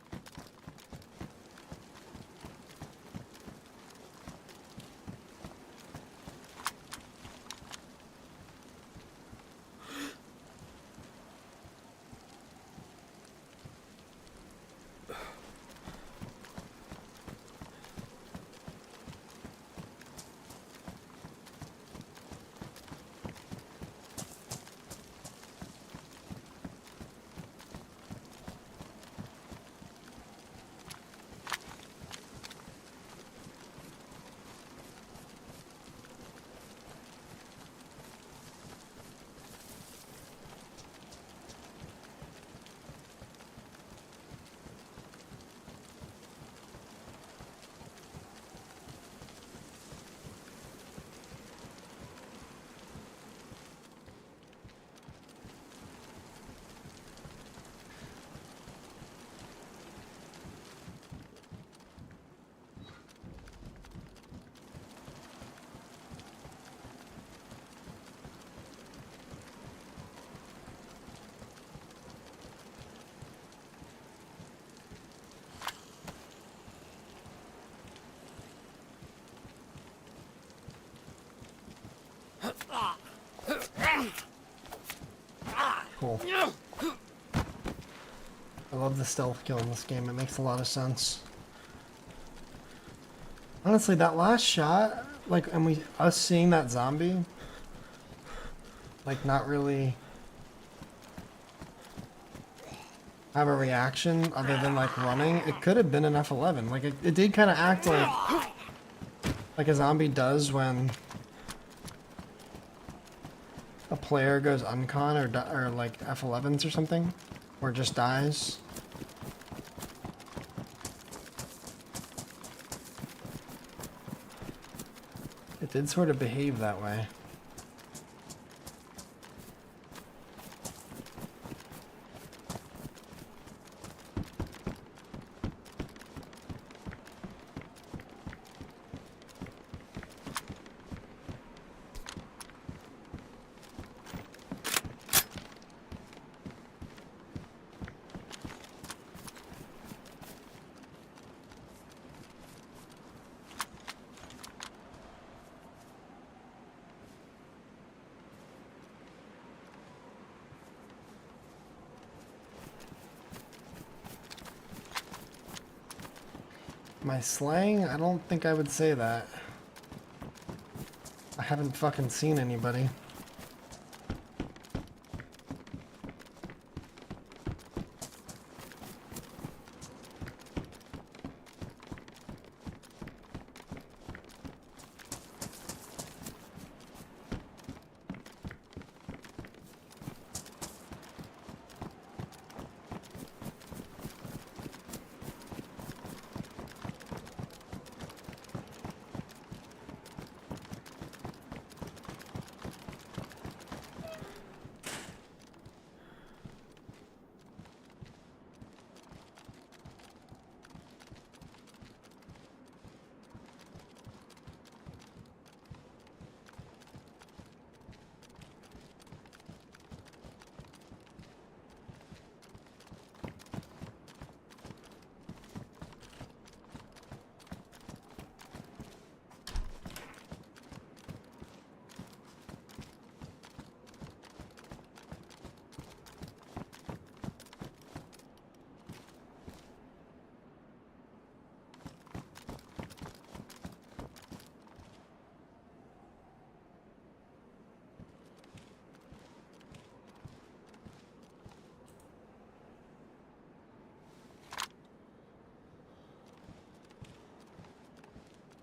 Cool. I love the stealth kill in this game. It makes a lot of sense. Honestly, that last shot, like, and us seeing that zombie, like, not really have a reaction other than like running, it could have been an F11. Like it did kind of act like a zombie does when a player goes uncon or like F11s or something, or just dies. It did sort of behave that way. My slang? I don't think I would say that. I haven't fucking seen anybody.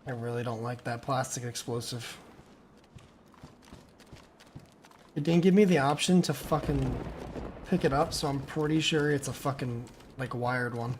I really don't like that plastic explosive. It didn't give me the option to fucking pick it up, so I'm pretty sure it's a fucking, like, wired one.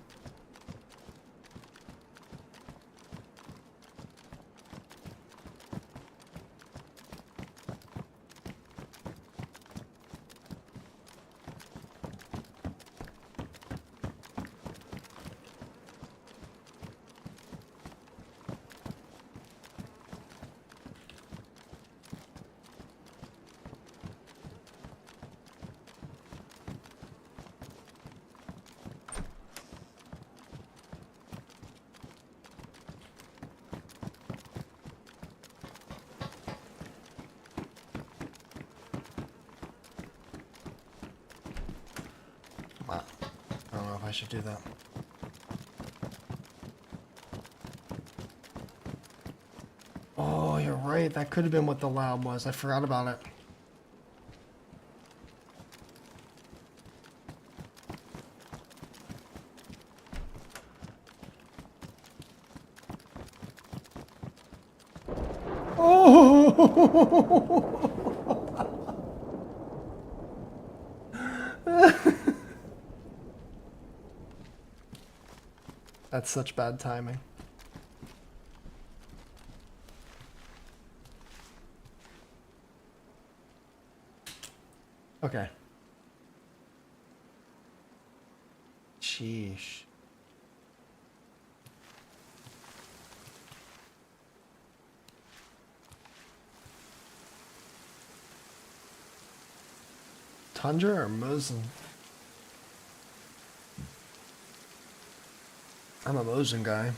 I don't know if I should do that. Oh, you're right. That could have been what the lab was. I forgot about it. Oh! That's such bad timing. Okay. Sheesh. Tundra or Mosin? I'm a Mosin guy.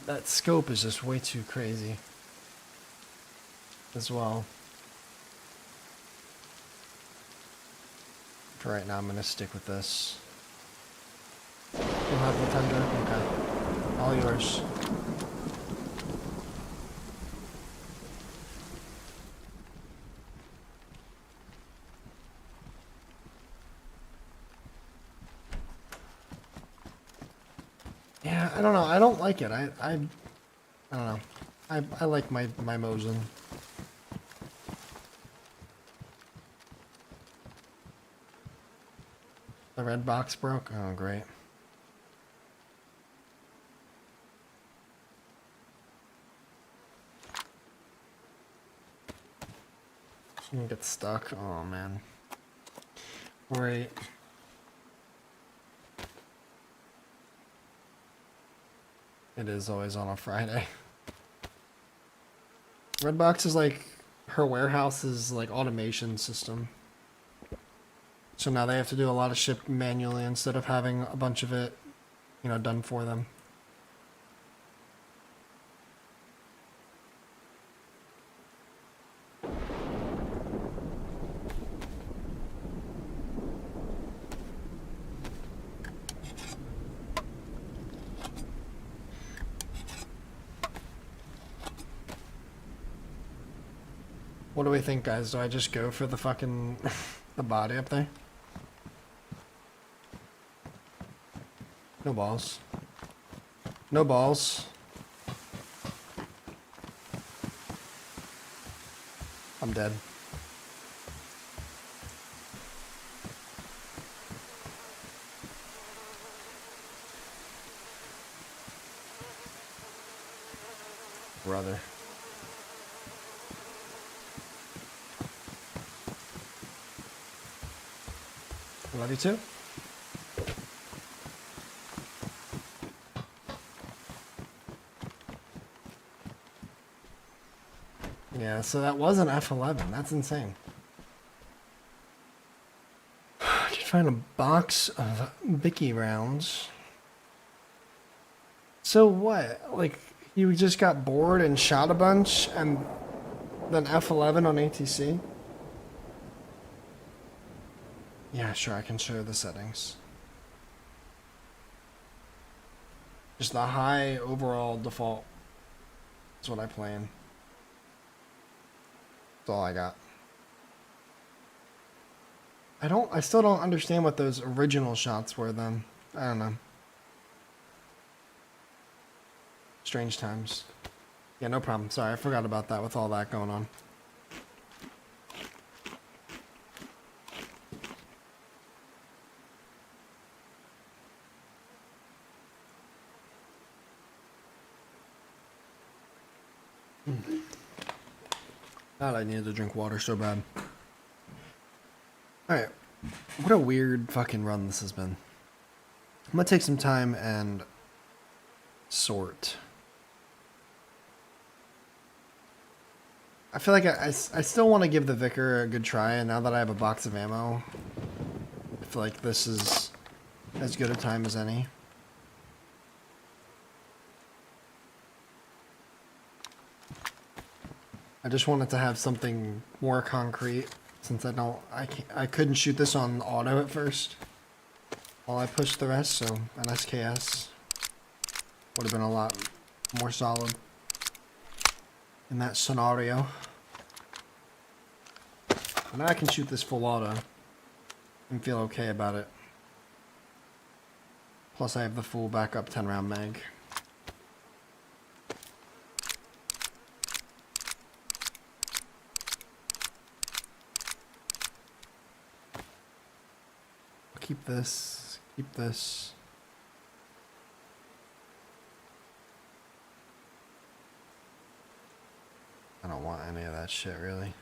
That scope is just way too crazy as well. For right now, I'm gonna stick with this. You'll have the tender? Okay. All yours. Yeah, I don't know. I don't like it. I don't know. I like my Mosin. The red box broke? Oh, great. You get stuck. Oh, man. Great. It is always on a Friday. Redbox is like her warehouse's like automation system. So now they have to do a lot of ship manually instead of having a bunch of it, you know, done for them. What do we think, guys? Do I just go for the fucking the body up there? No balls. No balls. I'm dead. Brother. Love you too. Yeah, so that was an F11. That's insane. Did you find a box of Bicky rounds? So what? Like, you just got bored and shot a bunch and then F11 on ATC? Yeah, sure, I can show the settings. Just the high overall default is what I plan. That's all I got. I still don't understand what those original shots were then. I don't know. Strange times. Yeah, no problem. Sorry, I forgot about that with all that going on. God, I needed to drink water so bad. Alright. What a weird fucking run this has been. I'm gonna take some time and sort. I feel like I still want to give the Vicar a good try, and now that I have a box of ammo, I feel like this is as good a time as any. I just wanted to have something more concrete, since I couldn't shoot this on auto at first. While I pushed the rest, so an SKS would have been a lot more solid in that scenario. But now I can shoot this full auto and feel okay about it. Plus I have the full backup 10-round mag. Keep this. Keep this. I don't want any of that shit, really.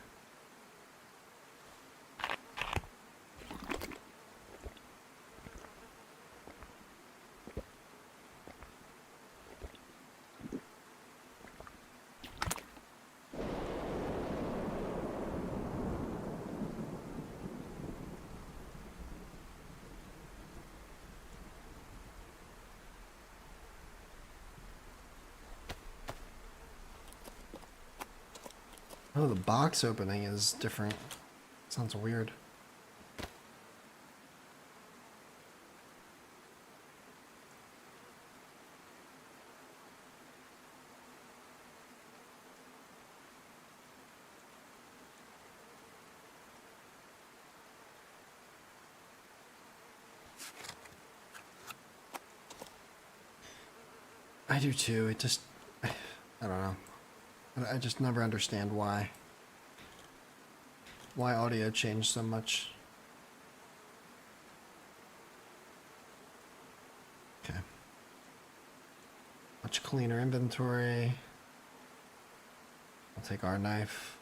Oh, the box opening is different. Sounds weird. I do too. It just, I don't know. I just never understand why. Why audio changed so much. Okay. Much cleaner inventory. I'll take our knife.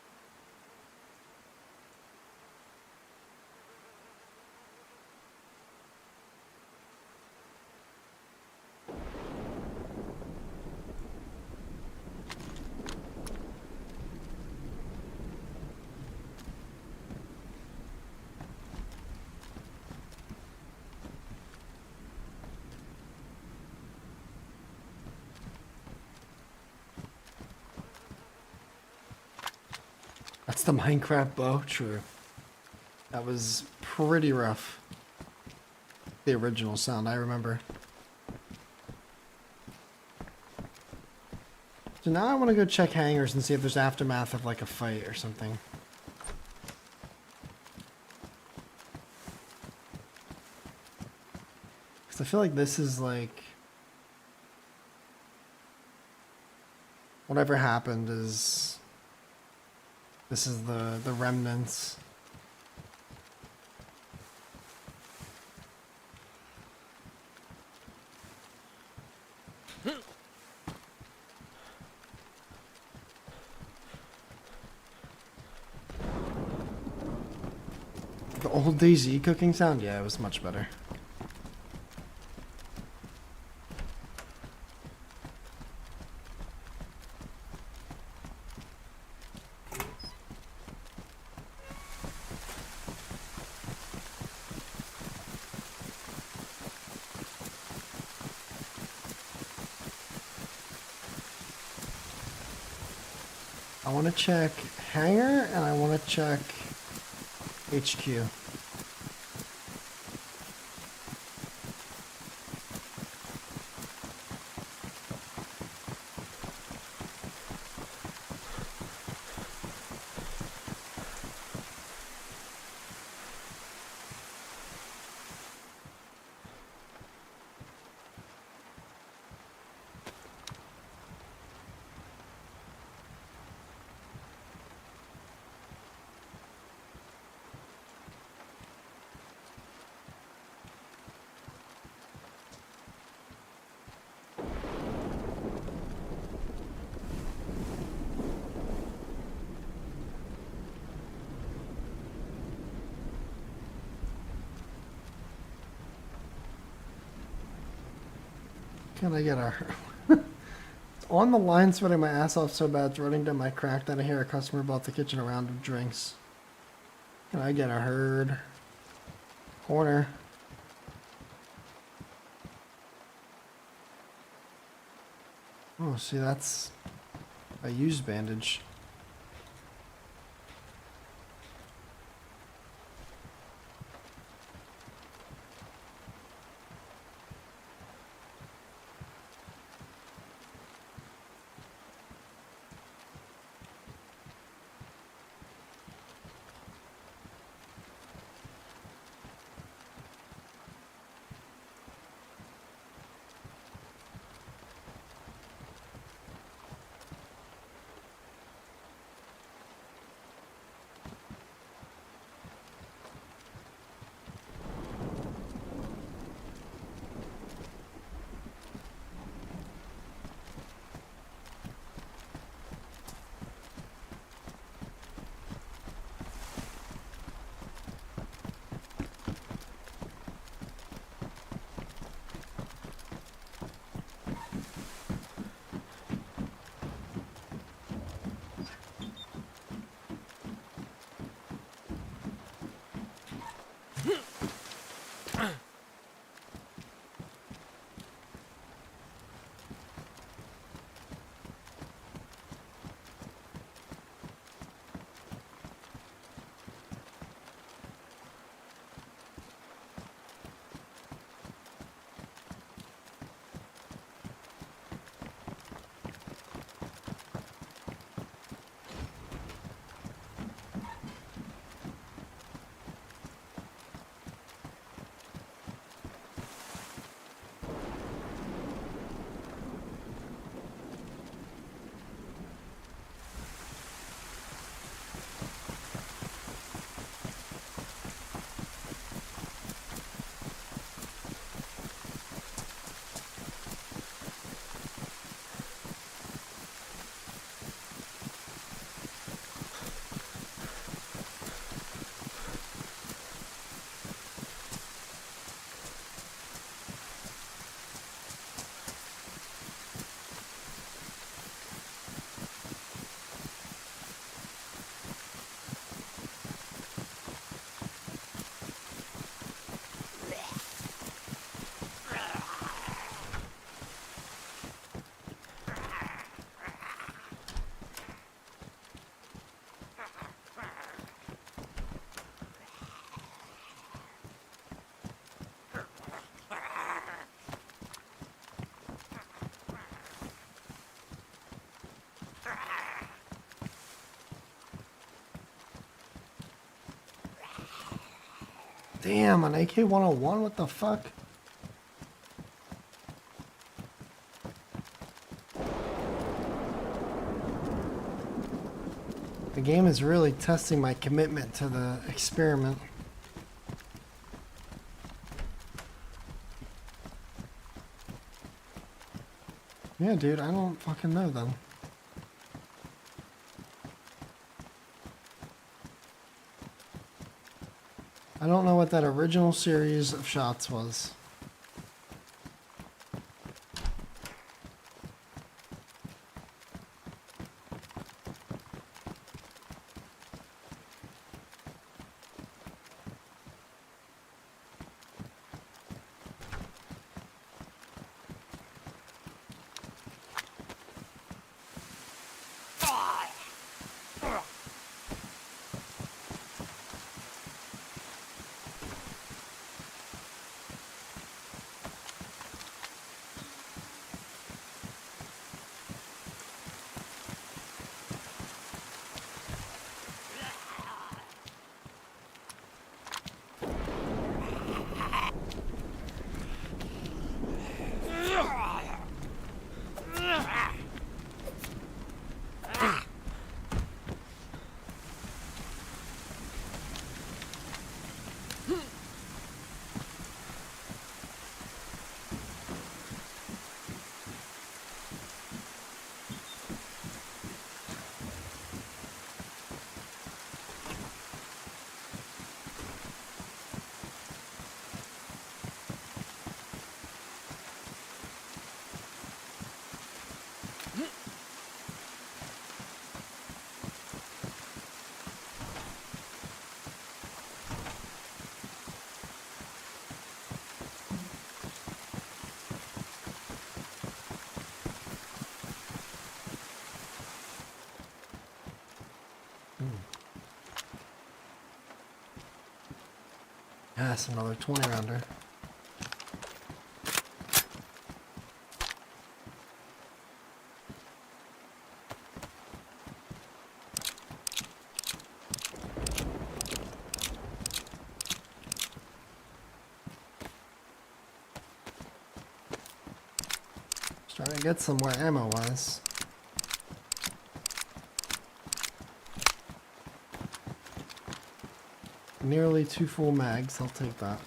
That's the Minecraft bow? True. That was pretty rough. The original sound, I remember. So now I want to go check hangars and see if there's aftermath of like a fight or something. Because I feel like this is like... Whatever happened is... This is the remnants. The old DayZ cooking sound? Yeah, it was much better. I want to check hangar and I want to check HQ. Can I get a... On the line, sweating my ass off so bad, it's running down my crack that I hear a customer bought the kitchen a round of drinks. Can I get a herd? Corner. Oh, see, that's a used bandage. Damn, an AK-101? What the fuck? The game is really testing my commitment to the experiment. Yeah, dude, I don't fucking know them. I don't know what that original series of shots was. Yes, another 20 rounder. Starting to get somewhere ammo-wise. Nearly 2 full mags, I'll take that.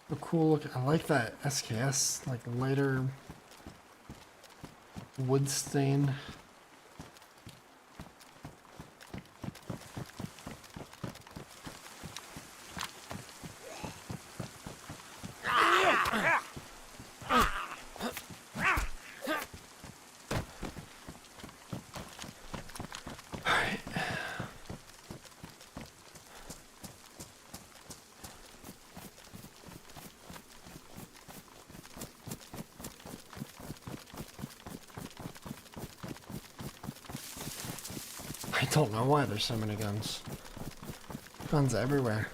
A cool look. I like that SKS, like lighter wood stain. I don't know why there's so many guns. Guns everywhere.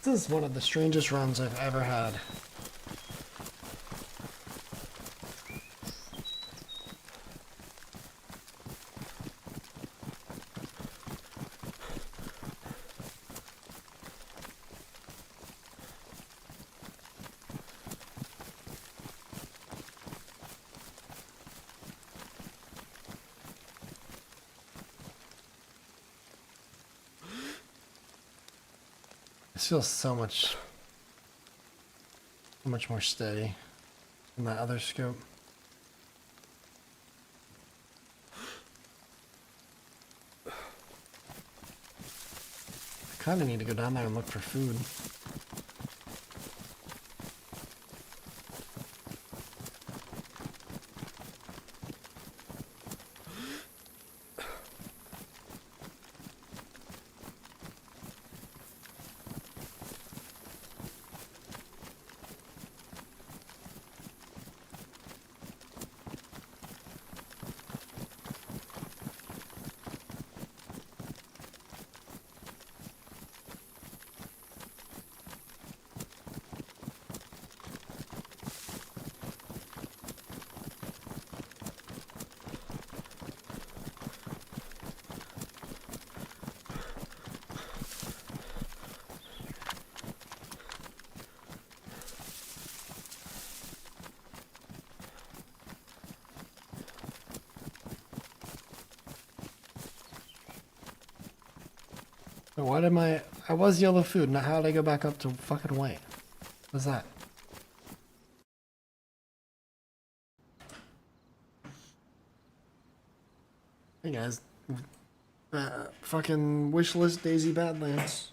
This is one of the strangest runs I've ever had. This feels so much more steady than that other scope. I kind of need to go down there and look for food. So why did I was yellow food, now how did I go back up to fucking white? What's that? Hey guys, fucking wishlist DayZ Badlands.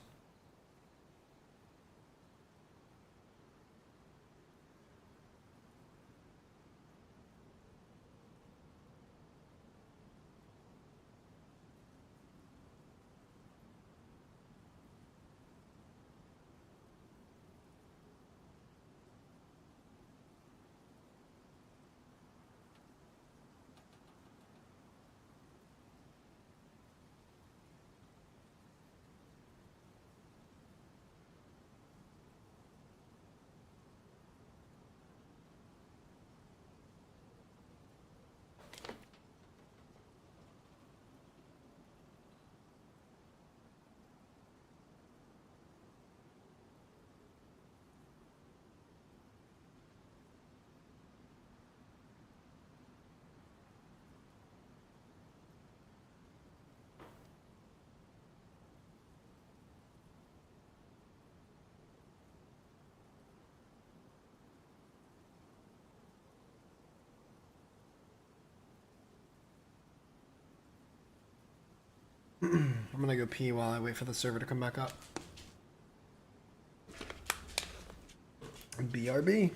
I'm gonna go pee while I wait for the server to come back up. BRB.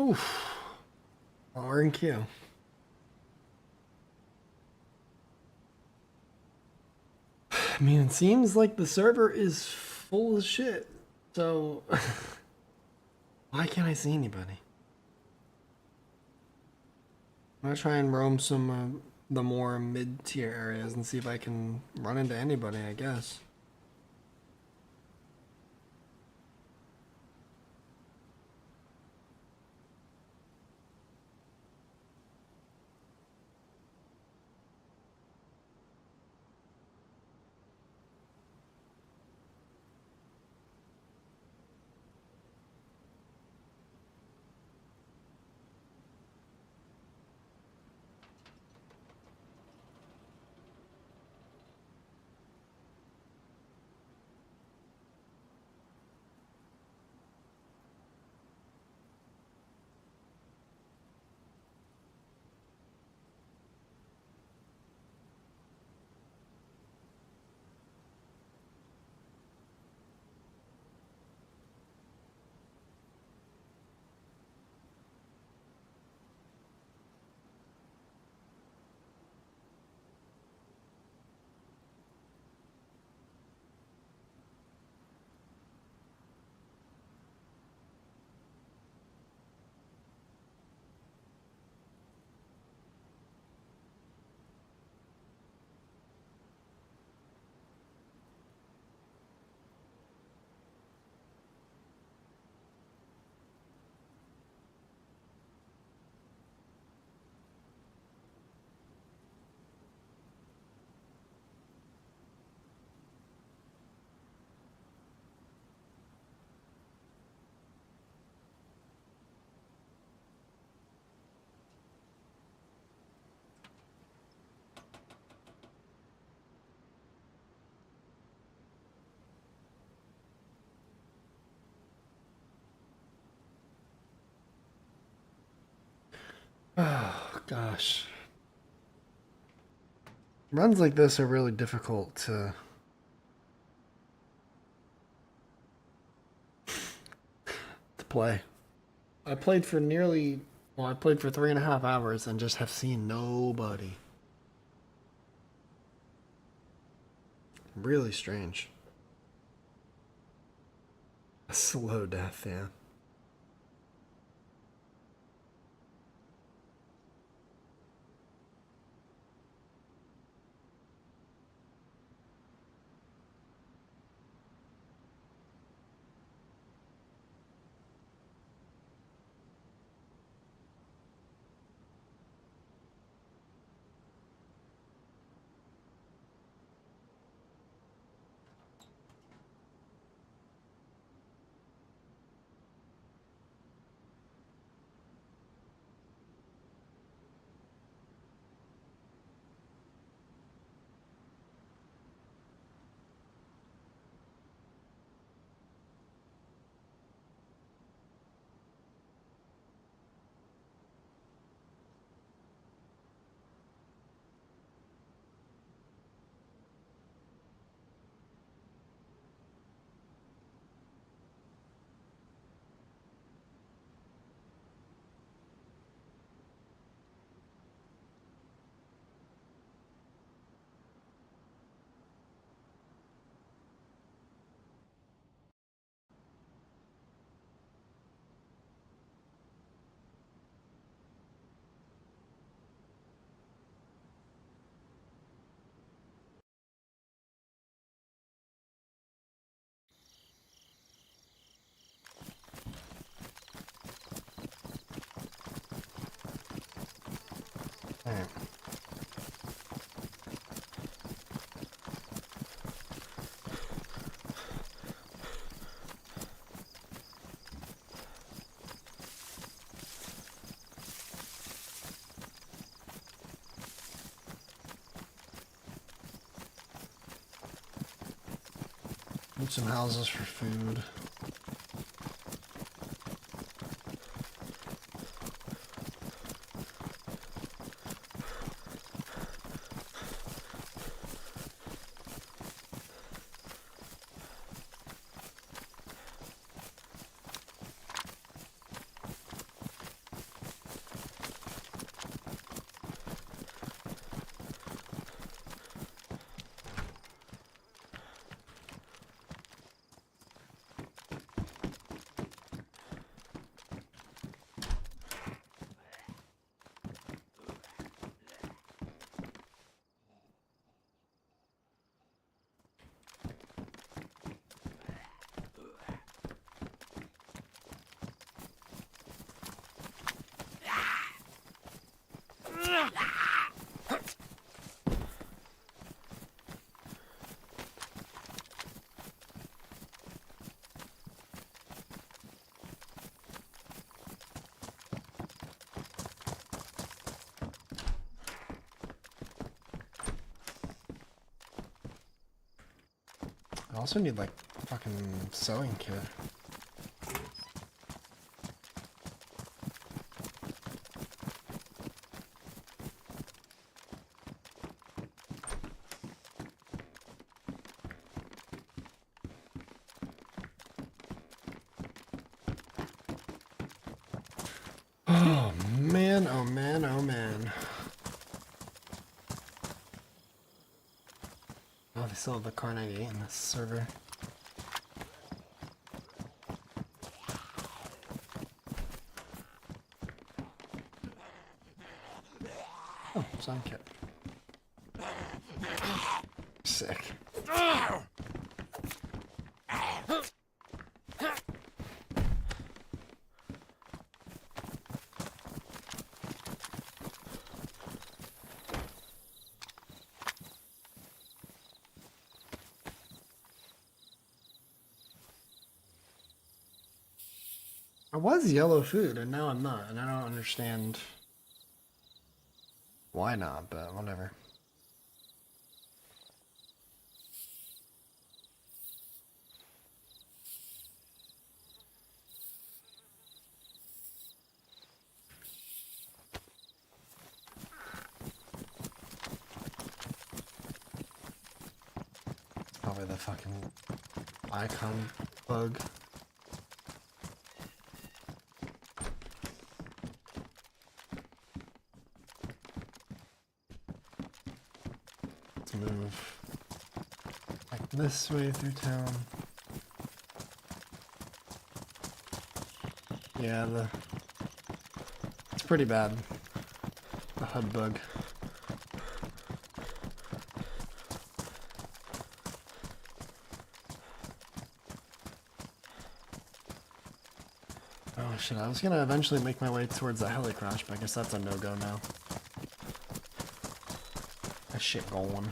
Oof. Well, we're in queue. I mean, it seems like the server is full of shit. So, why can't I see anybody? I'm gonna try and roam some the more mid-tier areas and see if I can run into anybody, I guess. Oh, gosh. Runs like this are really difficult to play. I played for I played for 3.5 hours and just have seen nobody. Really strange. A slow death, yeah. Alright. Need some houses for food. I also need like fucking sewing kit. Oh man, oh man, oh man. Oh, they still have the Car 98 in this server. Oh, sewing kit. Sick. I was yellow food, and now I'm not, and I don't understand why not, but whatever. Probably the fucking icon bug. Let's move like this way through town. Yeah, it's pretty bad. The HUD bug. Oh shit, I was gonna eventually make my way towards that heli crash, but I guess that's a no-go now. That shit going.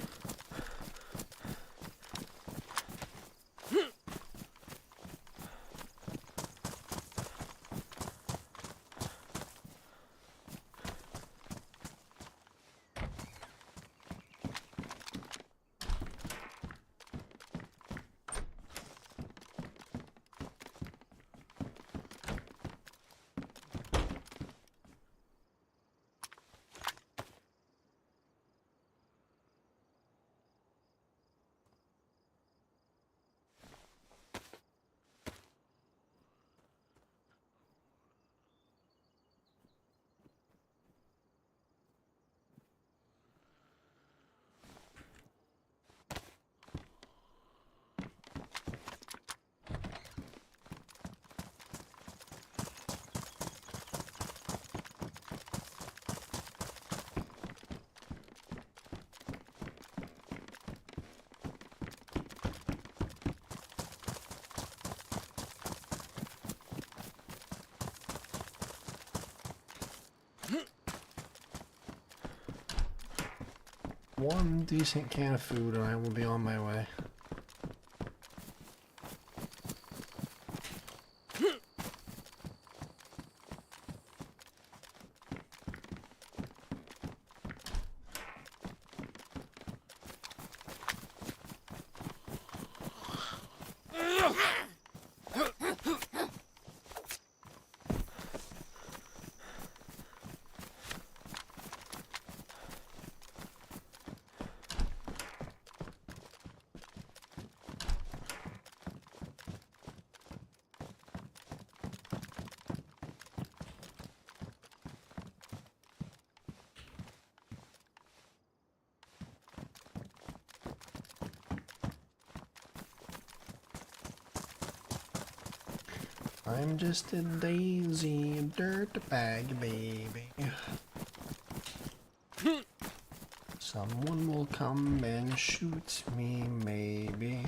One decent can of food and I will be on my way. I'm just a DayZ, a dirtbag baby. Someone will come and shoot me, maybe.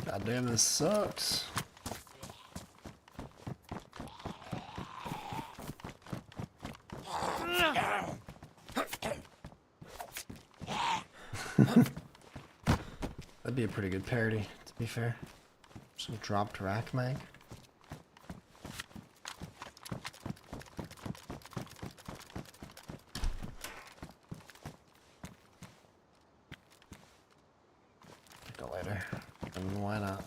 God damn, this sucks. That'd be a pretty good parody, to be fair. Some dropped rack mag. Take it later. I mean, why not?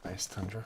Nice tundra.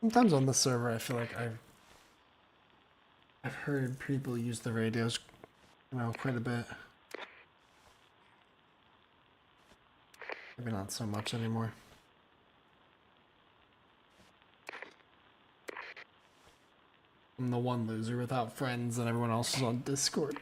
Sometimes on the server, I feel like I've heard people use the radios, you know, quite a bit. Maybe not so much anymore. I'm the one loser without friends and everyone else is on Discord.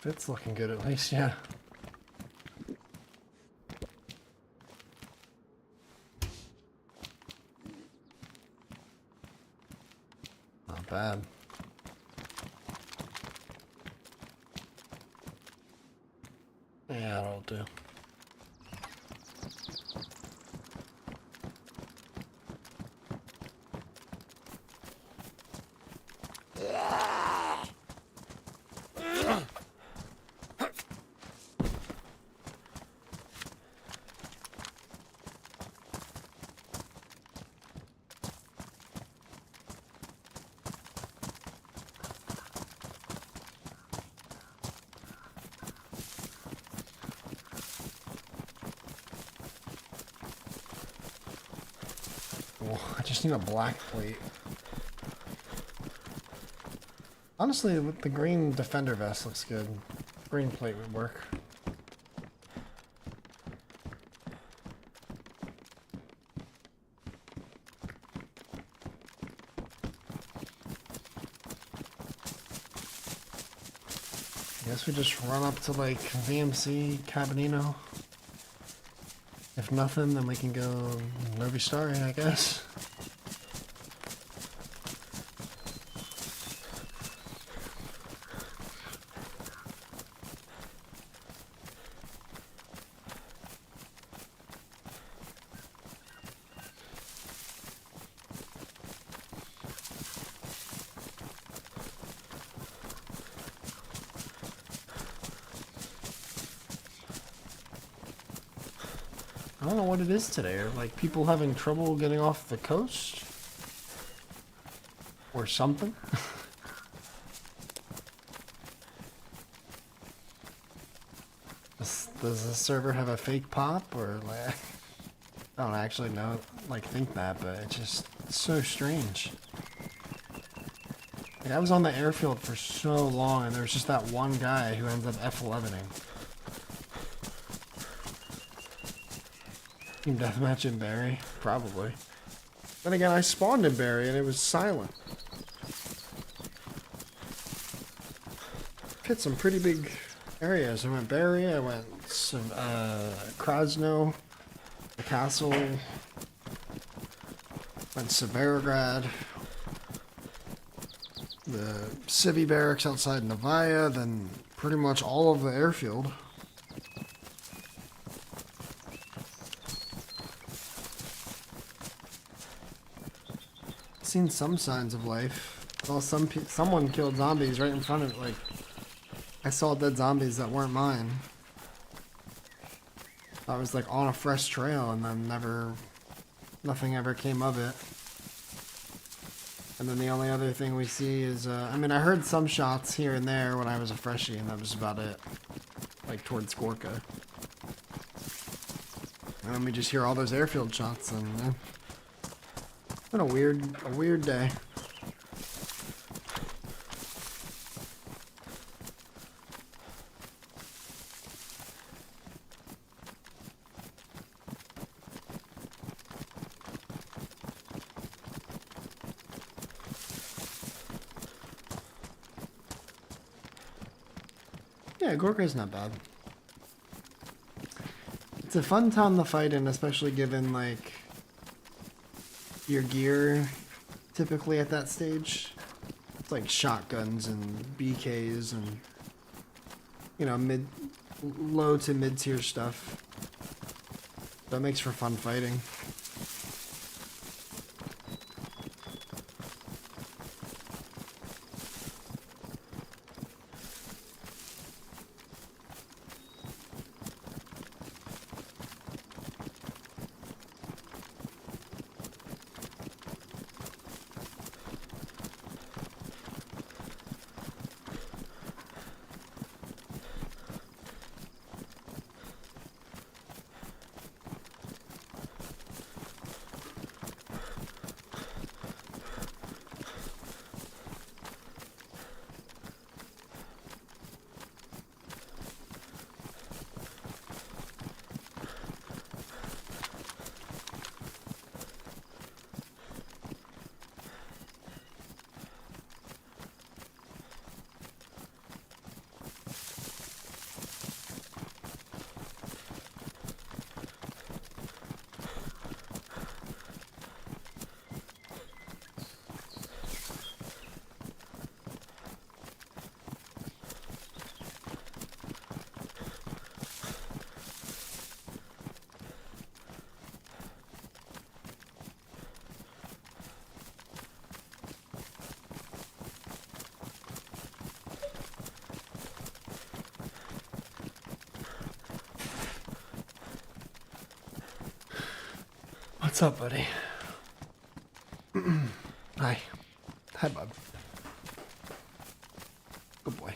Fit's looking good at least, yeah. Not bad. Yeah, that'll do. I just need a black plate. Honestly, with the green defender vest looks good. Green plate would work. Guess we just run up to like VMC, Cabinino. If nothing, then we can go Novi Starry, I guess. I don't know what it is today. Are like people having trouble getting off the coast? Or something? Does the server have a fake pop? Or like... I don't actually know, like think that, but it's just so strange. Like, I was on the airfield for so long and there was just that one guy who ends up F11ing. Team deathmatch in Barry? Probably. Then again, I spawned in Barry and it was silent. Hit some pretty big areas. I went Barry, I went some, Krasno, the castle, went Severograd, the Civvy barracks outside Novaya, then pretty much all of the airfield. Seen some signs of life. Well, someone killed zombies right in front of it. Like, I saw dead zombies that weren't mine. I was like on a fresh trail, and then nothing ever came of it. And then the only other thing we see is, I mean, I heard some shots here and there when I was a freshie, and that was about it. Like towards Gorka. And then we just hear all those airfield shots, and. It's been a weird day. Yeah, Gorka's not bad. It's a fun town to fight in, especially given, like, your gear typically at that stage. It's like shotguns and BKs and, you know, low to mid-tier stuff. That makes for fun fighting. What's up, buddy? Hi. Hi, bud. Good boy.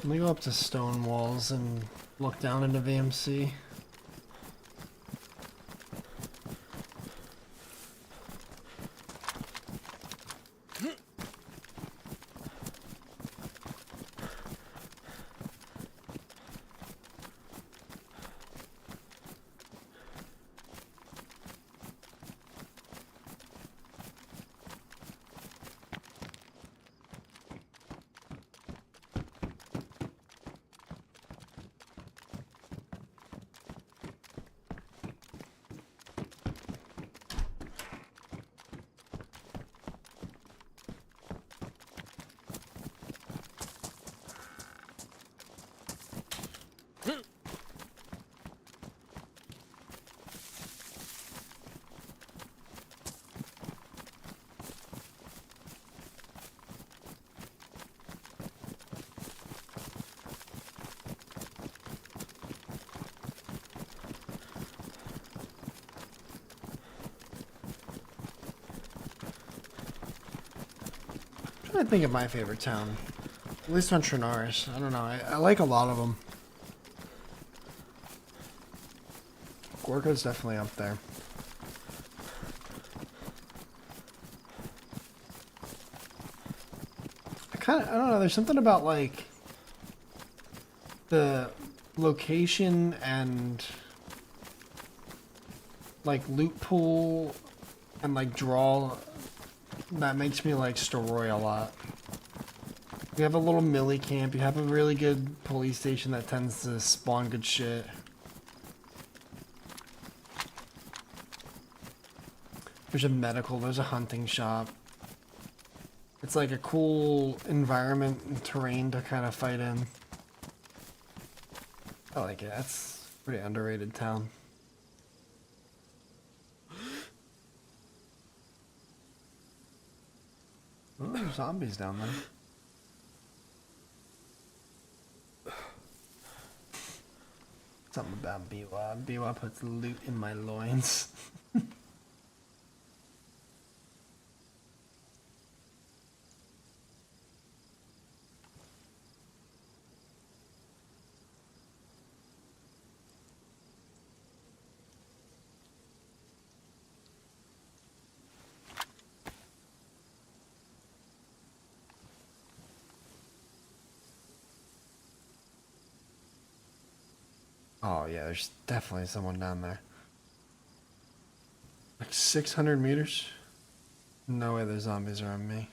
Let me go up to stone walls and look down into VMC. I think of my favorite town, at least on Trinaris. I don't know. I like a lot of them. Gorka's definitely up there. I don't know. There's something about like the location and like loot pool and like draw. That makes me like Storoy a lot. You have a little millie camp, you have a really good police station that tends to spawn good shit. There's a medical, there's a hunting shop. It's like a cool environment and terrain to kind of fight in. I like it, that's a pretty underrated town. Oh, there's zombies down there. Something about Biwa. Biwa puts loot in my loins. Oh yeah, there's definitely someone down there. Like 600 meters? No way the zombies are on me.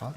Fuck.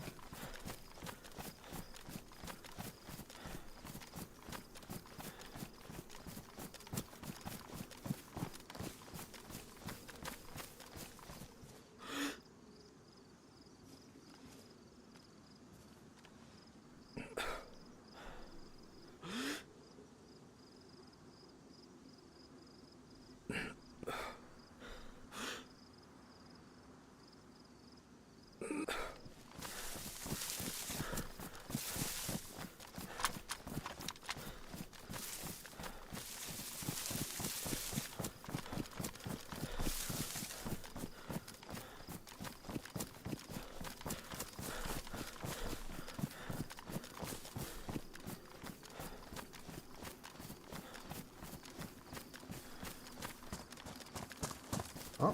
Oh,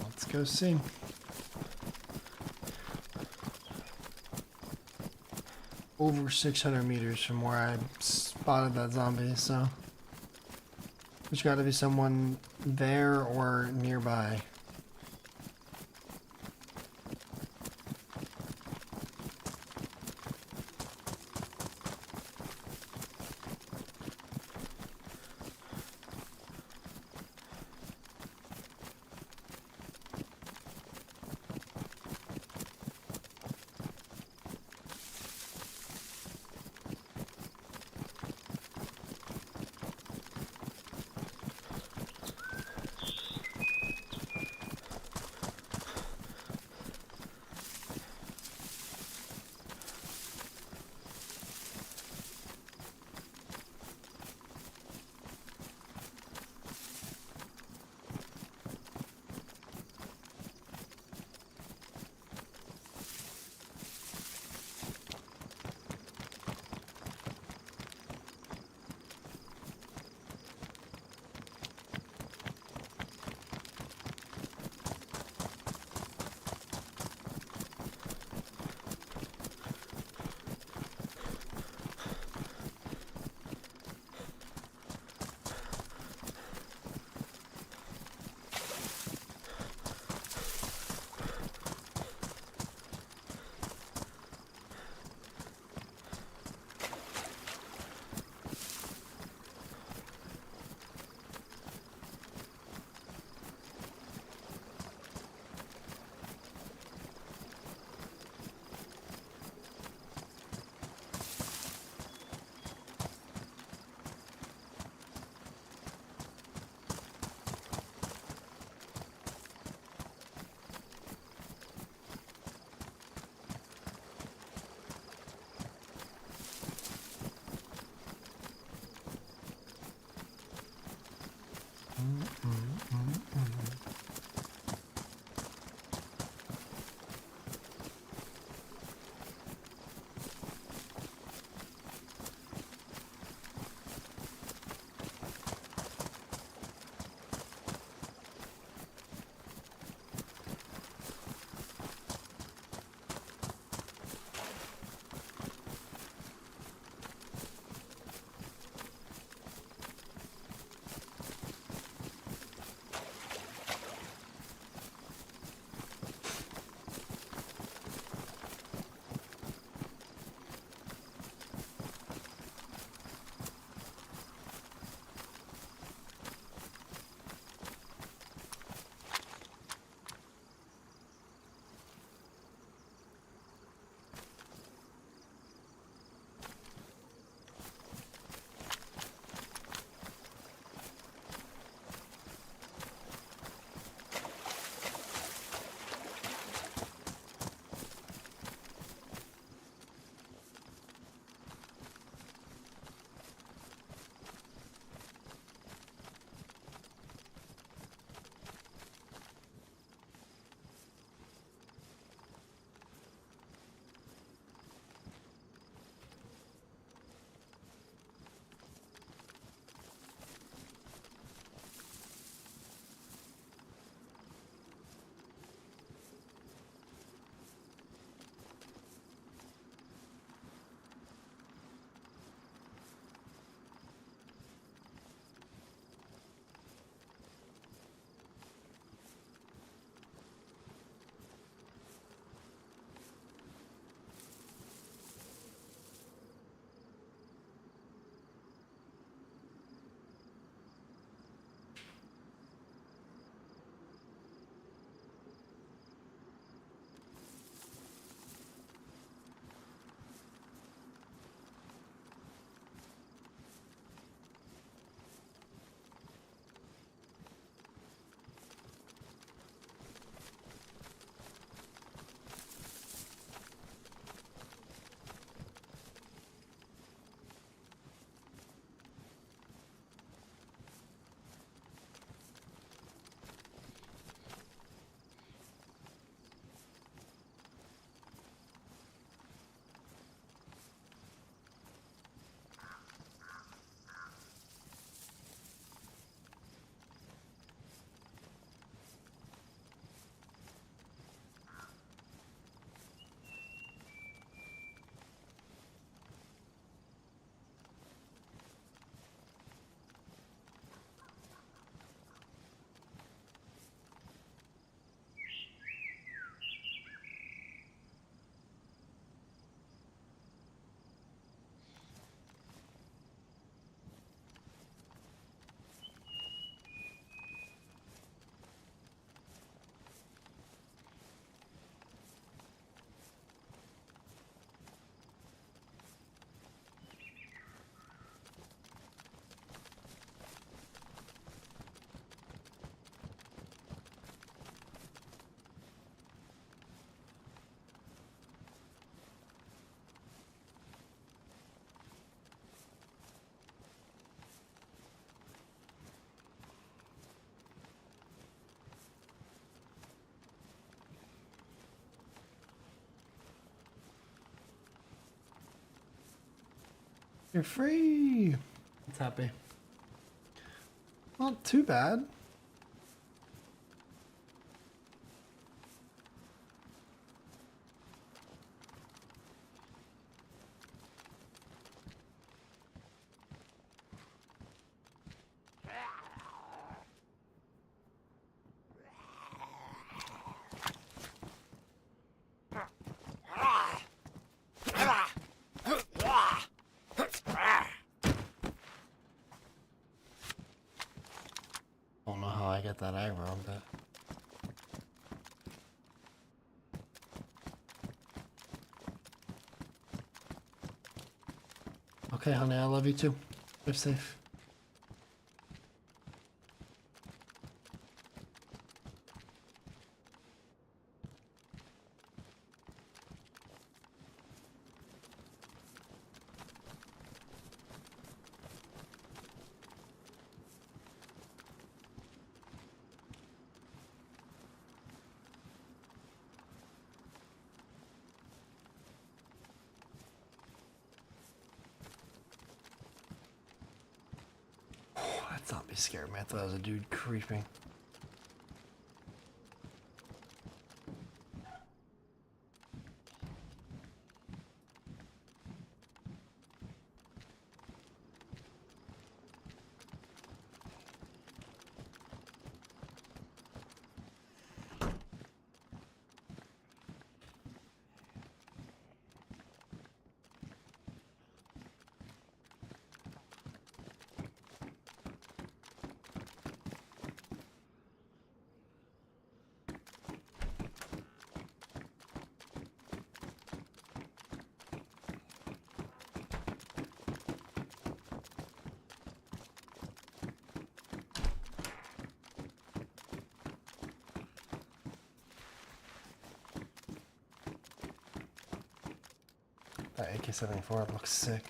let's go see. Over 600 meters from where I spotted that zombie, so There's got to be someone there or nearby. You're free. It's happy. Not too bad. Don't know how I get that aggro, but okay, honey, I love you too. Live safe. That zombie scared me. I thought it was a dude creeping. That AK-74 looks sick.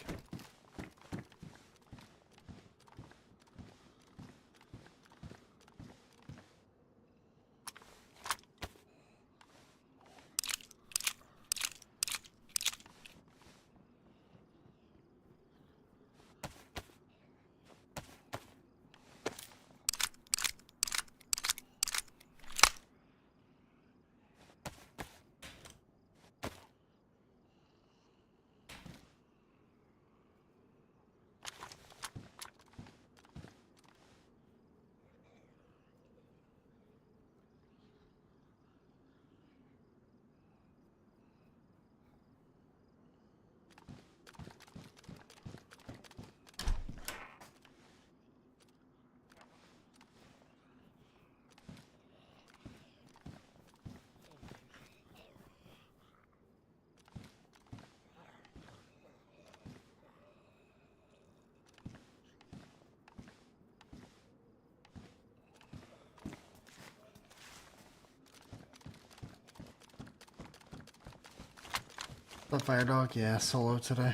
The fire dog, yeah, solo today.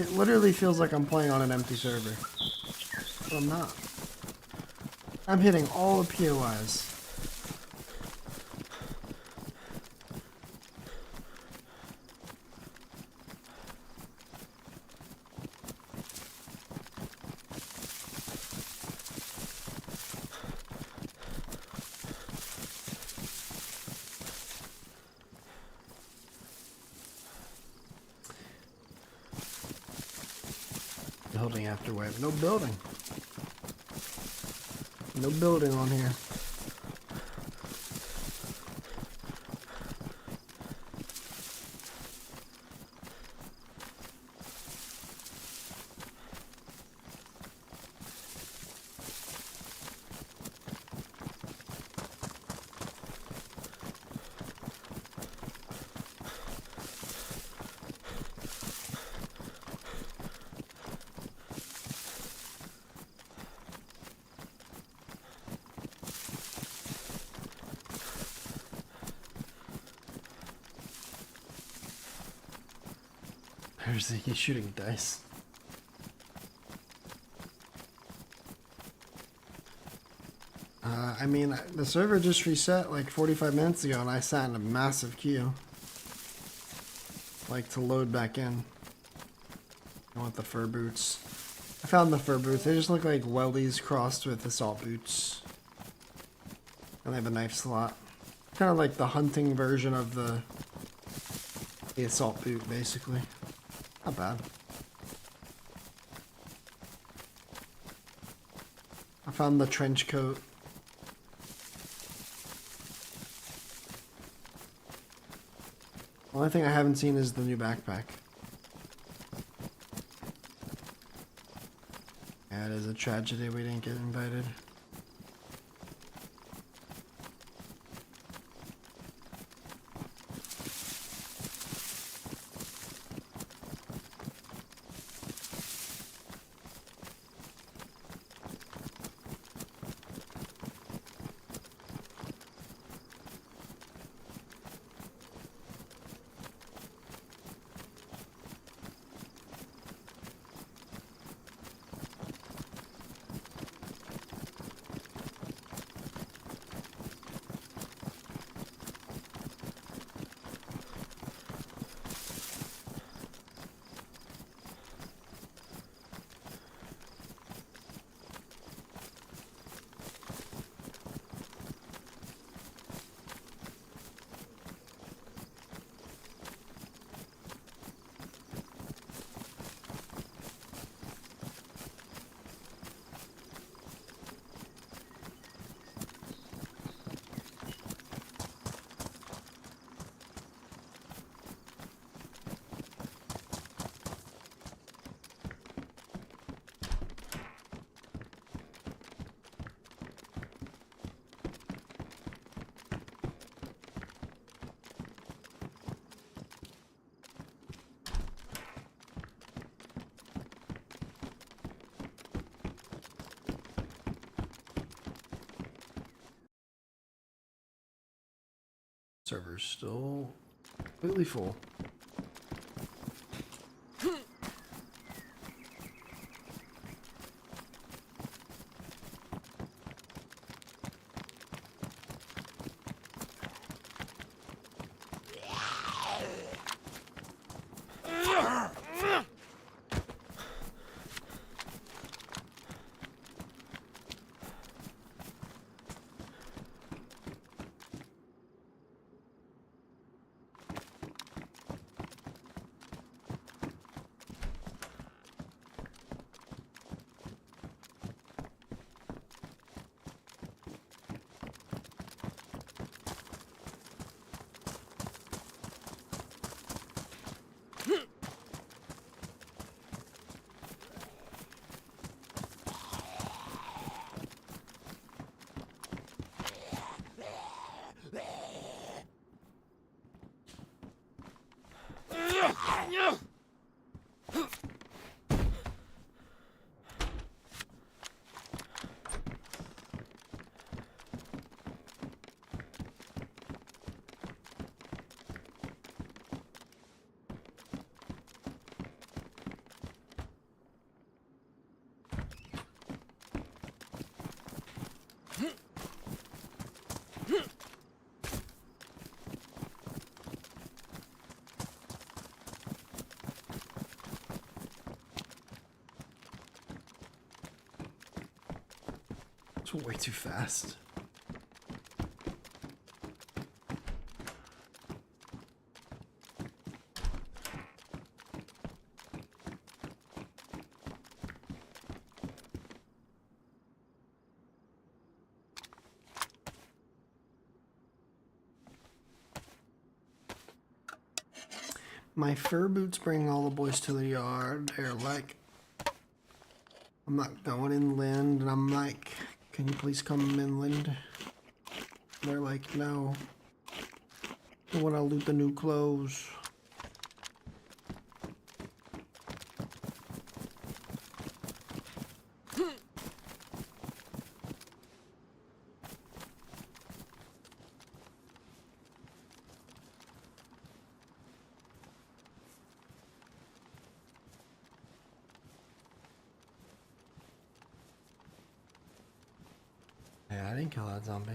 It literally feels like I'm playing on an empty server. But I'm not. I'm hitting all the POIs. Building after wave. No building. No building on here. He's shooting dice. I mean, the server just reset like 45 minutes ago, and I sat in a massive queue. Like, to load back in. I want the fur boots. I found the fur boots. They just look like wellies crossed with assault boots. And they have a knife slot. Kind of like the hunting version of the assault boot, basically. Not bad. I found the trench coat. The only thing I haven't seen is the new backpack. Yeah, it is a tragedy we didn't get invited. Server's still completely full. It's way too fast. My fur boots bring all the boys to the yard. They're like, I'm not going inland, and I'm like, can you please come inland? They're like, no. I want to loot the new clothes. Yeah, I didn't kill that zombie.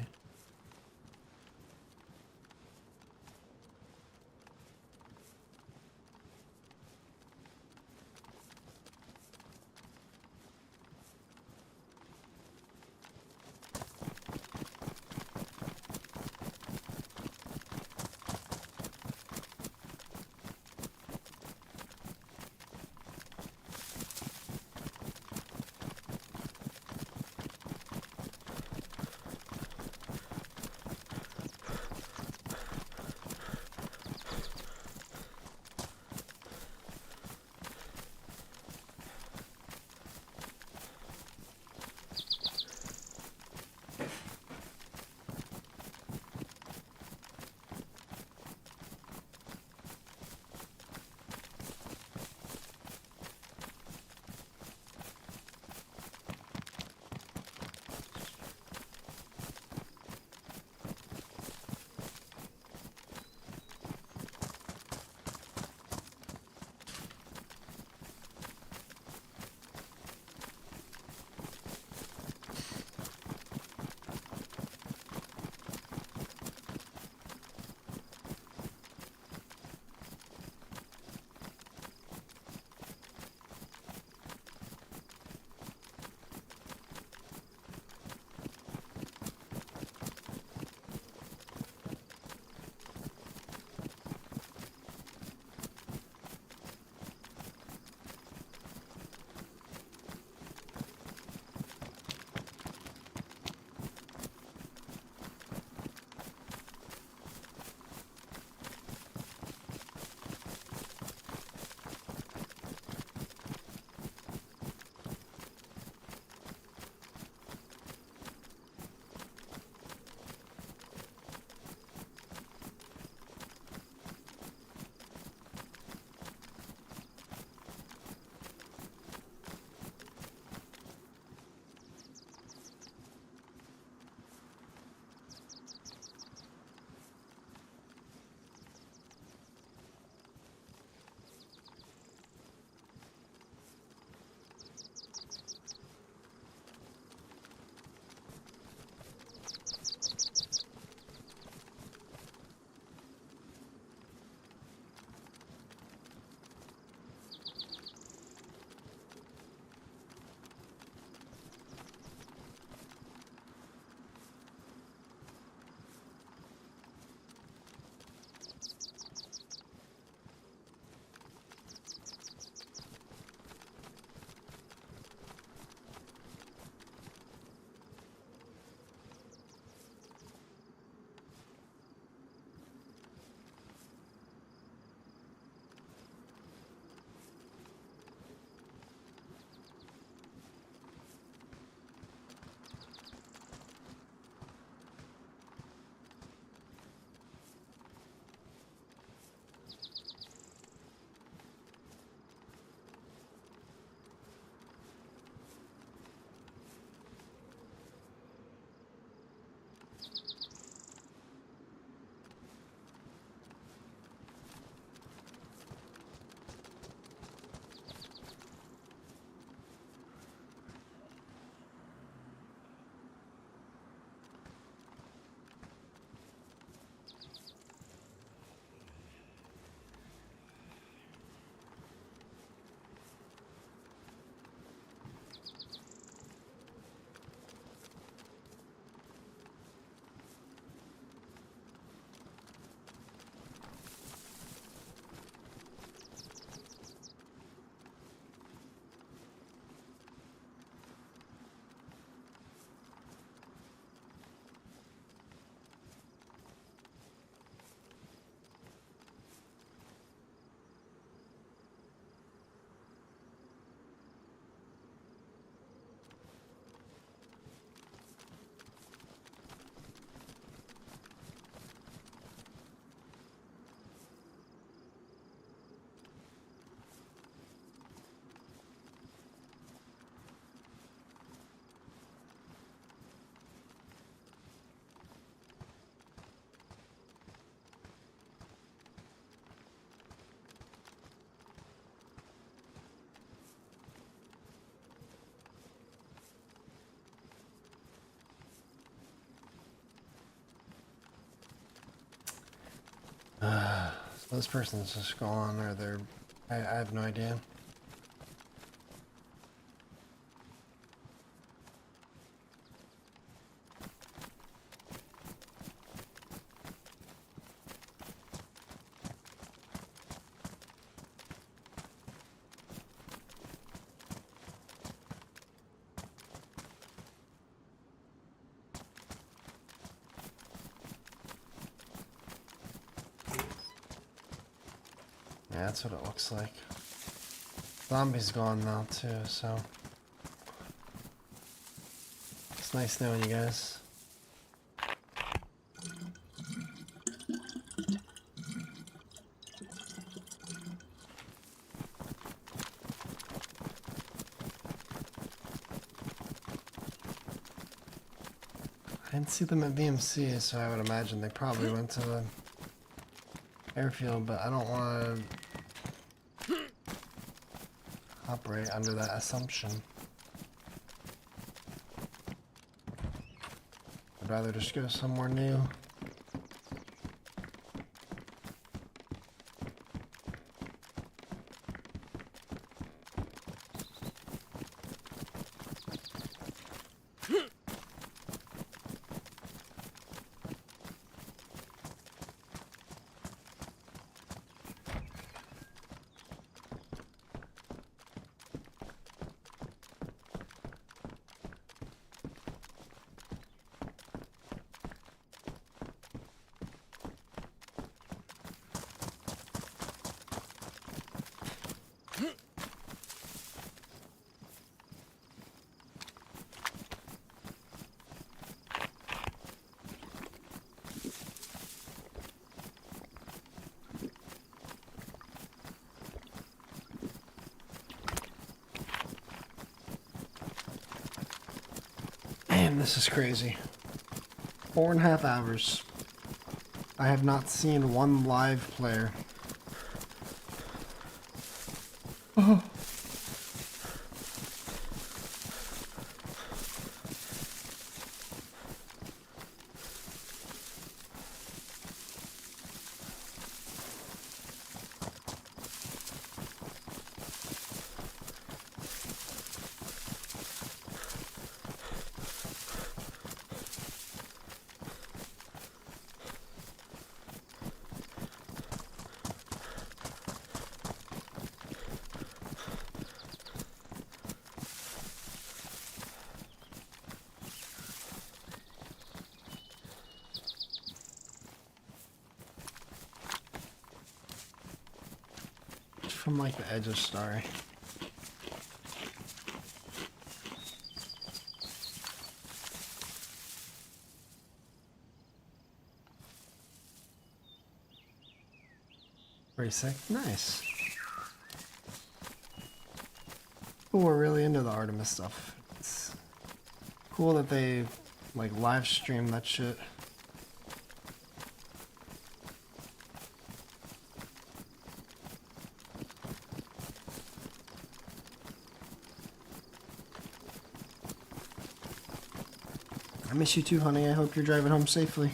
This person's just gone, or they're... I have no idea. Yeah, that's what it looks like. Zombie's gone now too, so it's nice knowing you guys. I didn't see them at VMC, so I would imagine they probably went to the airfield, but I don't want to operate under that assumption. I'd rather just go somewhere new. Man, this is crazy. 4.5 hours. I have not seen one live player. Oh. From like the edge of Starry. Very sick. Nice. Cool, we're really into the Artemis stuff. It's cool that they like live stream that shit. I miss you too, honey. I hope you're driving home safely.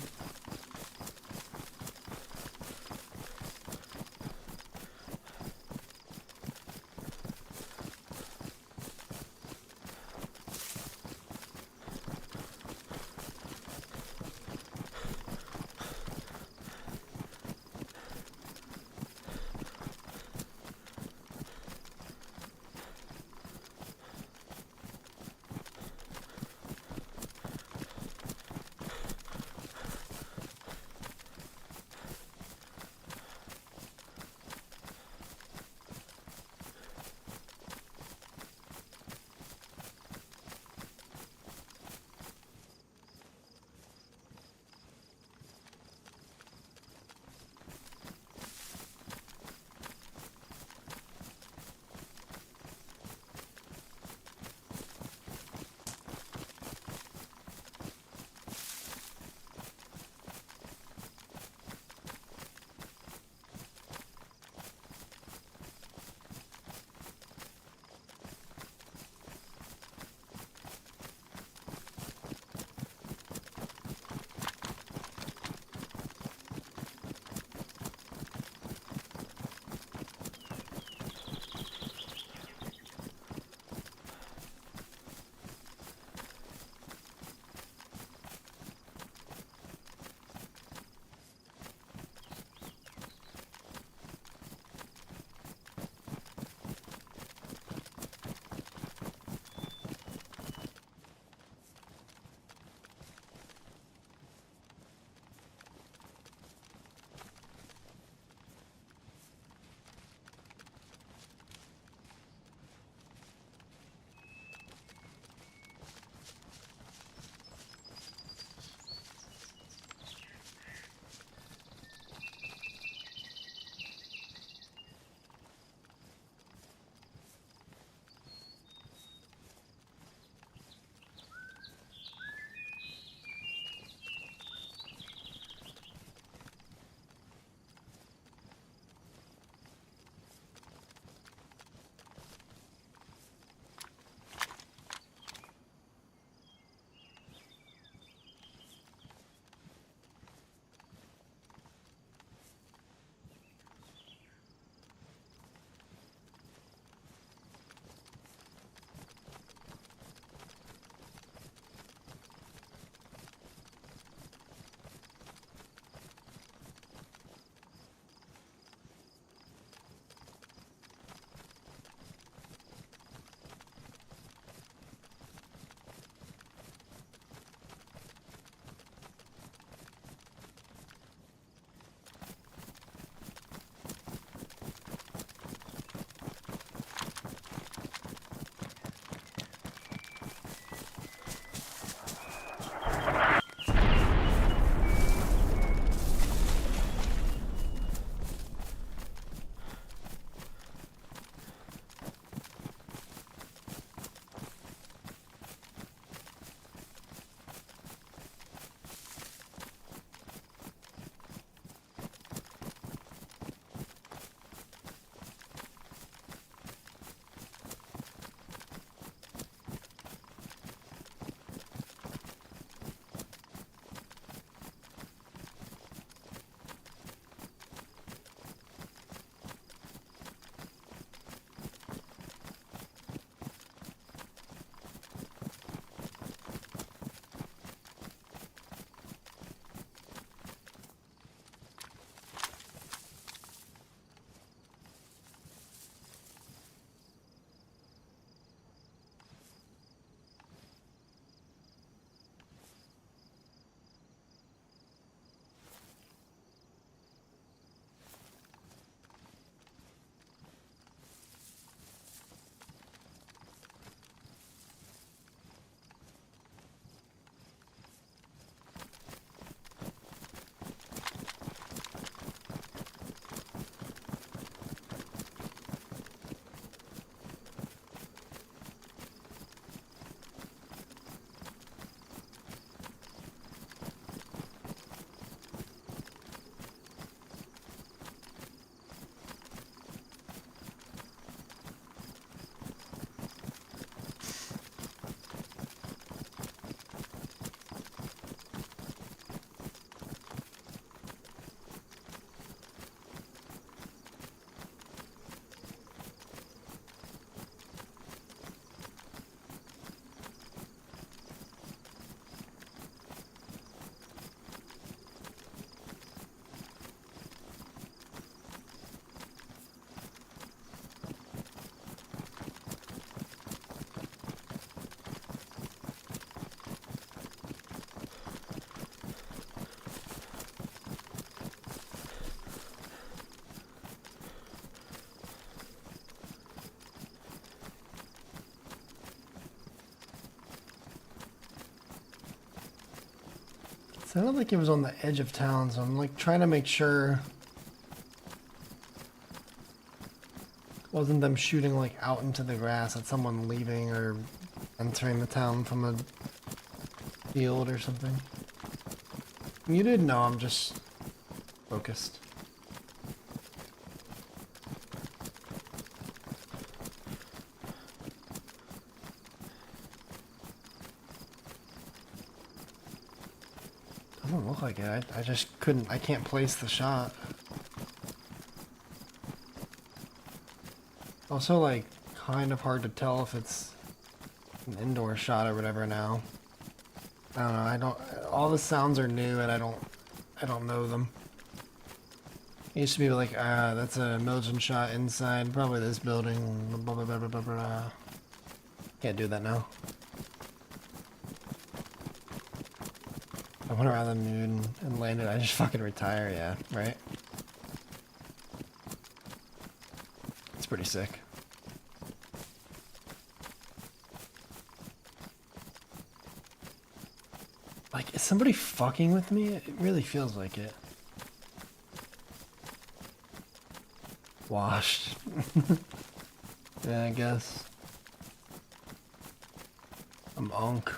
Sounded like it was on the edge of town, so I'm like trying to make sure it wasn't them shooting like out into the grass at someone leaving or entering the town from a field or something. You didn't know, I'm just focused. Doesn't look like it. I just couldn't, I can't place the shot. Also, like, kind of hard to tell if it's an indoor shot or whatever now. I don't know, all the sounds are new and I don't know them. It used to be like, that's a Milton shot inside, probably this building, blah, blah, blah, blah, blah, blah. Can't do that now. I went around the moon and landed, I just fucking retire, yeah, right? It's pretty sick. Like, is somebody fucking with me? It really feels like it. Washed. Yeah, I guess. I'm unk.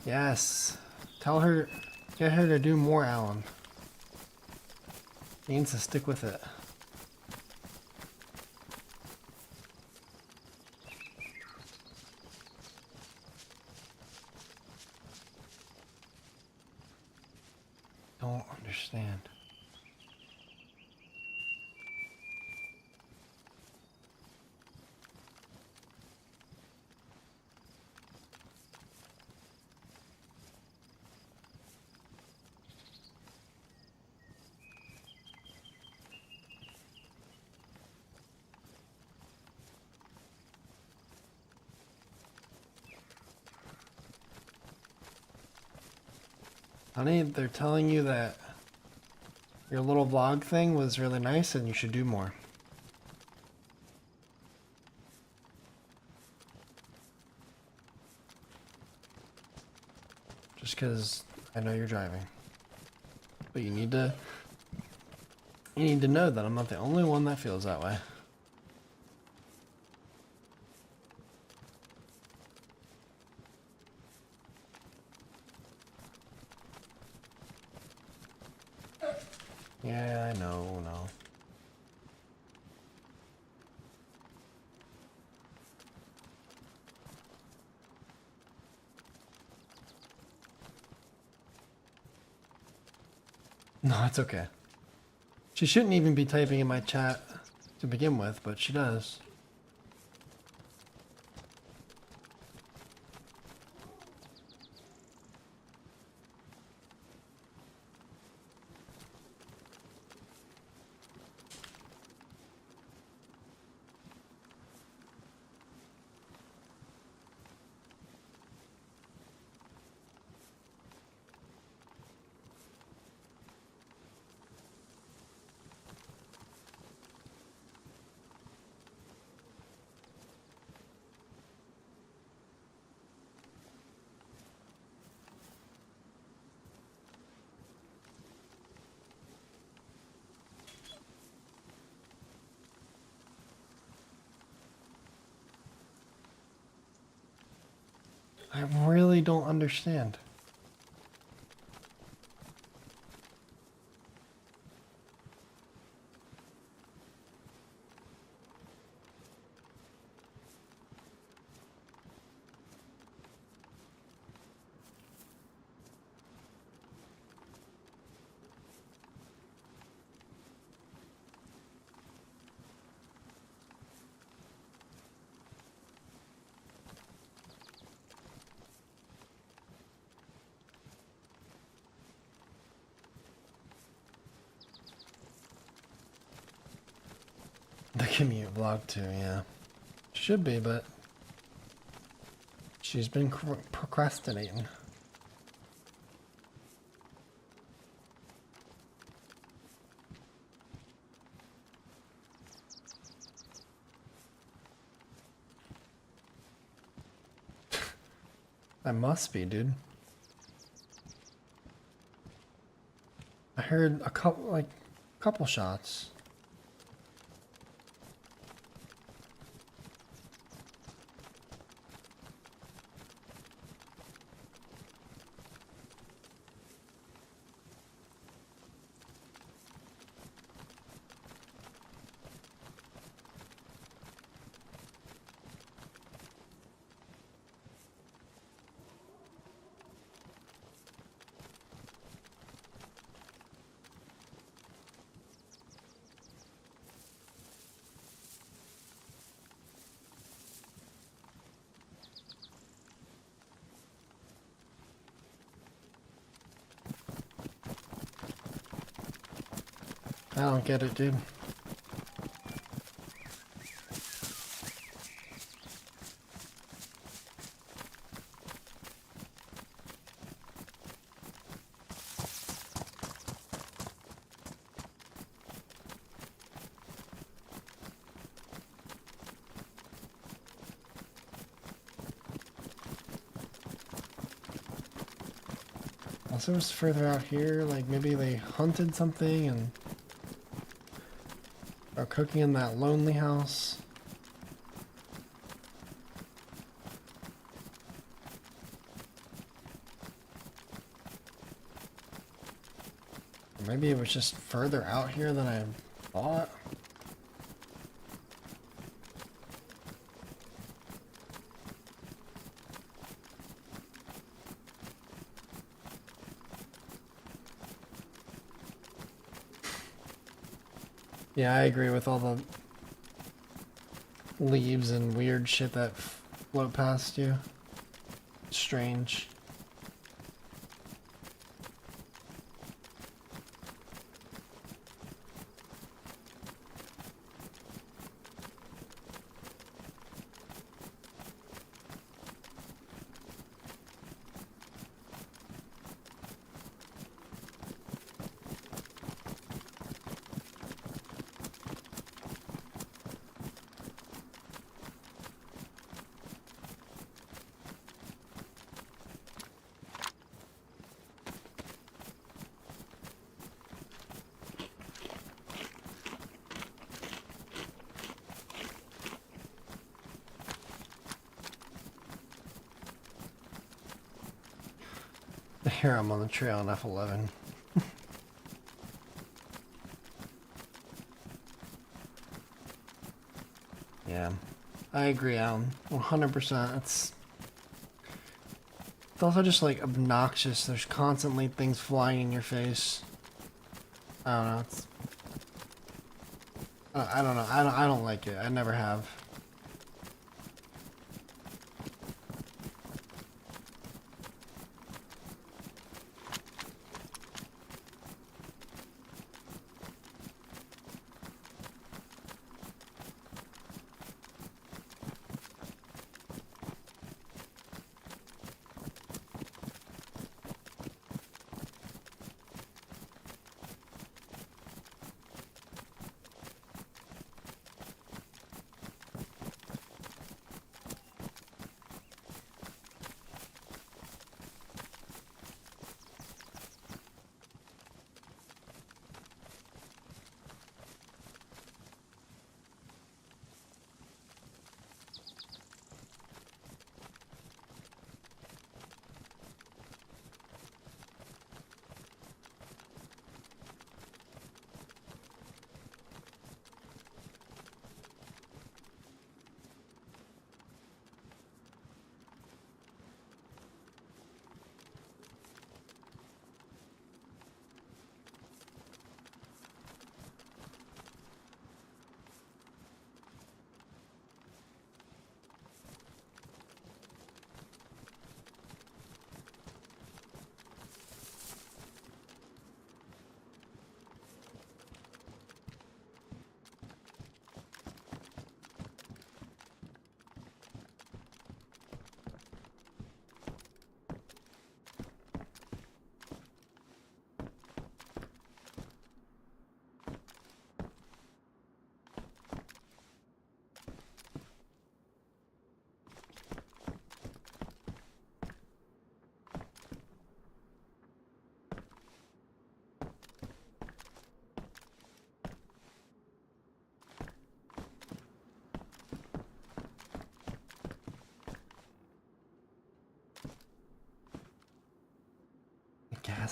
Yes. Tell her, get her to do more, Alan. He needs to stick with it. Don't understand. Honey, they're telling you that your little vlog thing was really nice and you should do more. Just because I know you're driving. But you need to know that I'm not the only one that feels that way. Yeah, I know, no. No, it's okay. She shouldn't even be typing in my chat to begin with, but she does. I really don't understand. The commute vlog too, yeah. Should be, but she's been procrastinating. I must be, dude. I heard a couple shots. I don't get it, dude. Unless it was further out here, like maybe they hunted something and are cooking in that lonely house. Or maybe it was just further out here than I thought. Yeah, I agree with all the leaves and weird shit that float past you. Strange. Here I'm on the trail in F11. Yeah, I agree, Alan. 100%. It's also just like obnoxious. There's constantly things flying in your face. I don't know. It's I don't know. I don't like it. I never have.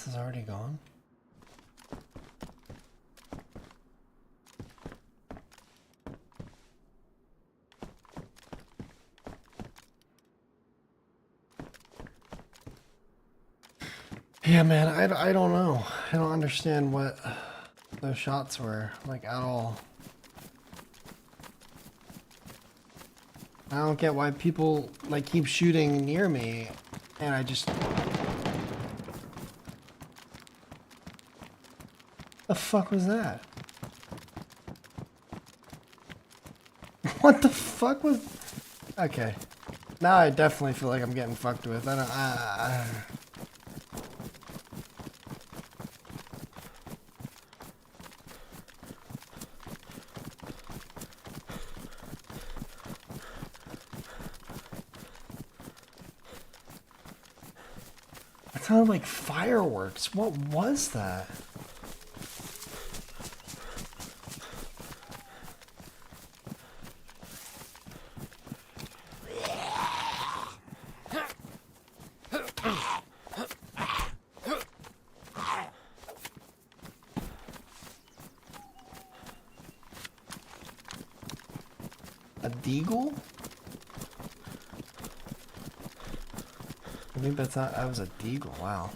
Gas is already gone? Yeah, man, I don't know. I don't understand what those shots were, like, at all. I don't get why people, like, keep shooting near me, and I just... The fuck was that? What the fuck was... Okay. Now I definitely feel like I'm getting fucked with. I don't... It sounded like fireworks. What was that? A deagle? I think that's not, that was a deagle, wow.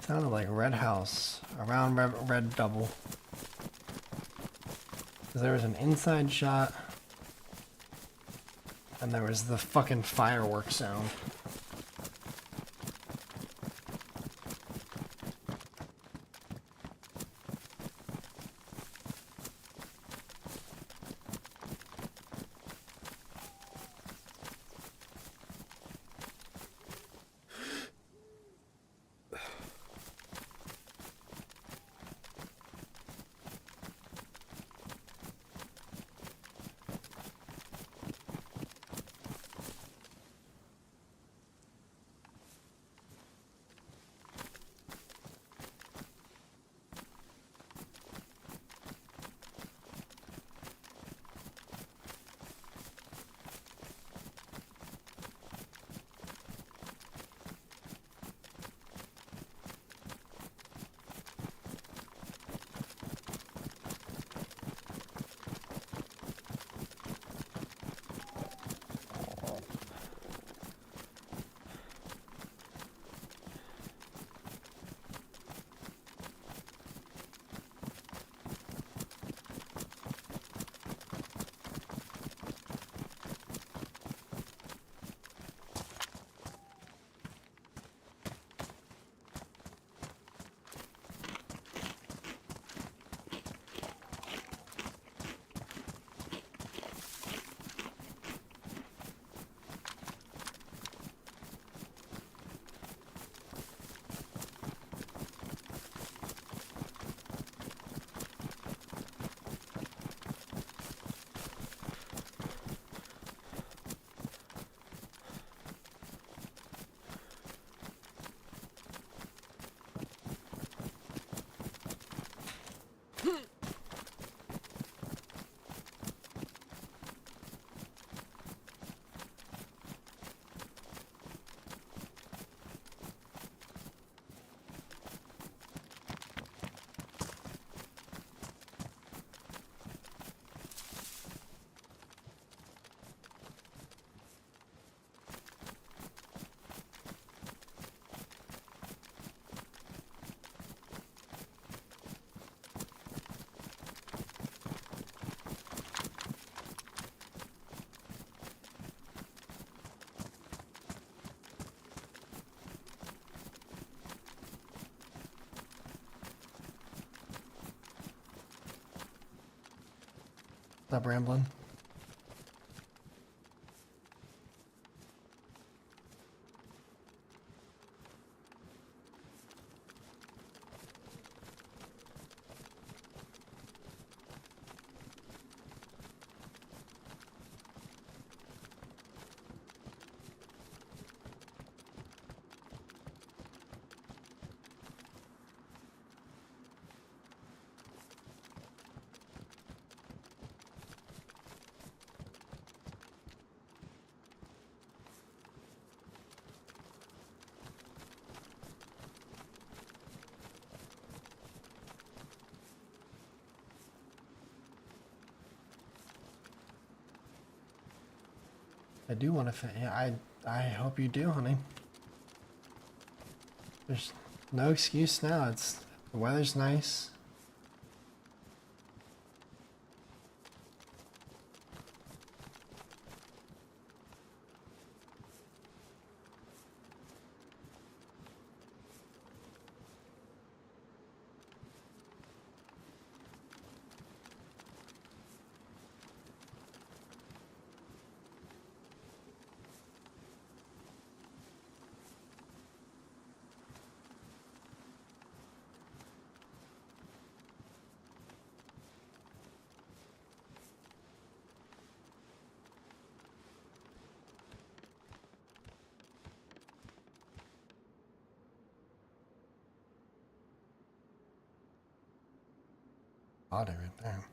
Sounded like Red House, around red double. Because there was an inside shot, and there was the fucking fireworks sound. Stop rambling. I do want to. Yeah, I hope you do, honey. There's no excuse now. The weather's nice. Body right there.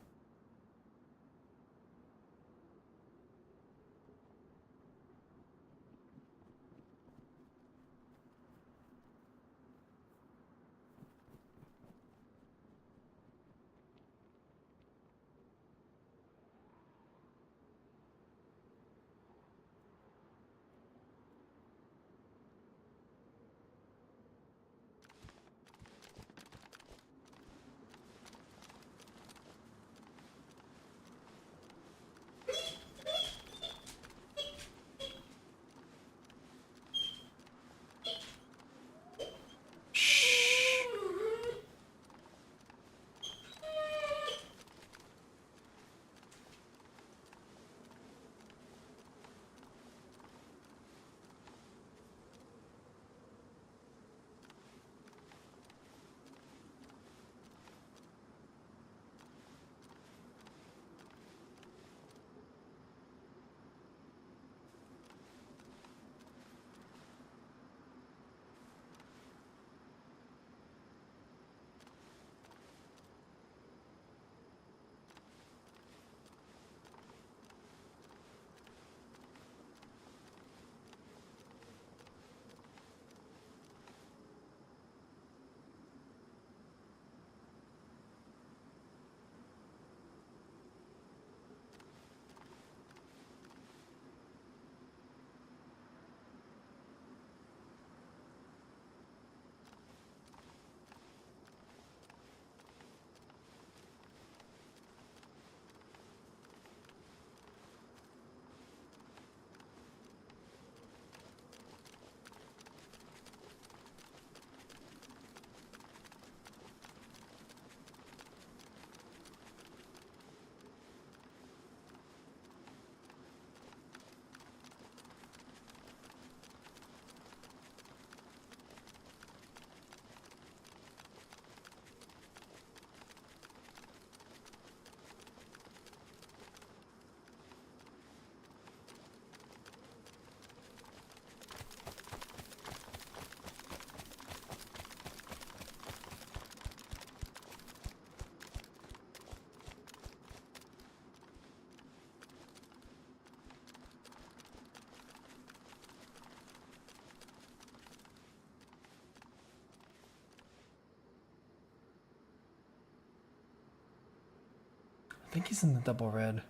I think he's in the double red.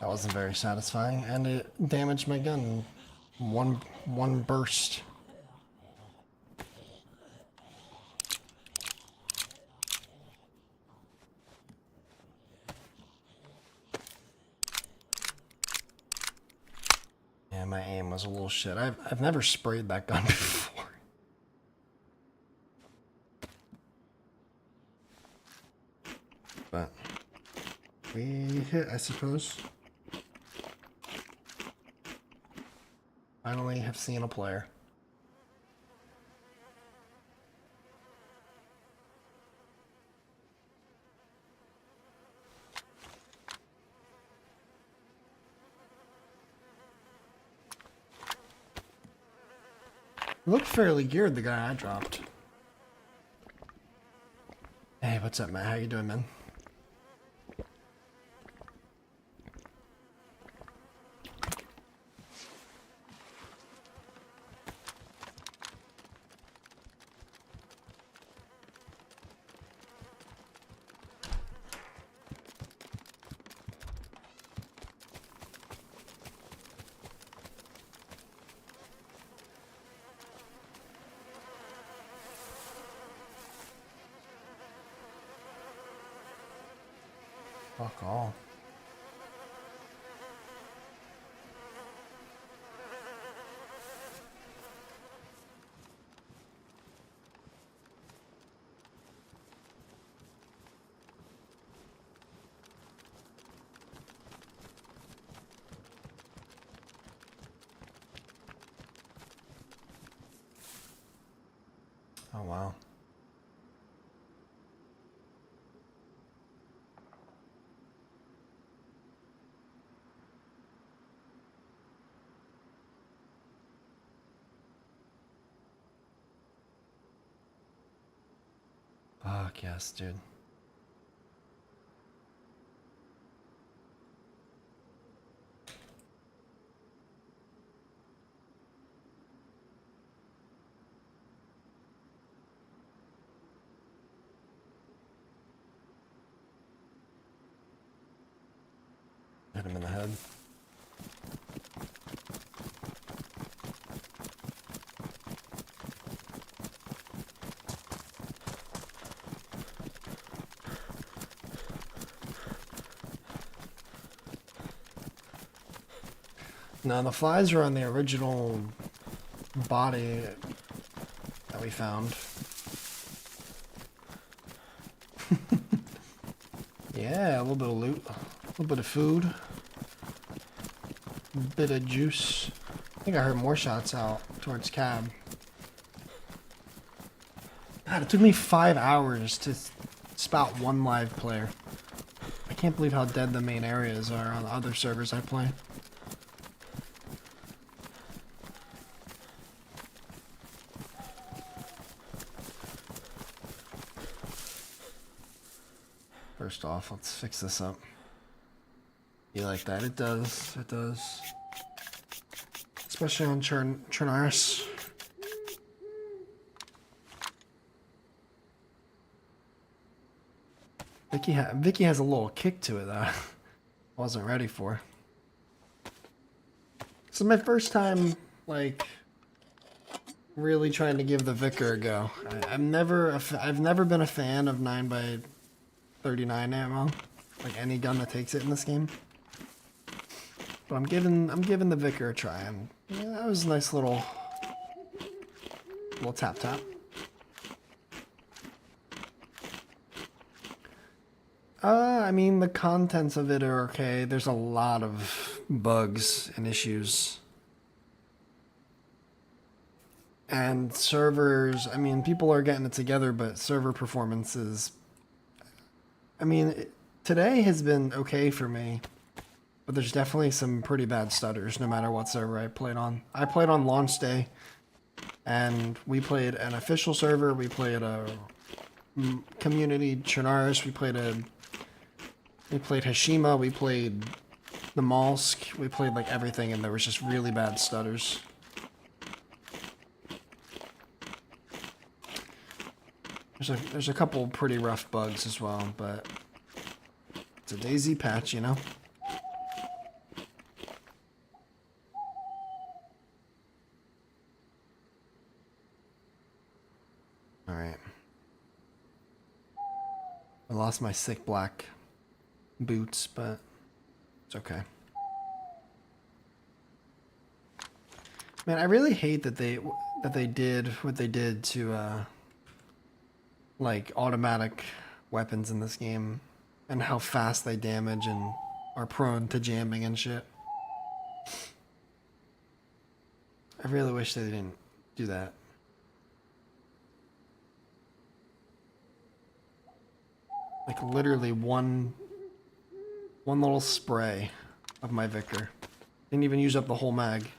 That wasn't very satisfying, and it damaged my gun in one burst. Yeah, my aim was a little shit. I've never sprayed that gun before. But we hit, I suppose. Finally have seen a player. Looked fairly geared, the guy I dropped. Hey, what's up, Matt? How you doing, man? Fuck all. Oh, wow. Fuck yes, dude. Hit him in the head. Now the flies are on the original body that we found. Yeah, a little bit of loot, a little bit of food, a bit of juice. I think I heard more shots out towards cab. God, it took me 5 hours to spout one live player. I can't believe how dead the main areas are on other servers I play. First off, let's fix this up. You like that? It does. It does. Especially on Chernaris. Vicky has a little kick to it that I wasn't ready for. This is my first time, like, really trying to give the Vicar a go. I've never been a fan of 9x39 ammo, like any gun that takes it in this game. But I'm giving the Vicar a try, and yeah, that was a nice little tap tap. I mean, the contents of it are okay. There's a lot of bugs and issues. And servers, I mean, people are getting it together, but server performance is... I mean, today has been okay for me, but there's definitely some pretty bad stutters no matter what server I played on. I played on launch day, and we played an official server, we played a community Chernaris, we played Hashima, we played the Malsk, we played like everything, and there was just really bad stutters. There's a couple pretty rough bugs as well, but it's a DayZ patch, you know? I lost my sick black boots, but it's okay. Man, I really hate that they did what they did to like automatic weapons in this game, and how fast they damage and are prone to jamming and shit. I really wish they didn't do that. Like literally one little spray of my Victor. Didn't even use up the whole mag.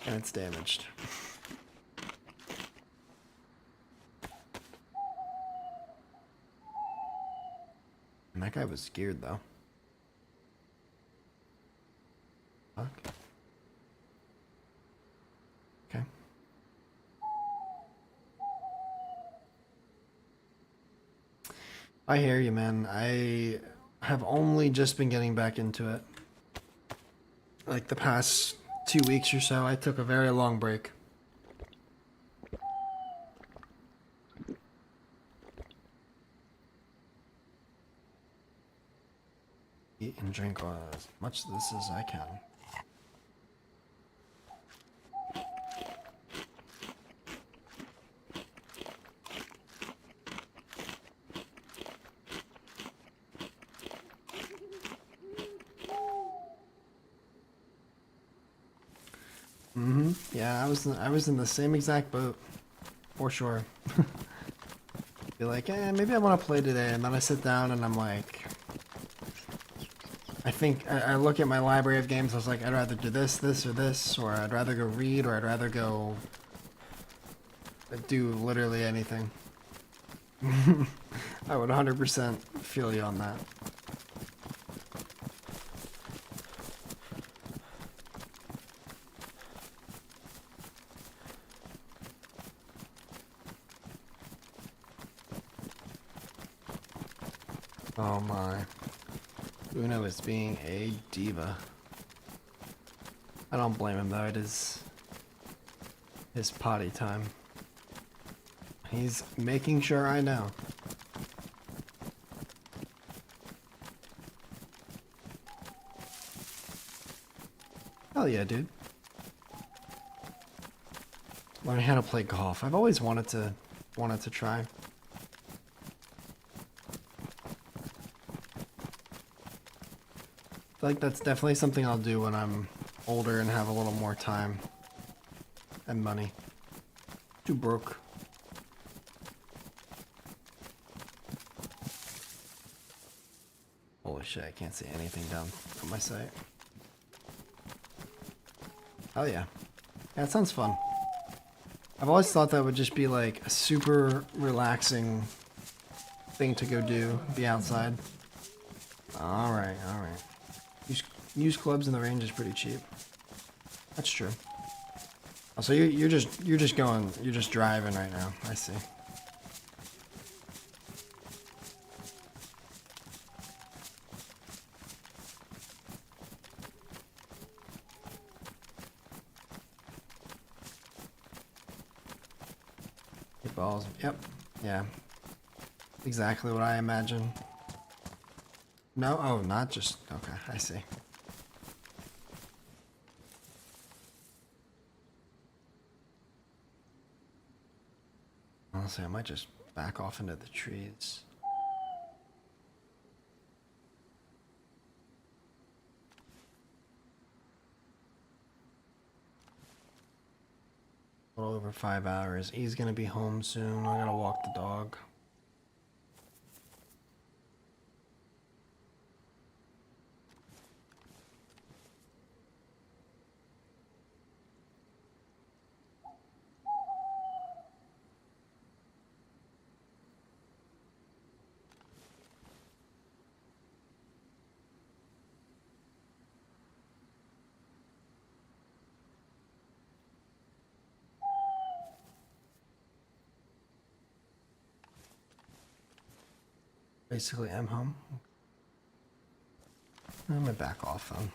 And it's damaged. And that guy was scared though. Fuck. Okay. I hear you, man. I have only just been getting back into it. Like the past 2 weeks or so, I took a very long break. Eat and drink as much of this as I can. Yeah, I was in the same exact boat, for sure. Be like, maybe I want to play today, and then I sit down and I'm like, I think I look at my library of games. I was like, I'd rather do this, or this, or I'd rather go read, or I'd rather go do literally anything. I would 100% feel you on that. Oh my. Uno is being a diva. I don't blame him though, it is his potty time. He's making sure I know. Hell yeah, dude. Learning how to play golf. I've always wanted to try. I feel like that's definitely something I'll do when I'm older and have a little more time and money. Too broke. Holy shit, I can't see anything down on my site. Oh yeah. Yeah, that sounds fun. I've always thought that would just be like a super relaxing thing to go do, be outside. Alright, alright. Used clubs in the range is pretty cheap. That's true. Oh, so you're just driving right now. I see. Hit balls. Yep. Yeah. Exactly what I imagine. No? Oh, not just... Okay, I see. Honestly, I might just back off into the trees. A little over 5 hours. He's gonna be home soon. I gotta walk the dog. Basically, I'm home. I'm gonna back off then.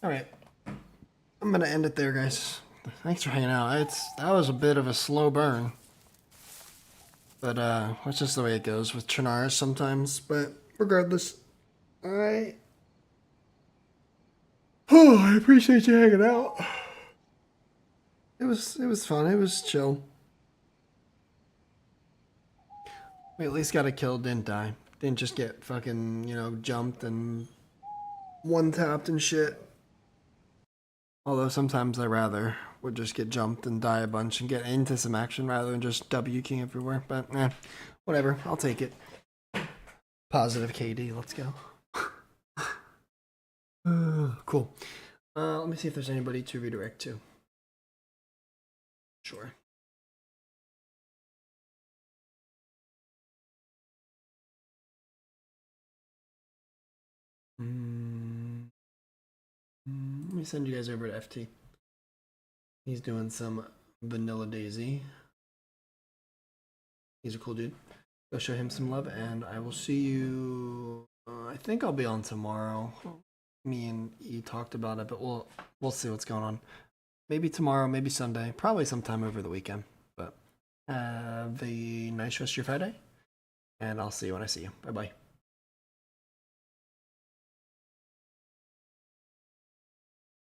All right. I'm gonna end it there, guys. Thanks for hanging out. That was a bit of a slow burn, but that's just the way it goes with Chernara sometimes. But regardless, I appreciate you hanging out. It was fun. It was chill. We at least got a kill, didn't die. Didn't just get fucking, jumped and one-tapped and shit. Although sometimes I rather would just get jumped and die a bunch and get into some action rather than just W-king everywhere. But, whatever. I'll take it. Positive KD. Let's go. Cool. Let me see if there's anybody to redirect to. Sure. Let me send you guys over to FT. He's doing some vanilla DayZ. He's a cool dude. Go show him some love, and I will see you. I think I'll be on tomorrow. Me and E talked about it, but we'll see what's going on. Maybe tomorrow, maybe Sunday, probably sometime over the weekend. But have a nice rest of your Friday, and I'll see you when I see you. Bye bye.